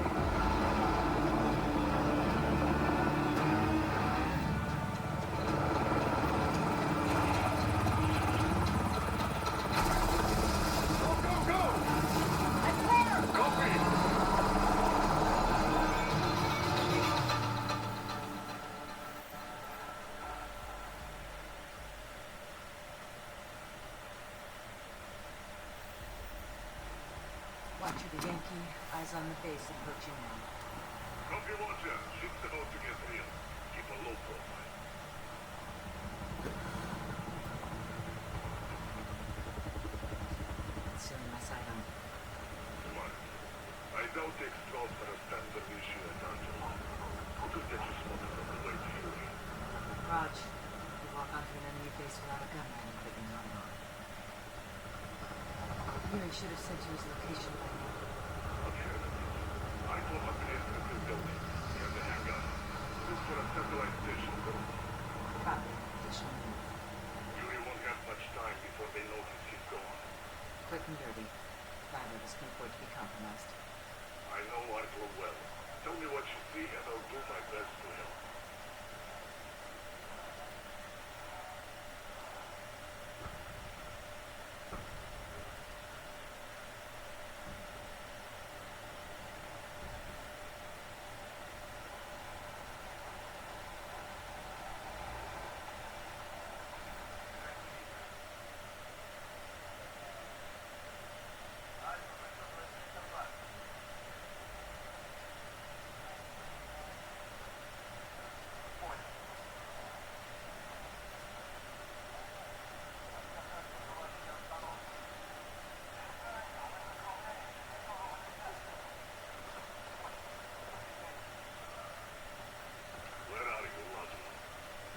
S8: Go, go, go!
S6: I'm clear!
S9: Roger the Yankee. Eyes on the base approaching now.
S5: Copy, Roger. Ship's about to get real. Keep a low profile.
S9: Concealing my sidearm.
S5: Smart. I doubt the extras are a standard issue at Angelo. Who could get you spotted on the way to Fury?
S9: Raj, you walk onto an enemy base without a gun range, but you're not wrong. Fury should have sent you his location by now.
S5: I told my place in the building, near the hangar. Look for a satellite station.
S9: Copy. Additional move.
S5: Fury won't have much time before they notice he's gone.
S9: Quick and dirty. Violet is can afford to be compromised.
S5: I know Arthur well. Tell me what you see and I'll do my best to help.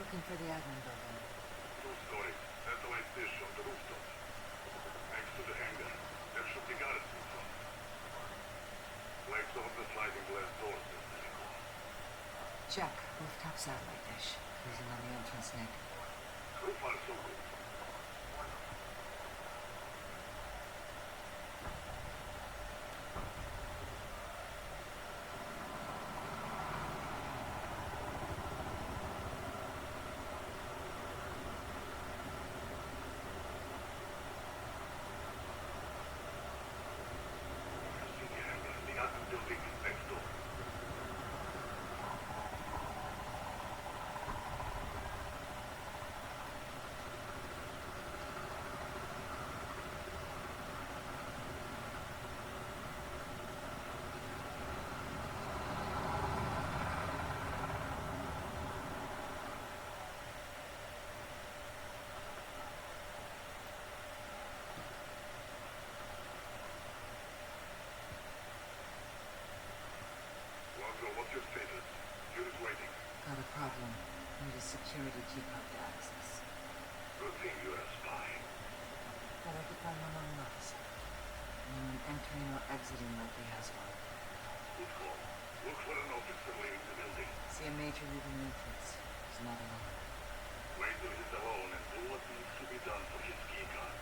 S9: Looking for the admin building.
S5: True story. Satellite dish on the rooftop. Next to the hangar. There should be garrison from. Flags on the sliding glass doors, as they recall.
S9: Check. Rooftop satellite dish. Cruising on the entrance neck.
S5: So far, so good. What's your status? Unit waiting.
S9: Got a problem. Need a security keycard to access.
S5: Good thing you're a spy.
S9: But I could find one on the officer. Anyone entering or exiting likely has one.
S5: Good call. Look for an officer leaving the building.
S9: See a major leaving the entrance. He's not alone.
S5: Wait till he's alone and do what needs to be done for his key card.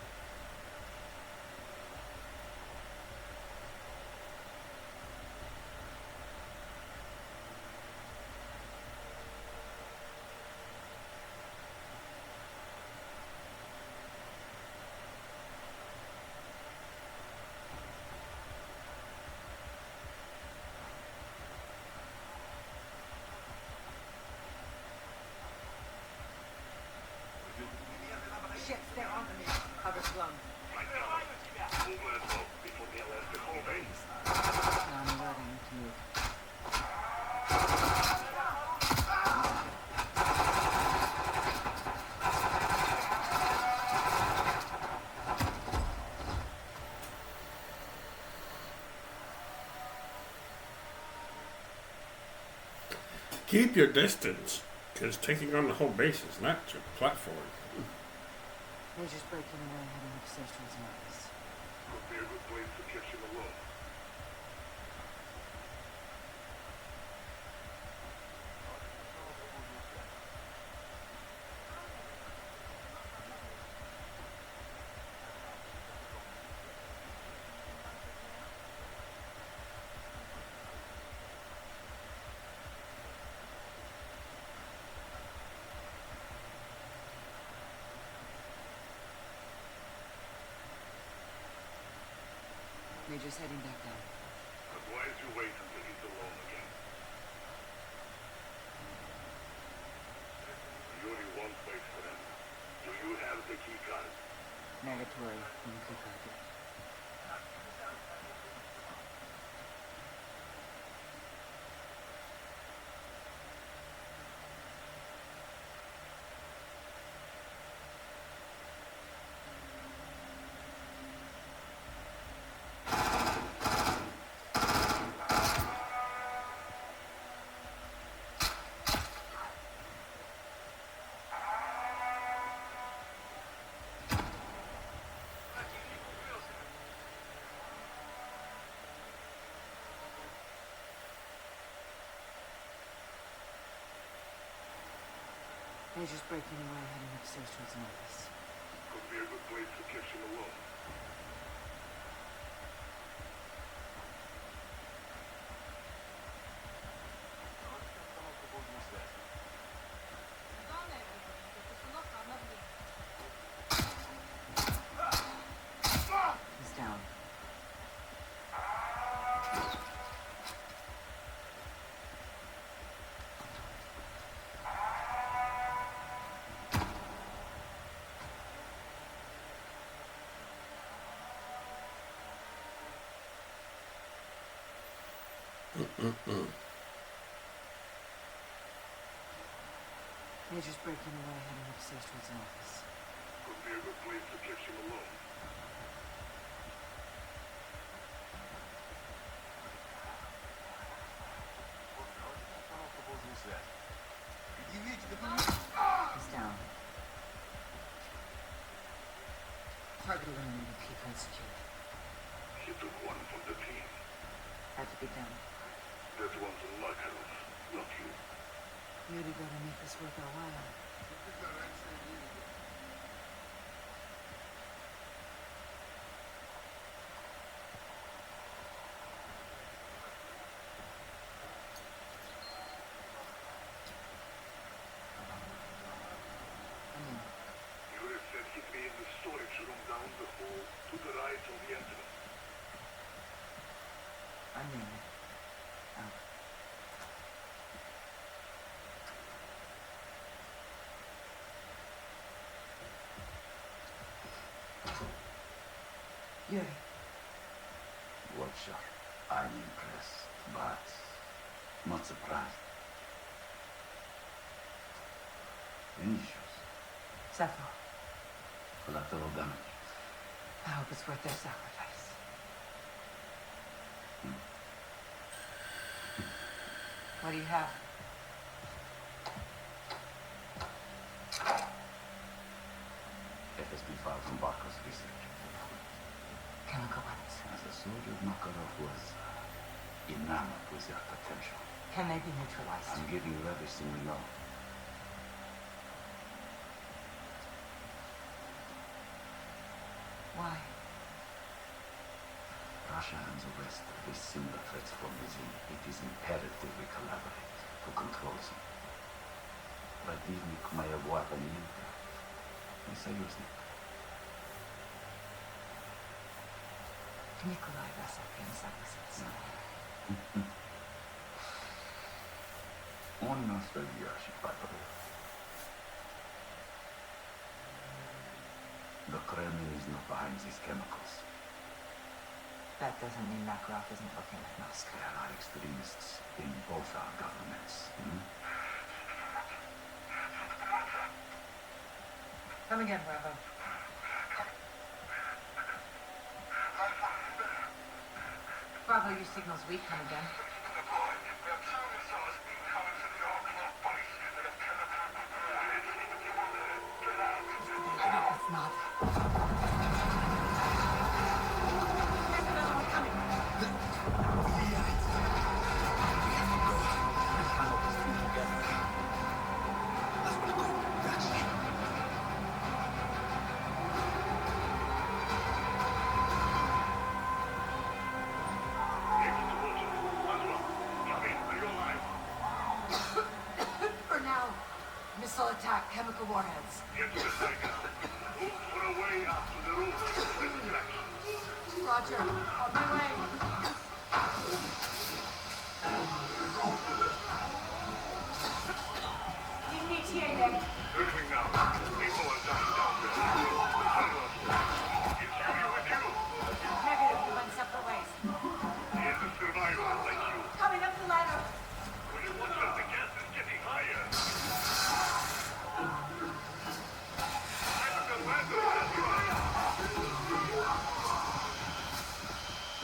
S9: Shit, they're on me. Cover's blown.
S5: Right now. Move glass off before they alert the whole base.
S9: Now I'm alerting to move.
S1: Keep your distance, because taking on the whole base is not your platform.
S9: Major's breaking away, heading upstairs towards my office.
S5: Could be a good place to catch him alone.
S9: Major's heading back down.
S5: Advise you wait until he's alone again. Yuri won't wait for him. Do you have the key card?
S9: Negatory. You can keep that. Major's breaking away, heading upstairs towards an office.
S5: Could be a good place to catch him alone.
S9: He's down. Major's breaking away, heading upstairs towards an office.
S5: Could be a good place to catch him alone.
S9: He's down. Target eliminated, keypad secured.
S5: He took one from the team.
S9: Had to be done.
S5: That one's a Makarov, not you.
S9: Really gotta make this worth our while. I'm in.
S5: Yuri said he'd be in the storage room down the hall to the right of the entrance.
S9: I'm in. Out. Yuri.
S10: Watcher, I'm impressed, but not surprised. Any issues?
S9: Several.
S10: Collateral damage.
S9: I hope it's worth their sacrifice. What do you have?
S10: FSB file from Barker's research.
S9: Chemical weapons.
S10: As a soldier, Makarov was enamored with their potential.
S9: Can they be neutralized?
S10: I'm giving you everything we know.
S9: Why?
S10: Russia has arrested with similar threats from within. It is imperative we collaborate to control them. Противник моего оппонента и союзник.
S9: Nikolai Vasilkin согласится.
S10: Он настоящий патрон. The Kremlin is not behind these chemicals.
S9: That doesn't mean Makarov isn't looking at Moscow.
S10: There are extremists in both our governments.
S9: Come again, Bravo. Bravo, your signal's weak. Come again. It's not. There's another one coming. For now, missile attack, chemical warheads.
S5: Get to the site now. Look for a way up to the roof. Distraction.
S9: Roger, on my way. Need an ETA, Nick.
S5: Moving now. People are dying down there. Is Yuri with you?
S9: Negative, we went separate ways.
S5: He is a survivor like you.
S9: Coming up the ladder.
S5: Will you watch out? The gas is getting higher. Chemical weapons, that's right.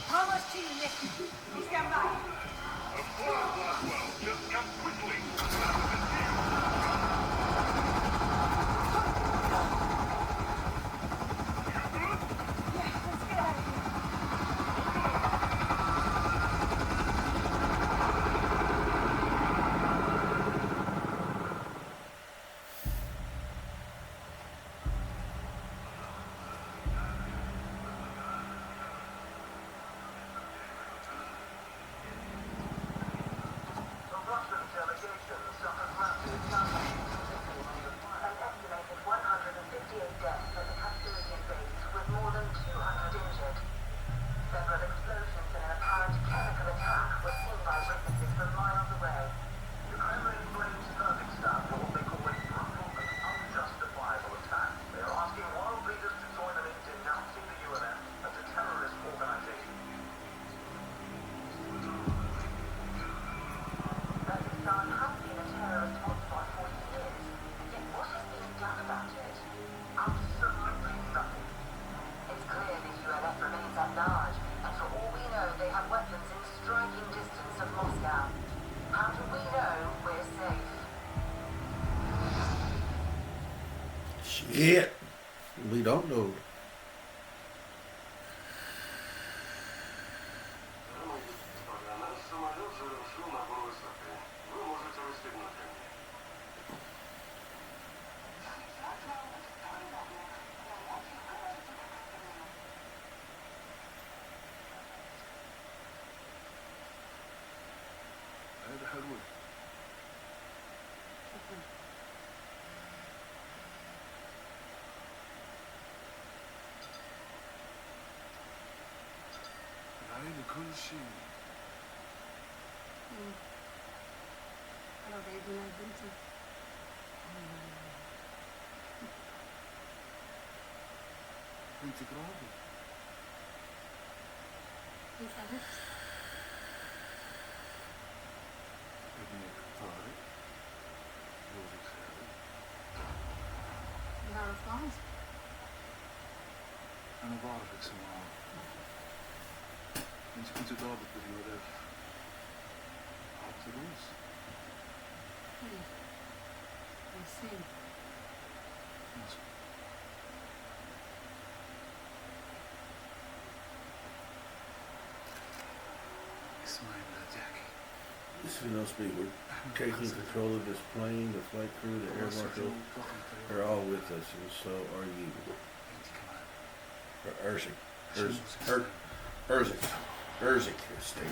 S9: Almost to you, Nick. Please stand by.
S5: Of course.
S2: Yet. We don't know.
S11: كل شيء.
S7: أنا بعيد من بنتي.
S11: بنتك راضي.
S7: كيف عرفت؟
S11: ابنك طارق. جوزك خالد.
S7: نعرف بعض؟
S11: أنا بعرفك سمعان. انت كنت ضابط بالملف. عالطروس.
S7: ايه. نسيم.
S11: مظبوط. اسمعي ولا تحكي.
S2: This is no speak. We're taking control of this plane, the flight crew, the air marshal. They're all with us, and so are you. Erzik is staying.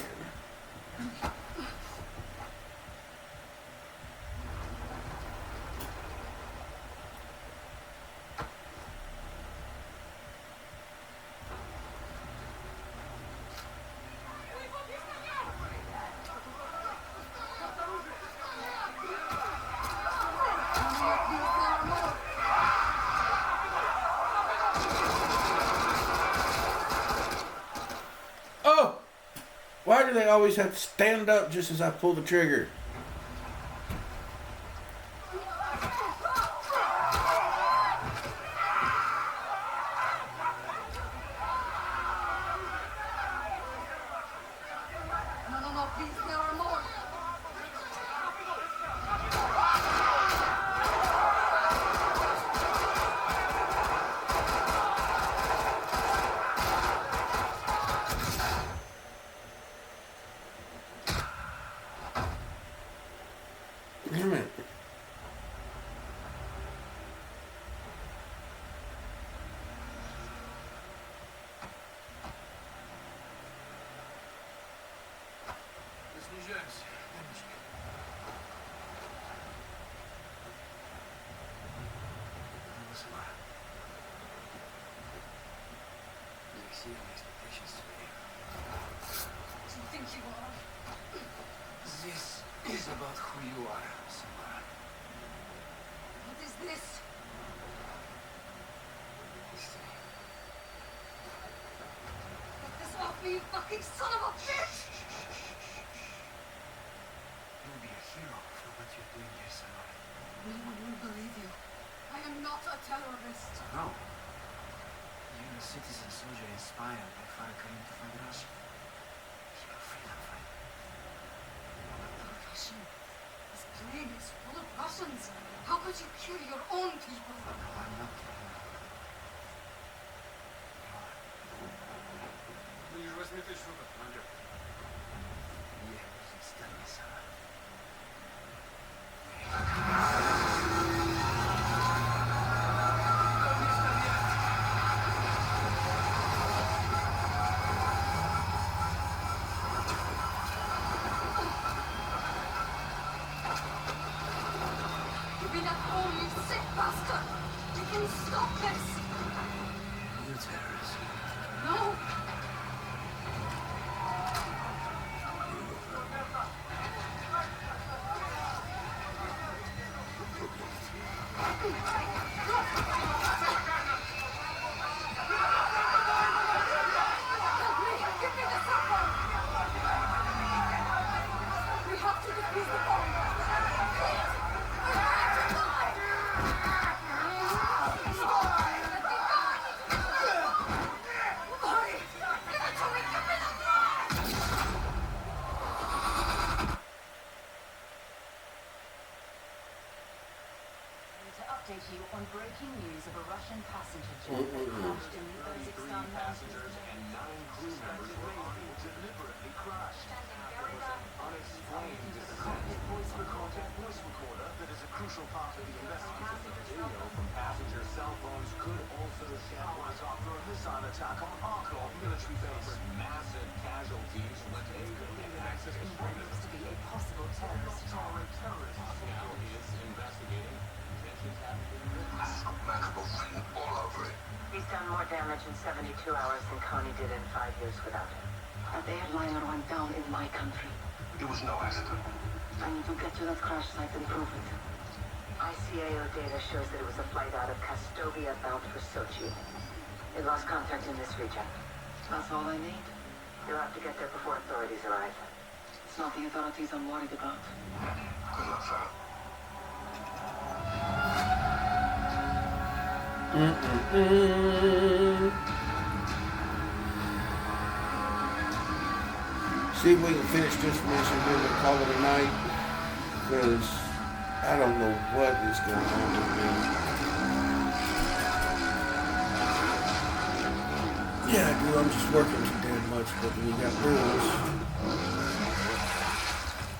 S2: Oh! Why do they always have to stand up just as I pull the trigger?
S7: No, please, there are more.
S2: Damn it.
S11: Снижаемся. Денежки. Не вызывай. Алексей, my expectations today.
S7: What do you think you are?
S11: This is about who you are, Samara.
S7: What is this?
S11: History.
S7: Get this off me, you fucking son of a bitch!
S11: You'll be a hero for what you're doing here, Samara.
S7: No one will believe you. I am not a terrorist.
S11: No. You're a citizen soldier inspired by Father Karim to fight Russia. You're a freedom fighter.
S7: The Russian. This plane is full of Russians. How could you kill your own people?
S11: No, I'm not killing them.
S5: Ниже 8000 футов, командир.
S11: Yeah, it's done, Samara.
S7: You've been at home, you sick bastard! You can stop this!
S11: You're terrorists.
S7: No! Help me! Give me the supper! We have to defuse the bomb! Please! I have to die! Let me go! Hurry! Give it to me! Give me the bomb! Need to up
S6: update you on breaking news of a Russian passenger jet that crashed in the Urzikstan
S8: passengers
S6: mountains.
S8: and 9 crew members were deliberately crushed. Unexplained
S6: The cockpit voice recorder.
S8: voice recorder that is a crucial part of the investigation. Video from passenger cell phones could also shed light after a missile attack on Arkov military base. Massive casualties left access to
S6: What looks to be a possible terrorist attack.
S8: Moscow is investigating. Tensions have been
S5: all over it.
S6: He's done more damage in 72 hours than Coney did in 5 years without him. That airliner went down in my country.
S5: It was no accident.
S6: I need to get to that crash site and prove it. ICAO data shows that it was a flight out of Kastovia bound for Sochi. It lost contact in this region. That's all I need. You'll have to get there before authorities arrive. It's not the authorities I'm worried about.
S5: Good luck, fella.
S2: See if we can finish this mission here and call it a night. Because I don't know what is going on with me. Yeah, I do. I'm just working too damn much. But when you got rules,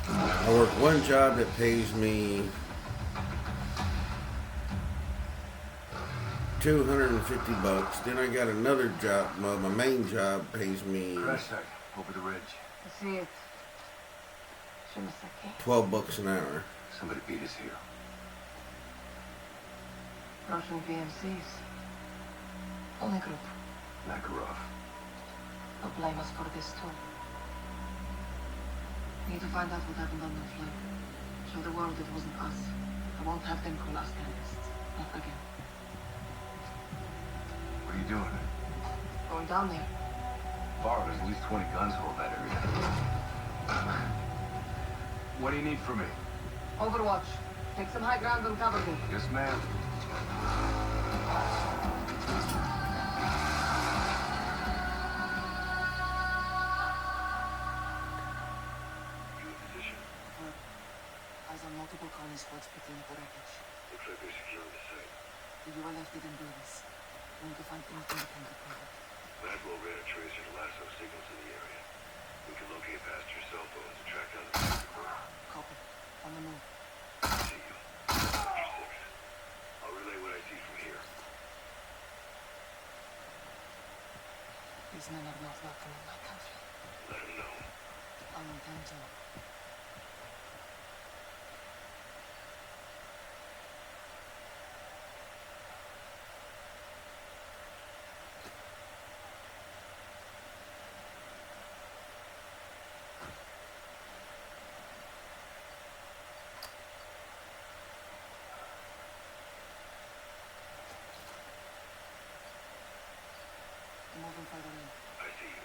S2: I work one job that pays me $250. Then I got another job. Well, my main job pays me
S8: crash site over the ridge.
S7: I see it. Shimasaki.
S2: $12 an hour.
S8: Somebody beat us here.
S7: Russian VMCs. Only group.
S8: Makarov.
S7: They'll blame us for this too. We need to find out what happened on the flight. Show the world it wasn't us. I won't have them call us terrorists. Not again.
S8: What are you doing?
S7: Going down there.
S8: Borrowed at least 20 guns hold that area. What do you need from me?
S7: Overwatch. Take some high ground and cover me.
S8: Yes, ma'am.
S5: You in position?
S7: Eyes on multiple colony squads picking up the wreckage.
S5: Looks like they're securing the site.
S7: The ULF didn't do this. We need to find anything that can get prove it.
S5: Magwell ran a tracer to lasso signals in the area. We can locate past your cell phones and track down the flight recorder.
S7: Copy. On the move.
S5: See you. Sector 6. I'll relay what I see from here.
S7: These men are not welcome in my country.
S5: Let him know.
S7: I'll intend to. Moving further in.
S5: I see you.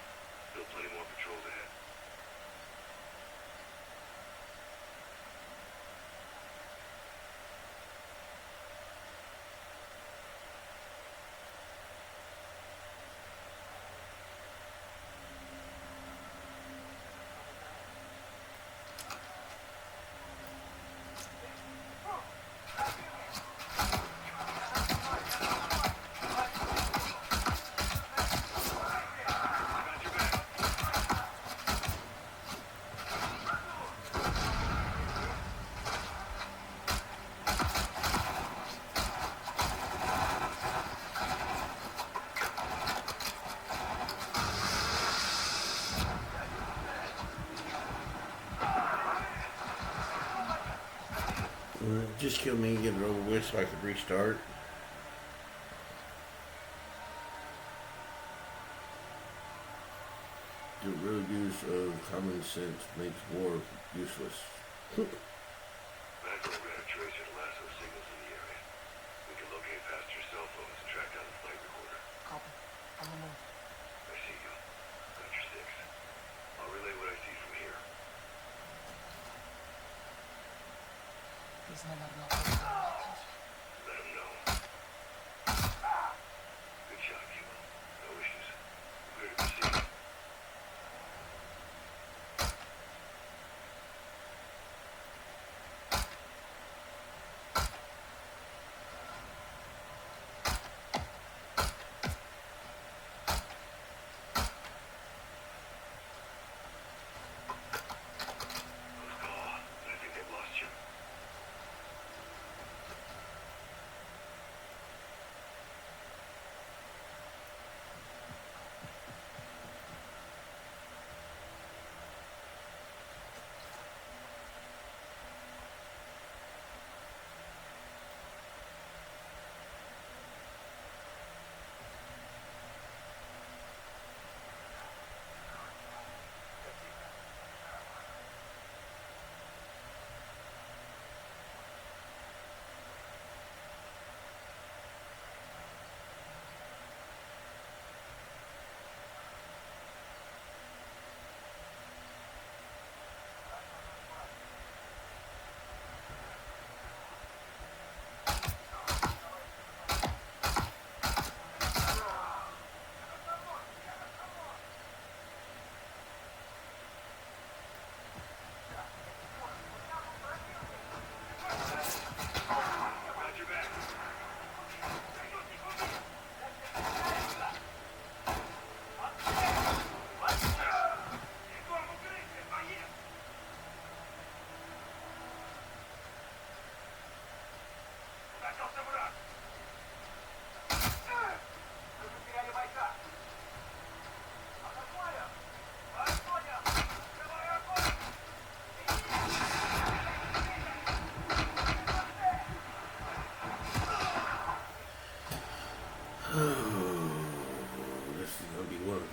S5: Still plenty more patrols ahead.
S2: Just kill me and get it over with so I could restart. The real use of common sense makes war useless.
S5: Magwell ran a tracer to lasso signals in the area. We can locate past your cell phones and track down the flight recorder.
S7: Copy. On the move.
S5: I see you. Sector 6. I'll relay what I see from here.
S7: These men are not welcome in my country.
S5: Let him know. Good job, Kilo. No issues. Clear to proceed.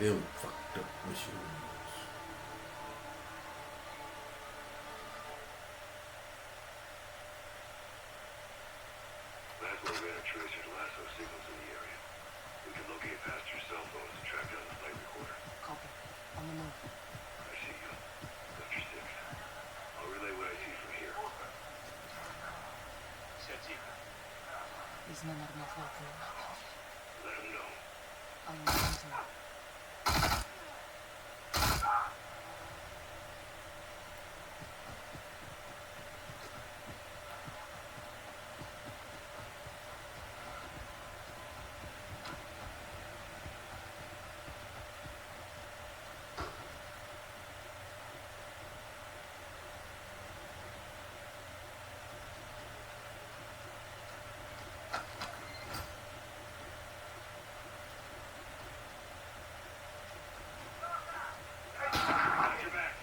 S2: Them fucked up machines.
S5: Laswell ran a tracer to lasso signals in the area. We can locate past your cell phones and track down the flight recorder.
S7: Copy. On the move.
S5: I see you. Sector 6. I'll relay what I see from here.
S7: These men are not welcome.
S5: Let him know.
S7: I'm going to.
S5: Watch your back.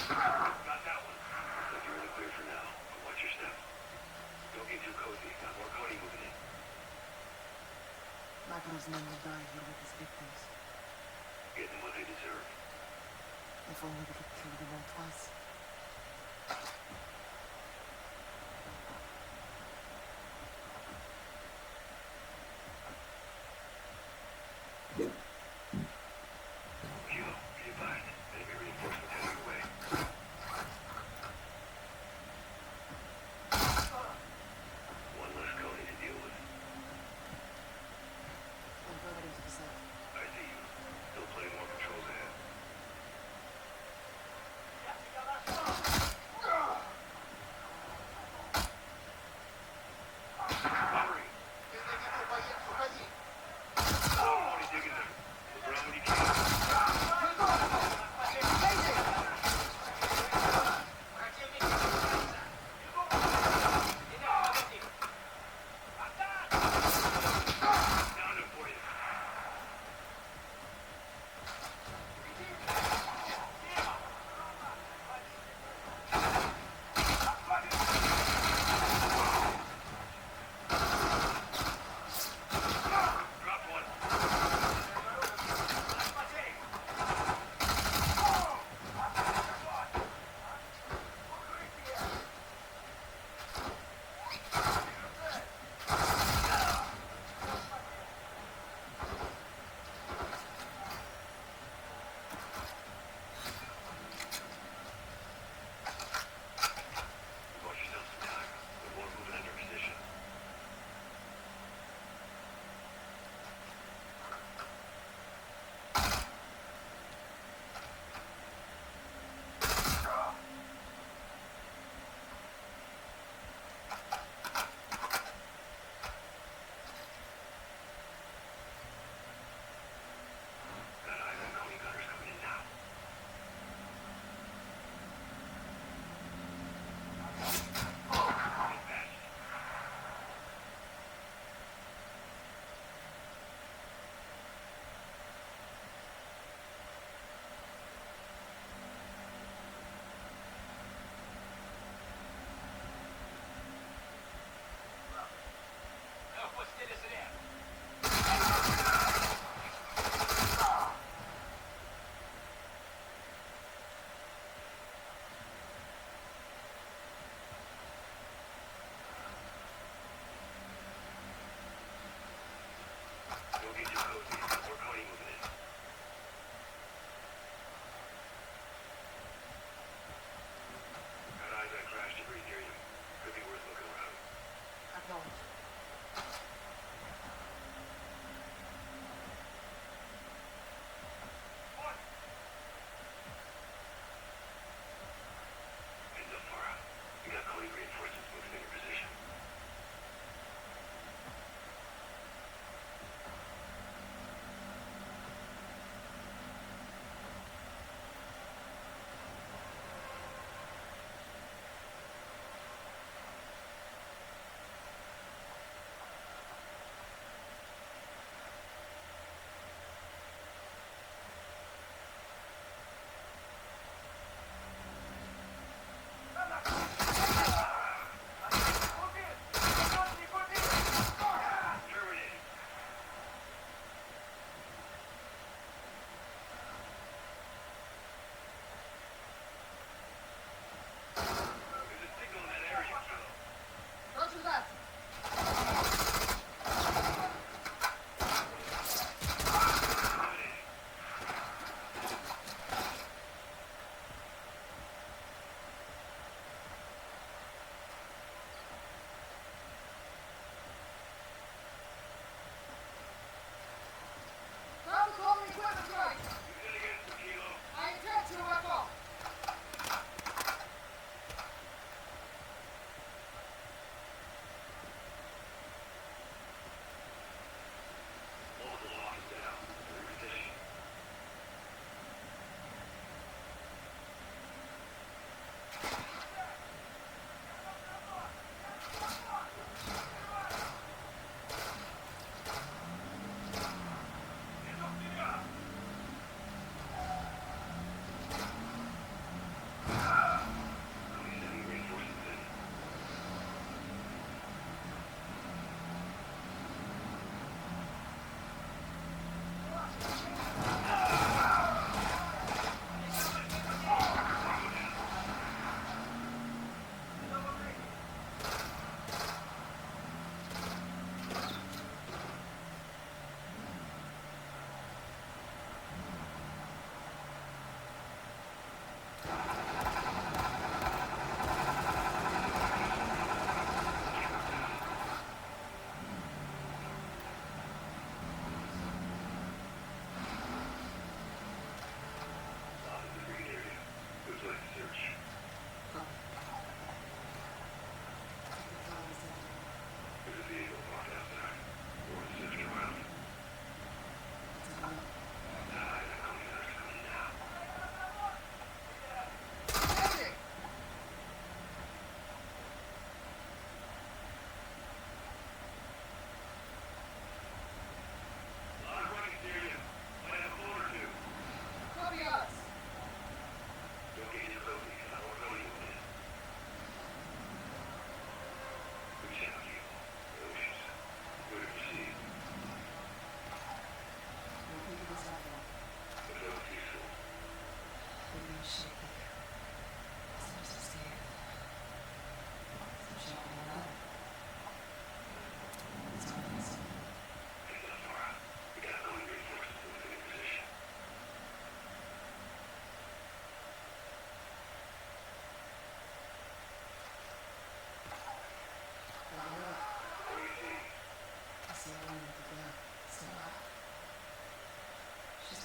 S5: Got that one. Look, you're in the clear for now. But watch your step. Don't get too cozy. Got more Cody moving in.
S7: Magnum's men will die here with his victims.
S5: Get them what they deserve.
S7: If only we could kill them all twice.
S5: Kilo, be advised. Enemy reinforcements heading your way. One less Cody to deal with.
S7: I'm further into the site.
S5: I see you. Still plenty more patrols ahead.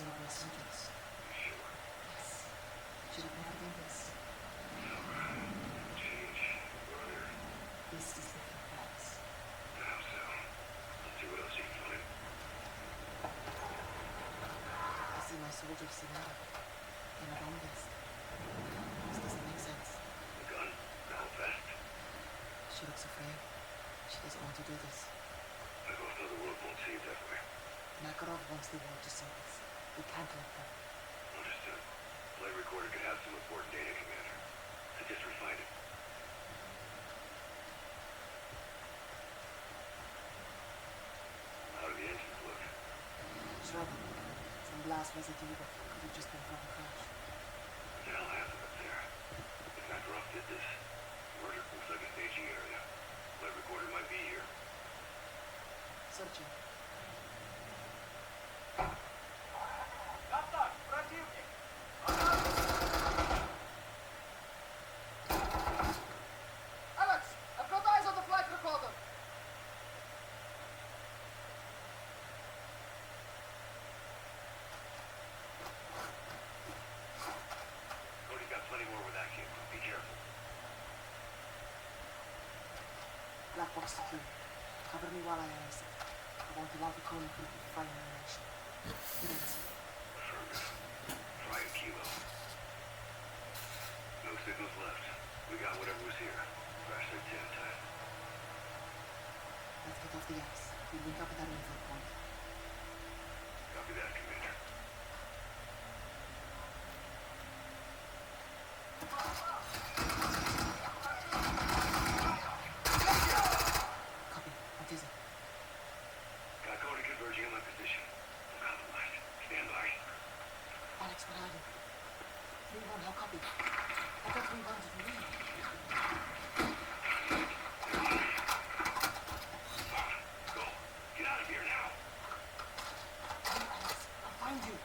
S7: cerebral soldiers.
S5: Sure.
S7: Yes. Should have never done this.
S5: Change. Brother.
S7: This is the facts.
S5: How so? Let's see what else you can find.
S7: I see my soldier Sinara in a bomb vest. This doesn't make sense.
S5: The gun. Now fast.
S7: She looks afraid. She doesn't want to do this.
S5: I hope the world won't see it that way.
S7: Makarov wants the world to see this. We can't let them.
S5: Understood. Flight recorder could have some important data, Commander. I just refined it. How do the engines look?
S7: Shredded. Some blast residue that could have just been from the crash.
S5: What the hell happened up there? If Makarov did this, murder looks like a staging area. Flight recorder might be here.
S7: Searching. Alex! I've got eyes on the flight recorder!
S5: Cody's got plenty more where that came from. Be careful.
S7: Black box secure. Cover me while I answer. I want to allow the Coney group to find ammunition. Good answer.
S5: Affirmative. Try a kilo. No signals left. We got whatever was here. Crash their 10 time.
S7: Let's get off the ice. We link up at that info point.
S5: Copy that, Commander.
S7: Copy. What is it?
S5: Got Cody converging on my position. I'm compromised. Stand by.
S7: Alex, what are you? 3-1, how copy? I got 3-1 to read.
S5: Go. Get out of here now.
S7: Hey, Alex, I'll find you.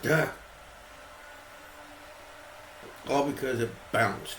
S2: Yeah. All because it bounced.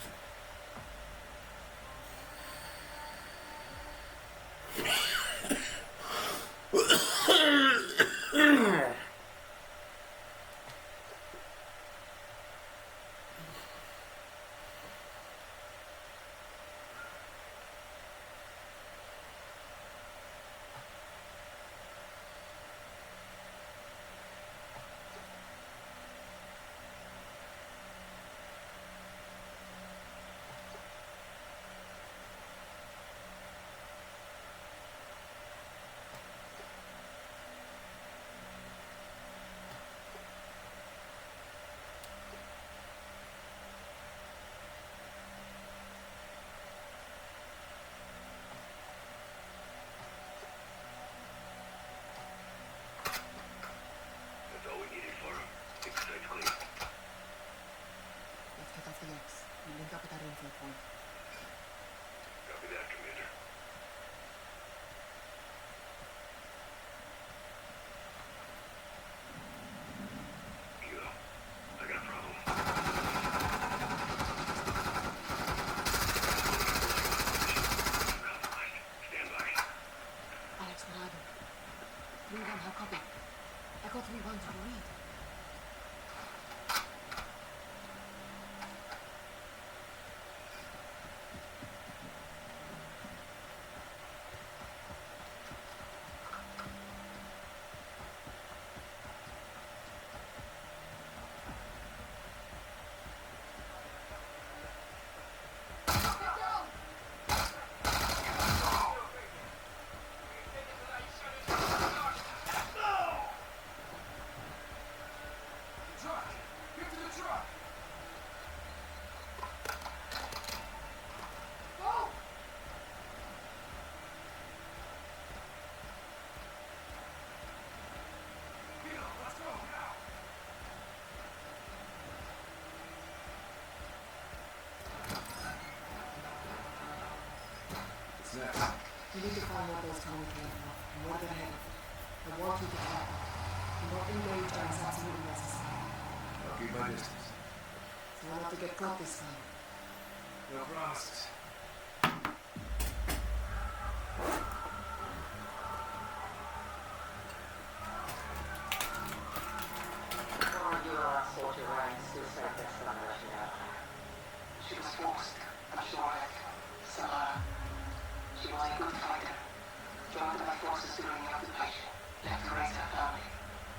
S7: what we want to read. You need to find what those Tony came from, and what they're headed for. I want you to track them. Do not engage unless absolutely necessary.
S11: I'll keep my distance.
S7: Try not to get caught this time.
S11: No promises.
S6: Or you are a soldier wearing suicide vest on the Russian airplane.
S4: She was forced. I'm sure of it. Samara. She was a good fighter. Joined my forces during the occupation. Left to raise her family.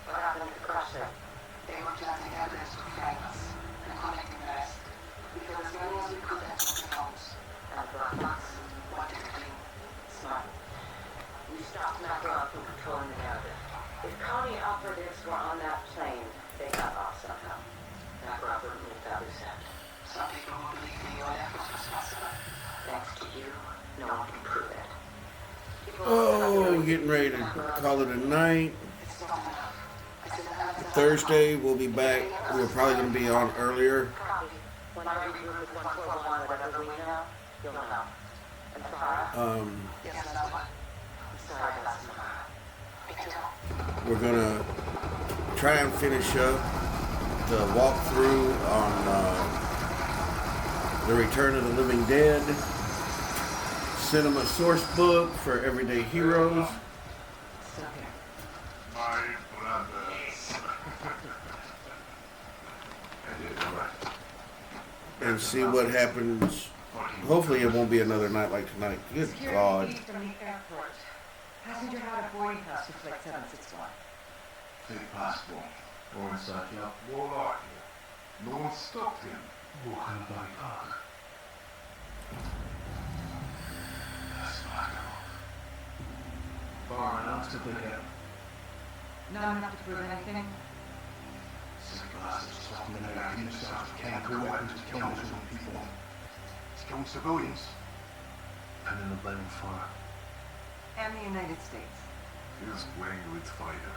S6: What happened to crush her?
S4: They were planting evidence to frame us and collecting the rest. We killed as many as we could at broken homes.
S6: And black box?
S4: Wanted to clean.
S6: Smart. We stopped Makarov from controlling the narrative. If Connie operatives were on that plane, they got off somehow. Makarov wouldn't leave that loose end.
S4: Some people will believe the ULF was responsible.
S6: Thanks to you, no one can prove it.
S2: Oh, we're getting ready to call it a night.
S4: It's not enough. I said I have to
S2: Thursday we'll be back. We're probably going to be on earlier.
S6: Copy. When I regroup with 141, whatever we know, you'll know. And Farah?
S4: Yes, I know what.
S6: I'm sorry about Samara.
S4: Me too.
S2: We're going to try and finish up the walkthrough on The Return of the Living Dead. Cinema source book for Everyday Heroes.
S7: Stop here.
S5: My brothers. I did it right.
S2: And see what happens. Hopefully it won't be another night like tonight. Good God.
S9: Security from the airport. Passenger had a boarding pass for flight 761.
S5: Fake passport. Or inside your wall out here. No one stopped him. Walking by park. That's Michael.
S11: Far enough to pick up.
S9: Not enough to prove anything.
S5: Sick bastards swapping American missiles with chemical weapons to kill his own people. He's killing civilians. And then the blame fire.
S9: And the United States.
S5: He's playing with fire.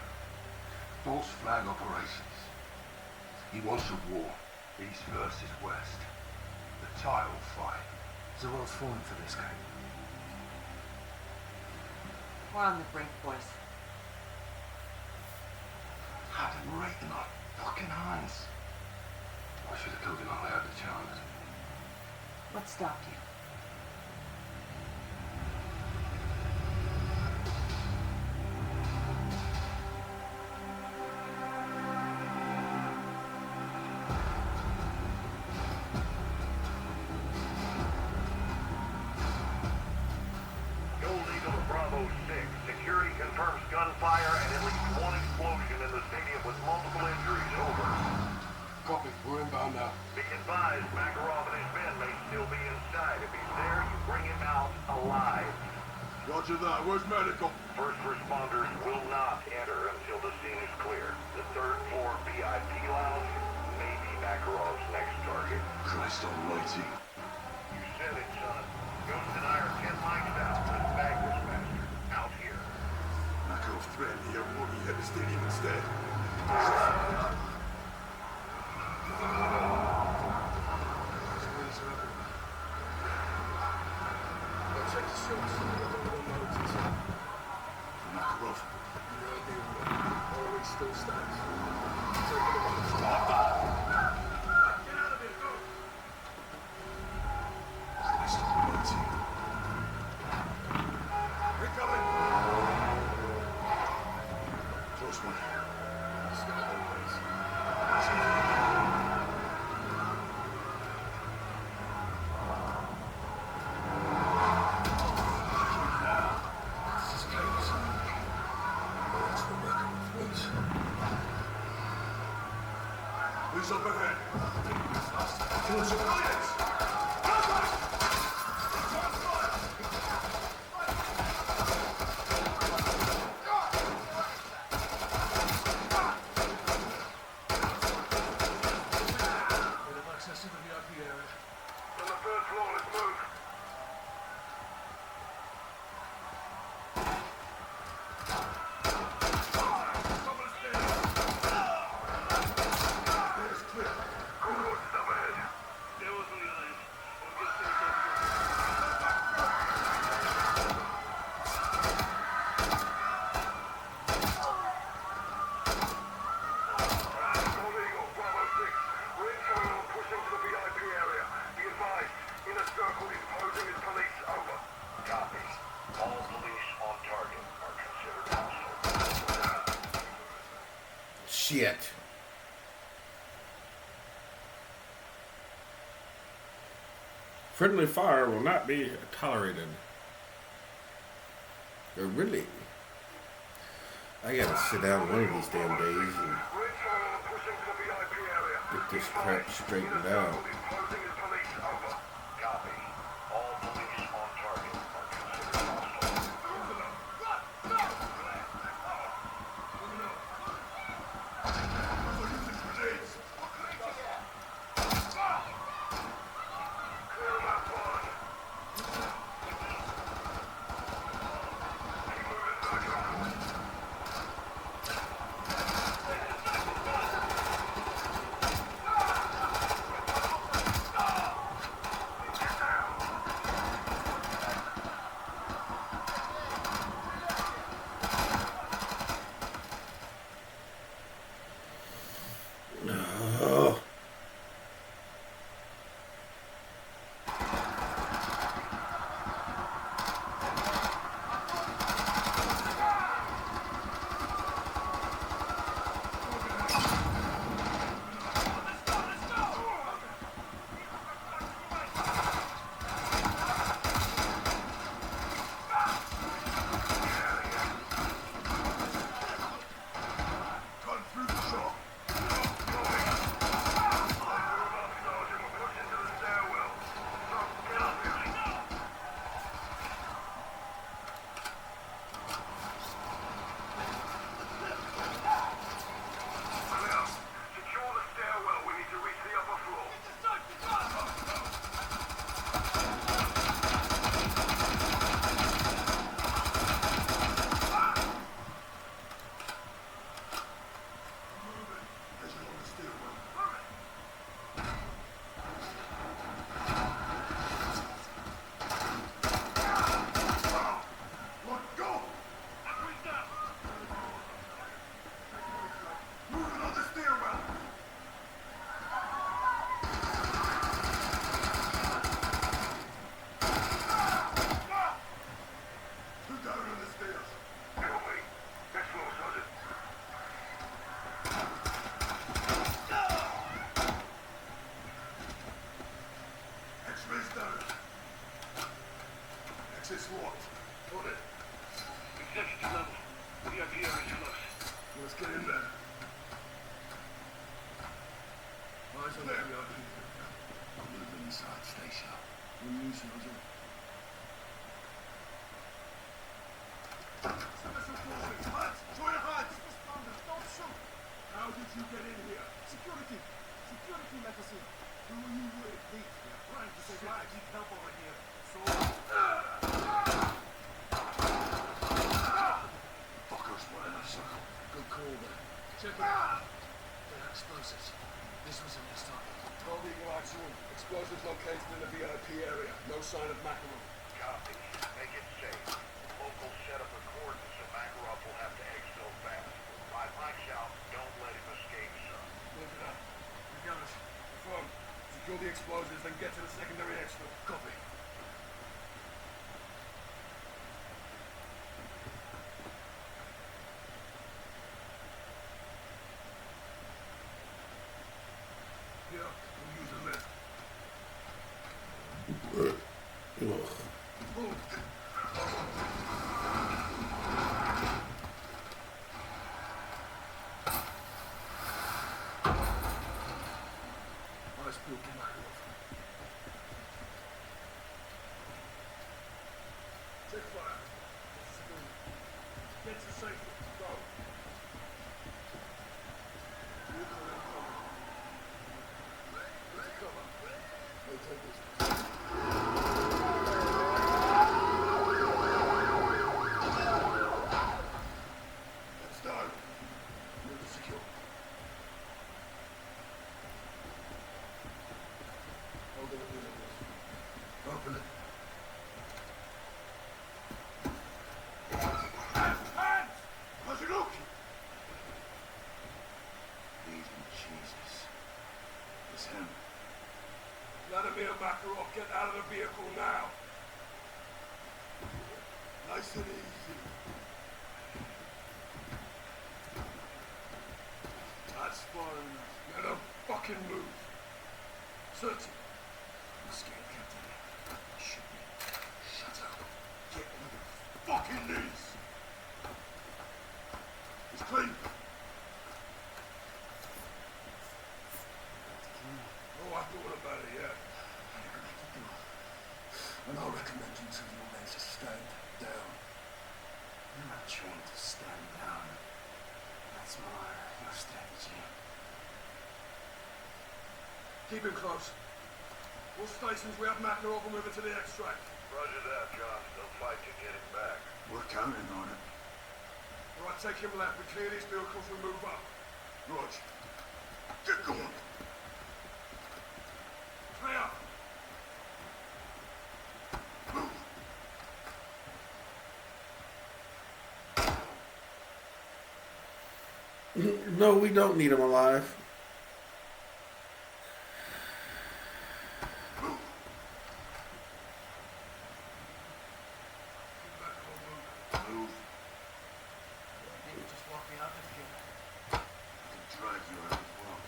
S5: False flag operations. He wants a war. East versus West. The title fight. The world's falling for this guy.
S9: We're on the brink, boys.
S5: Had him right in our fucking hands. I should have killed him while I had the chance.
S9: What stopped you?
S5: Gold Eagle to Bravo 6. Security confirms gunfire and at least one explosion in the stadium with multiple injuries. Over. Copy. We're inbound now. Be advised, Makarov and his men may still be inside. If he's there, you bring him out alive. Roger that. Where's medical? First responders will not enter until the scene is clear. The third floor VIP lounge may be Makarov's next target. Christ almighty. You said it, son. Ghost and I are 10 mics out. Let's bag this bastard. Out here. Makarov threatened the airport. He hit the stadium instead. Check the shots. Makarov. Always still stands. Get out of here, go! Christ almighty. We're coming! Close one. Who's up ahead? Kill civilians!
S8: Access to the VIP area.
S5: On the third floor, let's move. Someone's dead. There's clear. Corridor's up ahead. There wasn't anything. We'll get things Gold Eagle, Bravo 6. We're in tunnel pushing to the VIP area. Be advised, inner circle is posing as police. Over. Copy. All police on target are considered hostile.
S2: Shit.
S1: Friendly fire will not be tolerated.
S2: Really? I gotta sit down one of these damn days and
S5: We're in tunnel pushing to the VIP area.
S2: get this crap straightened out.
S5: Posing as police. Over. Copy. All police on target are considered hostile.
S8: Access locked. On it.
S5: Executive level. VIP area is close.
S8: Let's get in there. Eyes on the VIP.
S5: I'm moving inside. Stay sharp.
S8: On you, Sergeant. Special forces. Hands! Join your hands! Responders, don't shoot! How did you get in here? Security! Security let us in. Who are you with? Me. We're trying to say I need help over here. So...
S5: Fuckers were in a circle.
S8: Good call there. Check it out. They're explosives. This was a messed up. Gold Eagle actual. Explosives located in the VIP area. No sign of Makarov.
S5: Copy. Make it safe. Local set up a coordinates so Makarov will have to exfil fast. Ride Mike's out. Don't let him escape, sir.
S8: Look it up. We got it. Affirm. Secure the explosives, then get to the secondary exfil. Copy. him.
S5: Vladimir Makarov, get out of the vehicle now. Nice and easy. That's far enough. Let him fucking move. Search him.
S8: I'm scared, Captain. Shoot me. Shut up.
S5: Get on your fucking knees. He's clean. Oh, I thought about it, yeah.
S8: I recommend you do. And I'll recommend you to your men to stand down. You're not trained to stand down. That's more your strategy.
S5: Keep him close. All stations, we have Makarov and move it to the extract.
S12: Roger that, John. They'll fight to get him back.
S8: We're counting on it.
S5: All right, take him left. We clear these vehicles, we move up.
S8: Roger. Get going.
S5: Clear.
S2: No, we don't need him alive.
S8: Move.
S11: Maybe just walk me out of here.
S8: I can drag you out as well.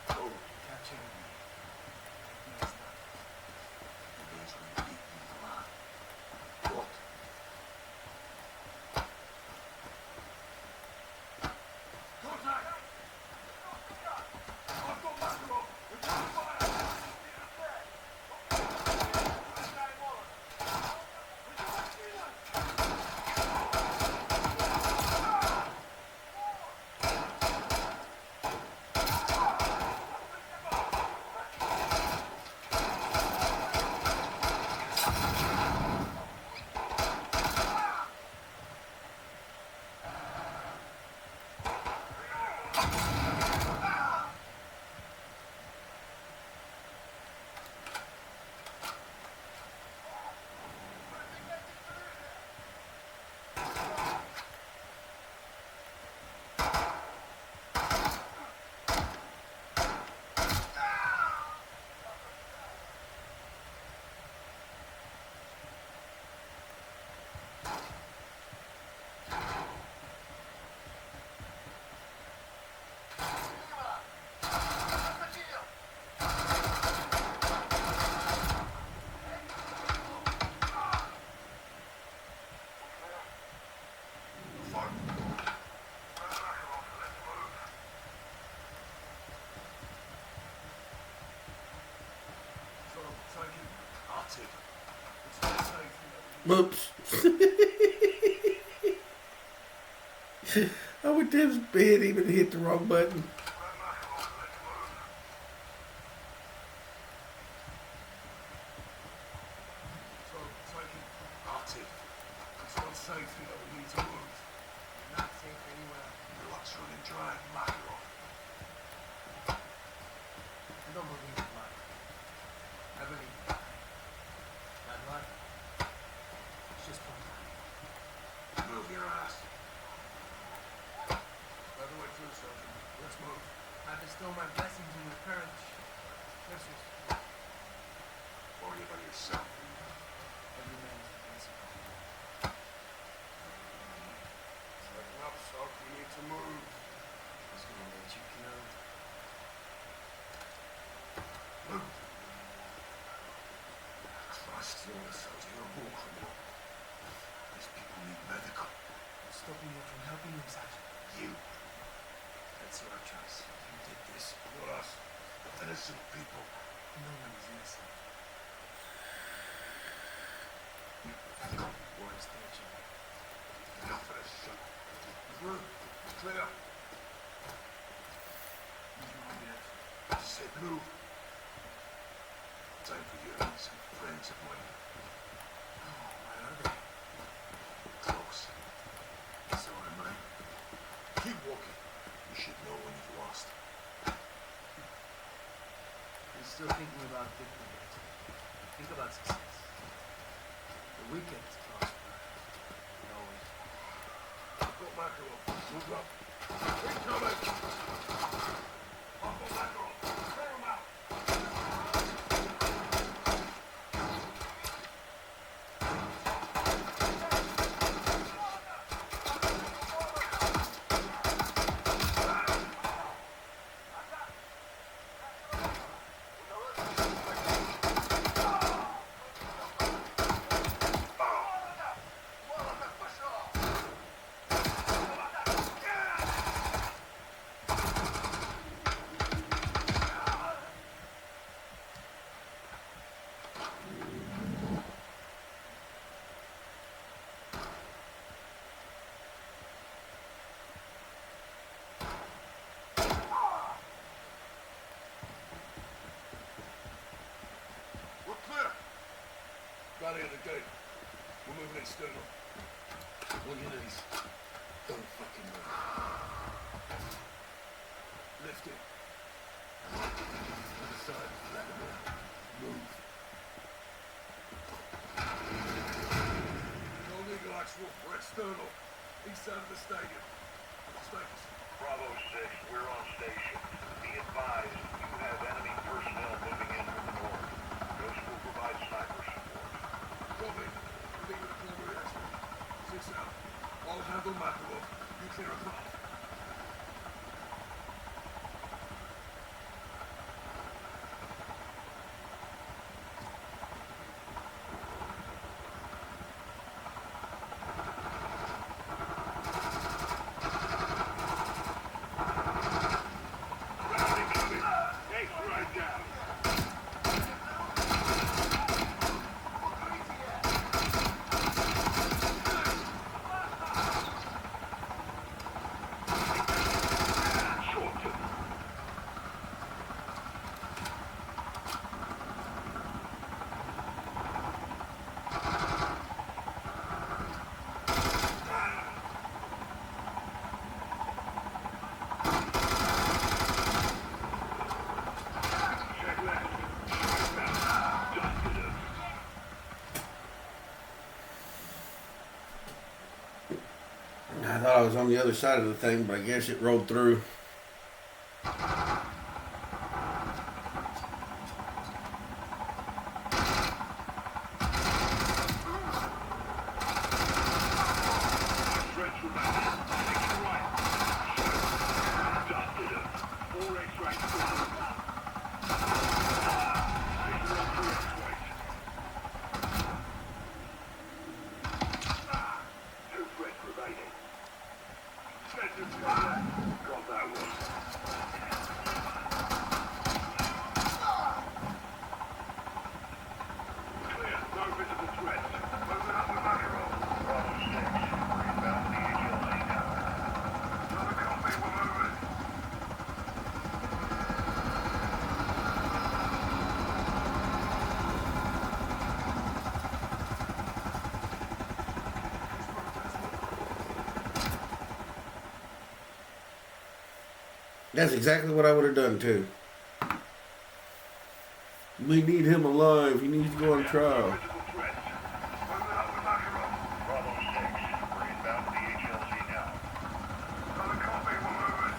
S8: Go.
S11: Capture me. No, it's not.
S8: The days when you beat me a lot. What?
S5: Contact! I've got Makarov. We're taking fire.
S2: Oops. I went to his bed, even hit the wrong button.
S11: I don't believe in luck. I believe in luck. Bad luck. It's just one time.
S5: Move your ass. By the way, through, Sergeant. Let's move.
S11: I bestow my blessings on your courage. Yes, yes.
S5: Worry about yourself.
S11: Every man is invincible.
S5: Tighten up, Sock. We need to move.
S11: He's gonna get you killed.
S5: Move. Christ, you're a soldier. You're a war criminal. These people need medical.
S11: What's stopping you from helping him, Sergeant?
S5: You.
S11: That's your choice.
S5: You did this. Not us. Innocent people.
S11: No one is innocent. War is torture.
S5: Enough of this shit. Through. Clear. I said move. Time for you to meet some friends of mine.
S11: Oh, where are they?
S5: Close. So am I. Keep walking. You should know when you've lost.
S11: You're still thinking about victory. Think about success. The wicked prosper. And always.
S5: I've got Makarov. Move up. Keep coming. I've got Makarov. external. All units, don't fucking move. Lift it. Other side, Vladimir. Move. No legal actual for external. East side of the stadium. Status.
S12: Bravo 6, we're on station. Be advised, you have enemy personnel moving in from the north. Ghost will provide sniper support.
S5: Copy. Leave the corner escort. 6 out. I'll handle Makarov. You clear a path.
S2: I thought I was on the other side of the thing, but I guess it rolled through. That's exactly what I would have done too. We need him alive. He needs to go on trial.
S12: Bravo 6, we're inbound to the HLZ now. Another copy, we're moving.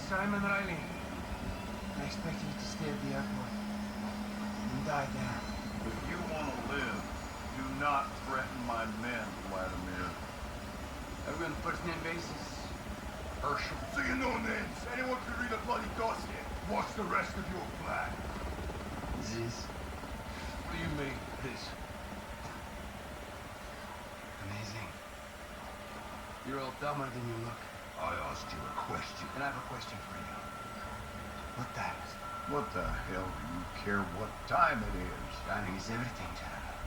S4: Simon Riley. I expected you to stay at the airport. You died there.
S12: If you want to live, do not threaten my men, Vladimir.
S4: Everyone first name basis. Herschel.
S5: So you know names. Anyone can read a bloody dossier. What's the rest of your plan?
S4: This.
S5: What do you mean, this?
S4: Amazing. You're all dumber than you look.
S5: I asked you a question.
S4: And I have a question for you. What time is it?
S12: What the hell do you care what time it is?
S4: Timing is everything, General.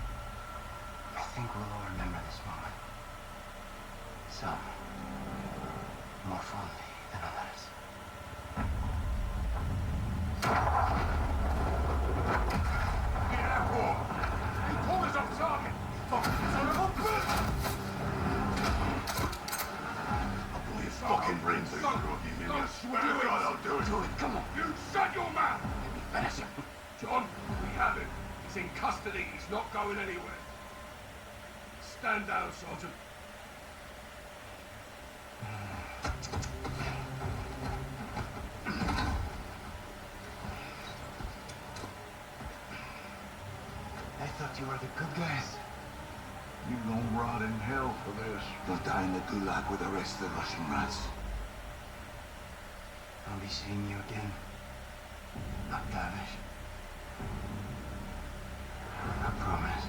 S4: I think we'll all remember this moment. Some more fondly than others.
S5: Get out, war! You pulled us off target! Fucking son of a bitch! I'll pull your fucking brains out. I swear to God I'll do it.
S4: Do it, come on.
S5: You shut your mouth!
S4: Finish him.
S5: John, we have him. He's in custody. He's not going anywhere. Stand down, Sergeant.
S4: I thought you were the good guys.
S12: You gonna rot in hell for this.
S10: You'll die in the gulag with the rest of the Russian rats.
S4: I'll be seeing you again. Not vanish. I promise.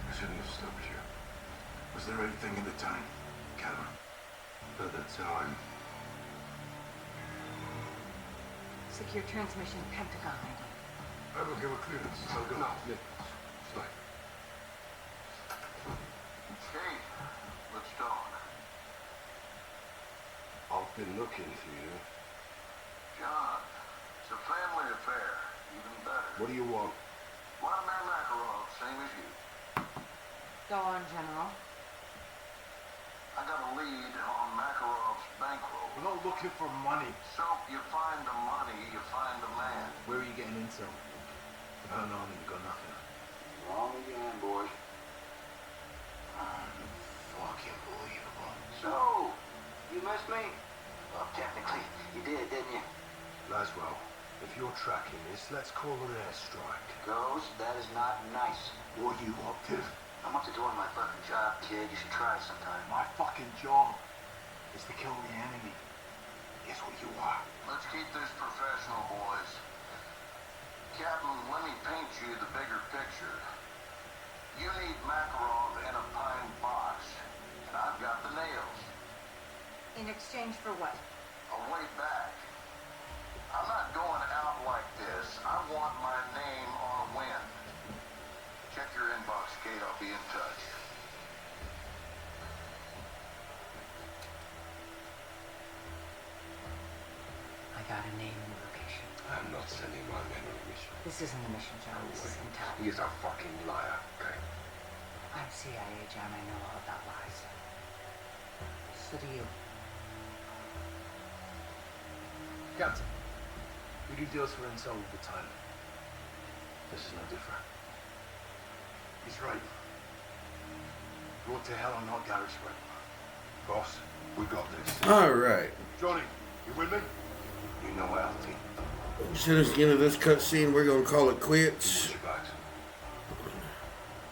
S5: I shouldn't have stopped you. Was there anything in the tank, Captain? At the time.
S7: Secure transmission, Pentagon ID.
S5: I will give a clearance. I'll go. No, Nick. Stay. Okay, let's talk. I've been looking for you. John, it's a family affair. Even better. What do you want? Vladimir Makarov, same as you.
S7: Go on, General.
S5: I got a lead on Makarov's bankroll. We're not looking for money. So you find the money, you find the man.
S8: Where are you getting into? Without an army, you got nothing.
S5: Wrong again, boys. Fucking believable. So, you missed me? Well, technically, you did, didn't you?
S8: Laswell, if you're tracking this, let's call an airstrike.
S5: Ghost, that is not nice.
S8: What are you up to?
S5: I'm up to doing my fucking job, kid. You should try it sometime.
S8: My fucking job is to kill the enemy. Guess what you are?
S5: Let's keep this professional, boys. Captain, let me paint you the bigger picture. You need Makarov in a pine box, and I've got the nails.
S7: In exchange for what?
S5: A way back. I'm not going out like this. I want my name on a win. Check your inbox, Kate. I'll be in touch.
S6: I got a name and location.
S5: I'm not sending my men on a mission.
S6: This isn't a mission, John. This is intel.
S5: He is a fucking liar, okay?
S6: I'm CIA, John. I know all about lies. So do you.
S8: Captain, we do deals for intel all the time. This is no different.
S5: He's right.
S8: Brought to hell or not, Garrett's right.
S5: Boss, we got this.
S2: All right.
S5: Johnny, you with me? You know how to.
S2: As soon as the end of this cutscene, we're gonna call it quits.
S5: Put your bags.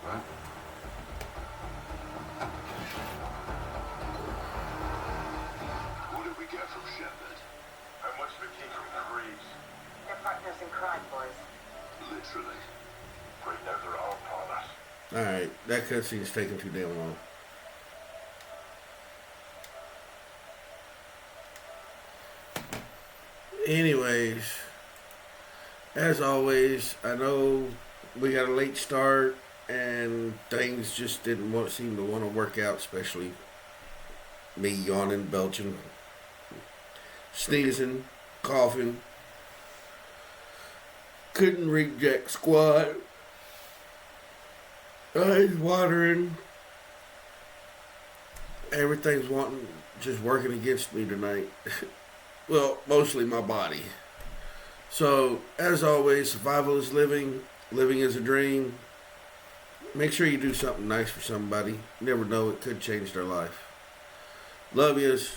S5: Right? What did we get from Shepard? How much we keep from Greaves?
S6: They're partners in crime, boys.
S5: Literally. Right now they're all upon us.
S2: All right, that cutscene's taking too damn long. Anyways, as always, I know we got a late start and things just didn't seem to want to work out, especially me yawning, belching, sneezing, coughing. Couldn't reject squat. Eyes watering. Everything's just working against me tonight. Well, mostly my body. So, as always, survival is living. Living is a dream. Make sure you do something nice for somebody. You never know, it could change their life. Love yous.